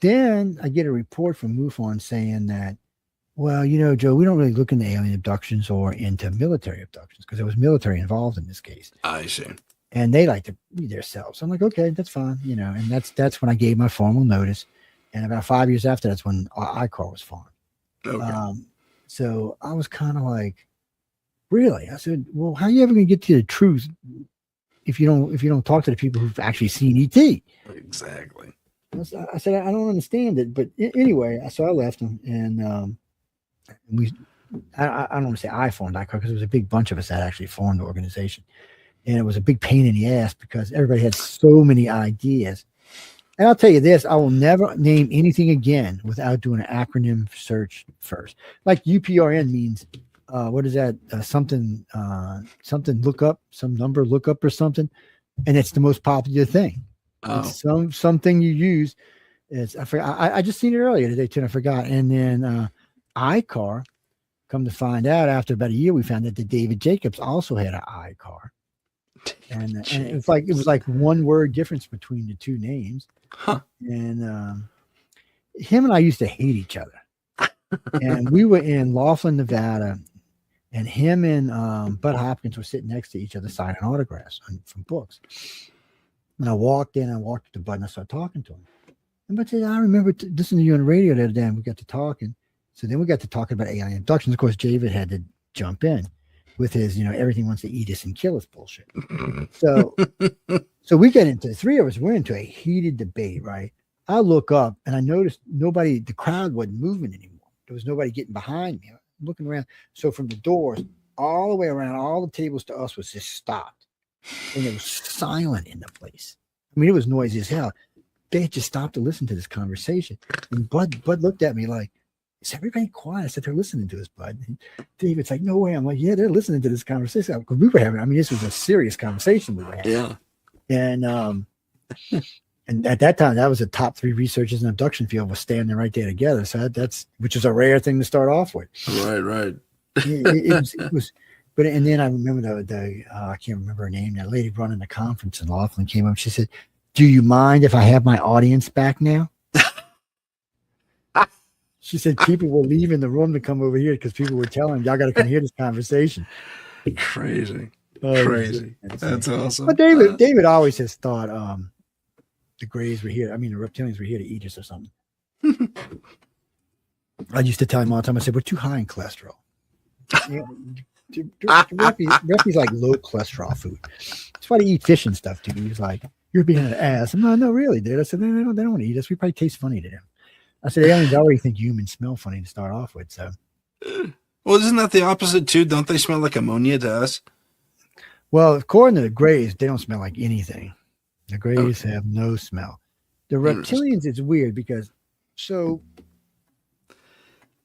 then I get a report from MUFON saying that, well, Joe, we don't really look into alien abductions or into military abductions because there was military involved in this case. I see. And they like to be themselves. I'm like, okay, that's fine, and that's when I gave my formal notice. And about 5 years after, that's when ICAR was formed. Okay. So I was kind of like, really? I said, well, how are you ever going to get to the truth if you don't talk to the people who've actually seen ET? Exactly. I said, I don't understand it. But anyway, so I left him, and I don't want to say I formed ICAR because there was a big bunch of us that actually formed the organization. And it was a big pain in the ass because everybody had so many ideas. And I'll tell you this, I will never name anything again without doing an acronym search first. Like UPRN means, what is that? Something look up, some number look up or something. And it's the most popular thing. Oh. It's something you use. I forgot. I just seen it earlier today too, and I forgot. And then ICAR, come to find out after about a year, we found out that David Jacobs also had an ICAR. And it was like one word difference between the two names. Huh. And him and I used to hate each other. And we were in Laughlin, Nevada, and him and Bud Hopkins were sitting next to each other signing autographs from books. And I walked in, I walked to Bud, and I started talking to him. And Bud said, I remember listening to you on the radio the other day, and we got to talking. So then we got to talking about alien abductions. Of course, David had to jump in with his, everything wants to eat us and kill us bullshit. So we get into, the three of us, we're into a heated debate, right? I look up and I noticed the crowd wasn't moving anymore. There was nobody getting behind me. I'm looking around. So from the doors all the way around, all the tables to us was just stopped. And it was silent in the place. I mean, it was noisy as hell. They had just stopped to listen to this conversation. And Bud looked at me like, is everybody quiet? I said, they're listening to us, Bud. And David's like, no way. I'm like, yeah, they're listening to this conversation. Because we were having, this was a serious conversation we were having. Yeah. And at that time, that was the top 3 researchers in the abduction field was standing right there together. So which is a rare thing to start off with. Right. It was, but and then I remember the I can't remember her name. That lady running the conference in Laughlin came up. She said, do you mind if I have my audience back now? She said people were leaving the room to come over here because people were telling y'all got to come hear this conversation. Crazy. That's awesome. But David always has thought the Greys were here. The reptilians were here to eat us or something. I used to tell him all the time. I said, we're too high in cholesterol. Reppi's like low cholesterol food. That's why they eat fish and stuff too. He was like, you're being an ass. I'm like, no, really, dude. I said, they don't want to eat us. We probably taste funny to them. I said, aliens already think humans smell funny to start off with. So, well, isn't that the opposite too? Don't they smell like ammonia to us? Well, according to the Greys, they don't smell like anything. The Greys have no smell. The reptilians is weird because the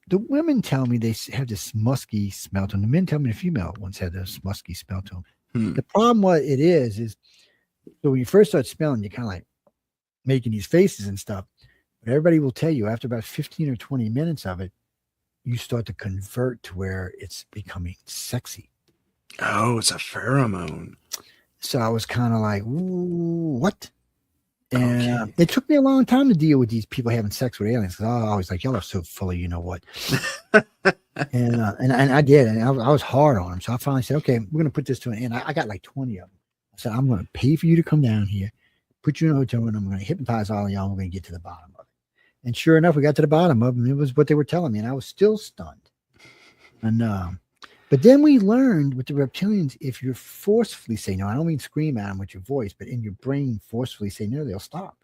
women tell me they have this musky smell to them. The men tell me the female ones have this musky smell to them. The problem what it is so when you first start smelling, you're kind of like making these faces and stuff. But everybody will tell you after about 15 or 20 minutes of it, you start to convert to where it's becoming sexy. Oh, it's a pheromone. So I was kind of like, ooh, what? And it took me a long time to deal with these people having sex with aliens. Because I was like, y'all are so full of you know what. and I did. And I was hard on them. So I finally said, okay, we're going to put this to an end. I got like 20 of them. I said, I'm going to pay for you to come down here, put you in a hotel room. I'm going to hypnotize all of y'all. And we're going to get to the bottom of it. And sure enough, we got to the bottom of it. And it was what they were telling me. And I was still stunned. And but then we learned with the reptilians, if you forcefully say no, I don't mean scream at them with your voice, but in your brain forcefully say no, they'll stop.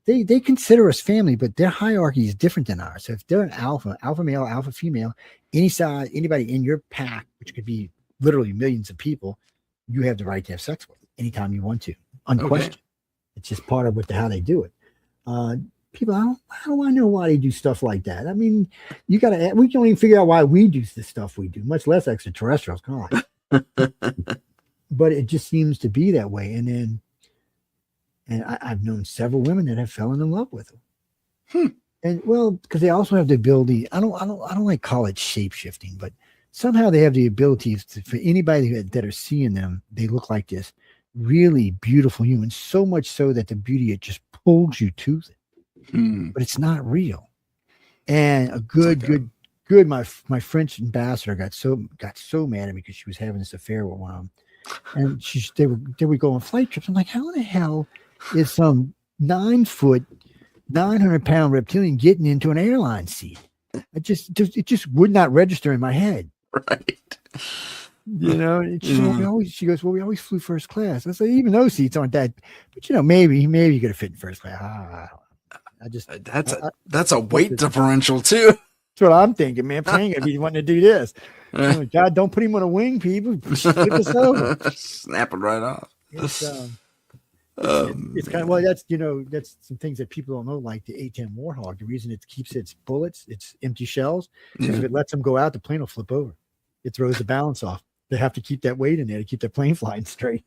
They consider us family, but their hierarchy is different than ours. So if they're an alpha male, alpha female, any size, anybody in your pack, which could be literally millions of people, you have the right to have sex with anytime you want to, unquestioned. It's just part of how they do it. People, how do I know why they do stuff like that? I mean, we can't even figure out why we do the stuff we do, much less extraterrestrials. Come on. But it just seems to be that way. And I've known several women that have fallen in love with them. And well, because they also have the ability, I don't like call it shape shifting, but somehow they have the ability for anybody that are seeing them, they look like this really beautiful humans, so much so that the beauty, it just pulls you to it. But it's not real. And a good my French ambassador got so mad at me because she was having this affair with one of them. And they would go on flight trips. I'm like, how the hell is some 9-foot, 900-pound reptilian getting into an airline seat? It just would not register in my head. Right. You know, she goes, well, we always flew first class. I said, even those seats aren't that, but you know, maybe you could have fit in first class. That's a weight differential too. That's what I'm thinking, man. Plane gonna be wanting to do this. Oh, God, don't put him on a wing, people. Flip us over. Snap it right off. It's kind of, well, that's some things that people don't know, like the A-10 Warthog. The reason it keeps its bullets, its empty shells, is if it lets them go out, the plane will flip over. It throws the balance off. They have to keep that weight in there to keep the plane flying straight.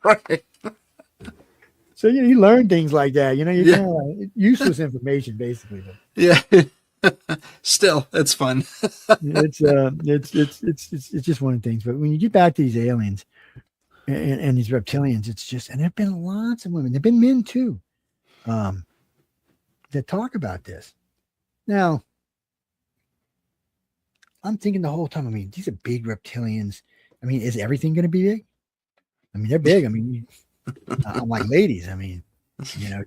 Right. So you learn things like that. You kind of like useless information, basically. But. Yeah. Still, it's fun. It's just one of the things. But when you get back to these aliens and these reptilians, it's just, and there've been lots of women. There've been men too, that talk about this. Now, I'm thinking the whole time, I mean, these are big reptilians. I mean, is everything going to be big? I mean, they're big. I mean, I'm like ladies. I mean,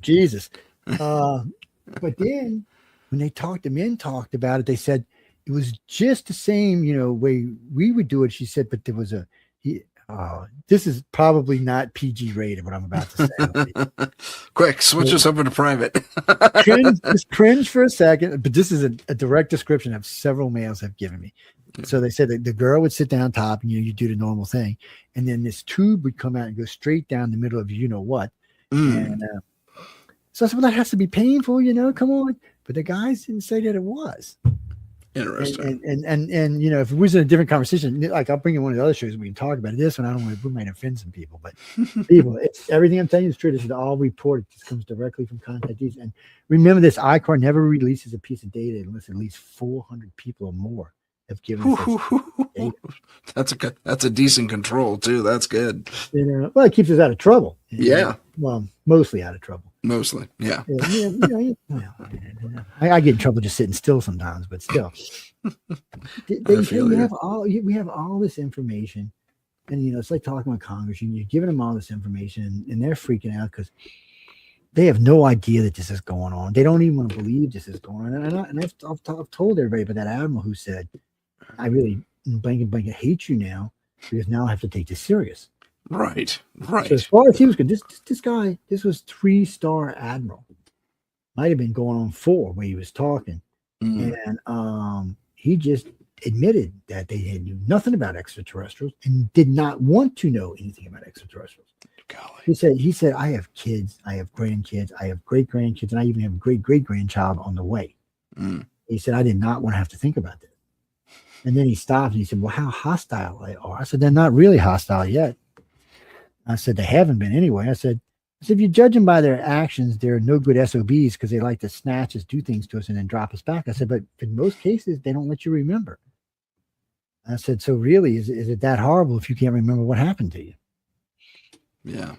Jesus. But then when the men talked about it, they said it was just the same, way we would do it. She said, but there was this is probably not PG rated, what I'm about to say. Quick, switch us over to private. Just cringe for a second, but this is a direct description of several males have given me. So they said that the girl would sit down top and you do the normal thing. And then this tube would come out and go straight down the middle of what. And so I said, well, that has to be painful, come on. But the guys didn't say that it was. Interesting. And if it was in a different conversation, like I'll bring in one of the other shows, we can talk about it. This one, I don't want to, we might offend some people, but people, it's everything I'm telling you is true. This is all reported. This comes directly from contactees. And remember, this ICAR never releases a piece of data unless at least 400 people or more have given data. That's a decent control too. That's good. Well, it keeps us out of trouble. Yeah. Well, mostly out of trouble. Mostly, yeah. I get in trouble just sitting still sometimes, but still, we have all this information, and it's like talking with Congress. You're giving them all this information, and they're freaking out because they have no idea that this is going on. They don't even want to believe this is going on. And I've told everybody about that admiral who said, "I really blanket hate you now because now I have to take this serious." Right. So as far as he was good, this guy, this was 3-star admiral. Might have been going on 4 when he was talking. And he just admitted that they had knew nothing about extraterrestrials and did not want to know anything about extraterrestrials. Golly. He said, I have kids, I have grandkids, I have great-grandkids, and I even have a great-great-grandchild on the way. He said, I did not want to have to think about this. And then he stopped and he said, well, how hostile they are. I said, they're not really hostile yet. I said, they haven't been anyway. I said, if you judge them by their actions, they're no good SOBs because they like to snatch us, do things to us, and then drop us back. I said, but in most cases, they don't let you remember. I said, so really, is it that horrible if you can't remember what happened to you? Yeah.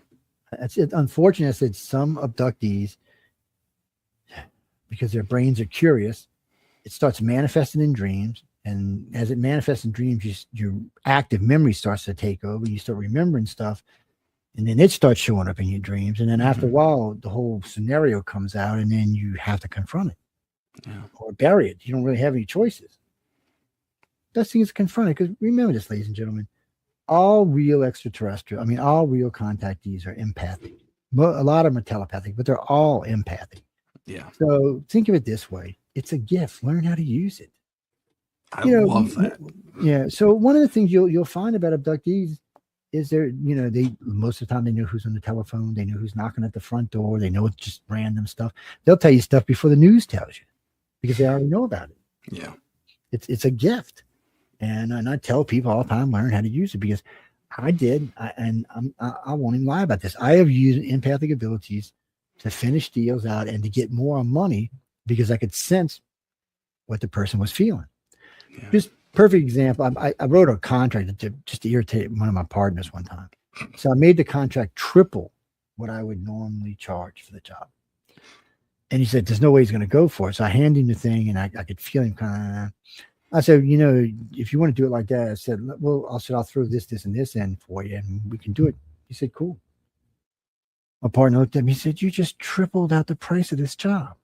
It's unfortunate. I said, some abductees, because their brains are curious, it starts manifesting in dreams. And as it manifests in dreams, your active memory starts to take over. You start remembering stuff. And then it starts showing up in your dreams. And then after a while, the whole scenario comes out and then you have to confront it or bury it. You don't really have any choices. Best thing is to confront it. Because remember this, ladies and gentlemen, all real all real contactees are empathic. A lot of them are telepathic, but they're all empathic. Yeah. So think of it this way. It's a gift. Learn how to use it. I love that. Yeah. So one of the things you'll find about abductees is there, they most of the time they know who's on the telephone, they know who's knocking at the front door, they know it's just random stuff. They'll tell you stuff before the news tells you because they already know about it. Yeah. It's a gift. And I tell people all the time, learn how to use it because I did. I won't even lie about this. I have used empathic abilities to finish deals out and to get more money because I could sense what the person was feeling. Yeah. Just perfect example. I wrote a contract just to irritate one of my partners one time. So I made the contract triple what I would normally charge for the job. And he said, there's no way he's going to go for it. So I handed him the thing and I could feel him kind of. I said, if you want to do it like that, I said, well, I'll throw this, and this in for you and we can do it. He said, cool. My partner looked at me, he said, you just tripled out the price of this job.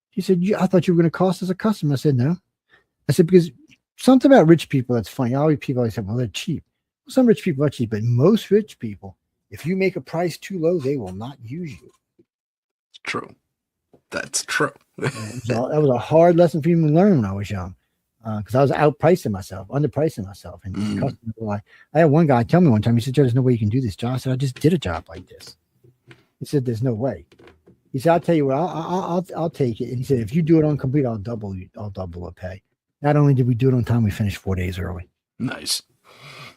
He said, I thought you were going to cost us a customer. I said, no. I said, because something about rich people that's funny. People always say, well, they're cheap. Well, some rich people are cheap, but most rich people, if you make a price too low, they will not use you. It's true. That's true. That was a hard lesson for me to learn when I was young. Because I was underpricing myself. And customers were like, I had one guy tell me one time, he said, Joe, there's no way you can do this job. I said, I just did a job like this. He said, there's no way. He said, I'll tell you what, I'll take it. And he said, if you do it on complete, I'll double the pay. Not only did we do it on time, we finished 4 days early. Nice.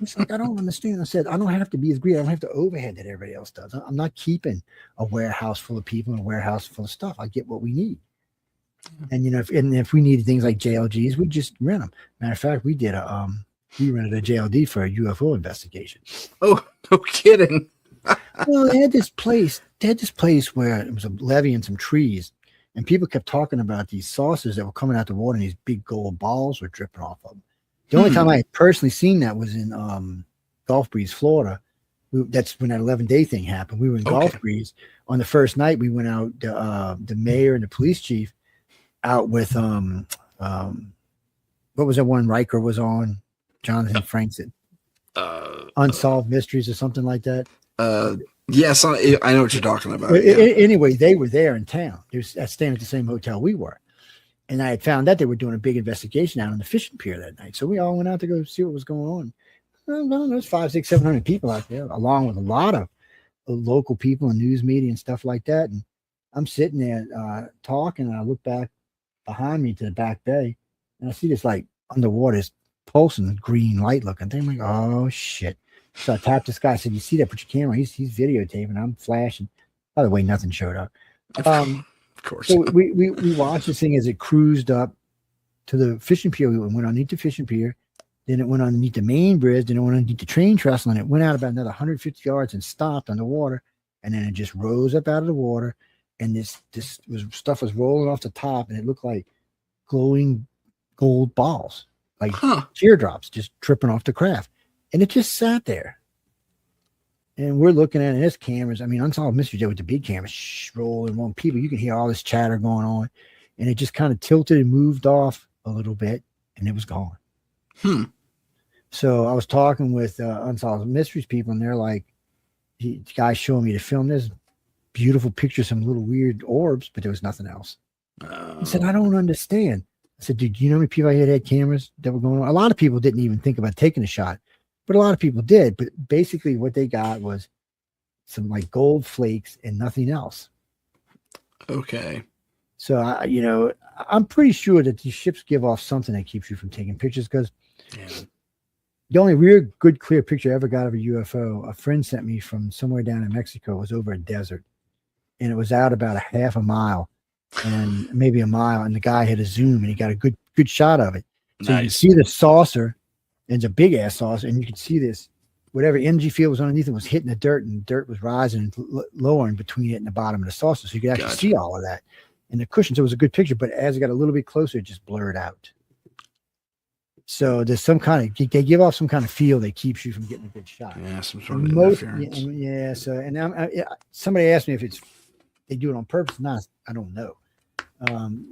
It's like, I don't understand. I said, I don't have to be as greedy. I don't have to overhead that everybody else does. I'm not keeping a warehouse full of people and a warehouse full of stuff. I get what we need. And if we needed things like JLGs, we just rent them. Matter of fact, we rented a JLD for a UFO investigation. Oh, no kidding. Well, they had this place where it was a levee and some trees, and people kept talking about these saucers that were coming out the water, and these big gold balls were dripping off of them. The only time I had personally seen that was in Gulf Breeze, Florida. That's when that 11-day thing happened. We were in Gulf Breeze. On the first night, we went out, the mayor and the police chief, out with what was that one Riker was on? Jonathan Franks, Unsolved Mysteries or something like that. Yes, I know what you're talking about. Anyway, they were there in town. They were staying at the same hotel we were. And I had found out they were doing a big investigation out on the fishing pier that night. So we all went out to go see what was going on. Well, there's 500, 600, 700 people out there, along with a lot of local people and news media and stuff like that. And I'm sitting there talking, and I look back behind me to the back bay, and I see this like underwater, this pulsing green light looking thing. I'm like, oh shit. So I tapped this guy. I said, you see that? Put your camera. He's videotaping. I'm flashing. By the way, nothing showed up. Of course. So we watched this thing as it cruised up to the fishing pier. We went underneath the fishing pier. Then it went underneath the main bridge. Then it went underneath the train trestle, and it went out about another 150 yards and stopped underwater. And then it just rose up out of the water. And this stuff was rolling off the top, and it looked like glowing gold balls, like teardrops, just dripping off the craft. And it just sat there. And we're looking at it, and there's cameras. I mean, Unsolved Mysteries with the big cameras rolling on people. You can hear all this chatter going on. And it just kind of tilted and moved off a little bit, and it was gone. So I was talking with Unsolved Mysteries people, and they're like, the guy's showing me the film. There's beautiful pictures, some little weird orbs, but there was nothing else. I said, I don't understand. I said, dude, you know how many people I had cameras that were going on? A lot of people didn't even think about taking a shot, but a lot of people did. But basically what they got was some like gold flakes and nothing else. Okay. So, I'm pretty sure that these ships give off something that keeps you from taking pictures, because the only real good, clear picture I ever got of a UFO, a friend sent me from somewhere down in Mexico, was over a desert. And it was out about a half a mile and maybe a mile. And the guy had a zoom, and he got a good shot of it. So you see the saucer, and it's a big ass saucer. And you could see this, whatever energy field was underneath it was hitting the dirt, and the dirt was rising and lowering between it and the bottom of the saucer. So you could actually see all of that. And the cushions, it was a good picture, but as it got a little bit closer, it just blurred out. So there's some kind of, they give off some kind of feel that keeps you from getting a good shot. Yeah, some sort of interference. Yeah. So, and somebody asked me if they do it on purpose. Not, I don't know.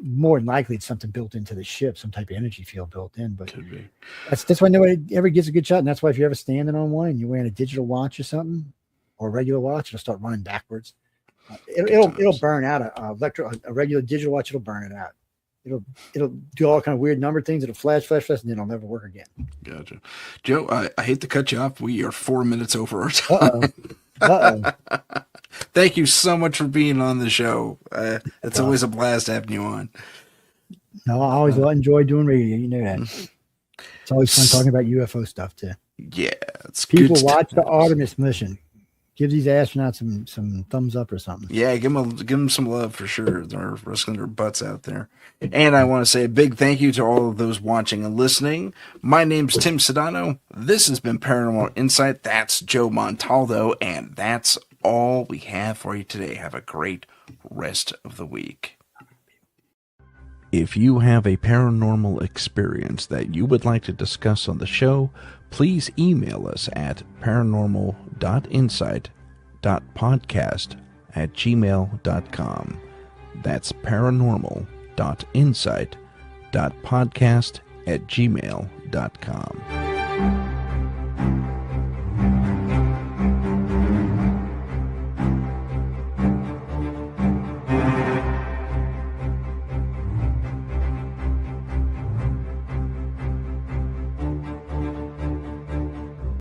More than likely, it's something built into the ship, some type of energy field built in. But could be. That's why nobody ever gets a good shot. And that's why if you're ever standing on one and you're wearing a digital watch or something, or a regular watch, it'll start running backwards. It'll burn out a regular digital watch. It'll burn it out. it'll do all kind of weird number things. It'll flash, and then it'll never work again. Gotcha. Joe, I hate to cut you off. We are 4 minutes over our time. Thank you so much for being on the show. It's always a blast having you on. No, I always enjoy doing radio. You know that. It's always fun talking about UFO stuff too. Yeah, it's people good watch the Artemis mission. Give these astronauts some thumbs up or something. Yeah, give them some love for sure. They're risking their butts out there. And I want to say a big thank you to all of those watching and listening. My name's Tim Sedano. This has been Paranormal Insight. That's Joe Montaldo, and that's all we have for you today. Have a great rest of the week. If you have a paranormal experience that you would like to discuss on the show, please email us at paranormal.insight.podcast@gmail.com. That's paranormal.insight.podcast@gmail.com.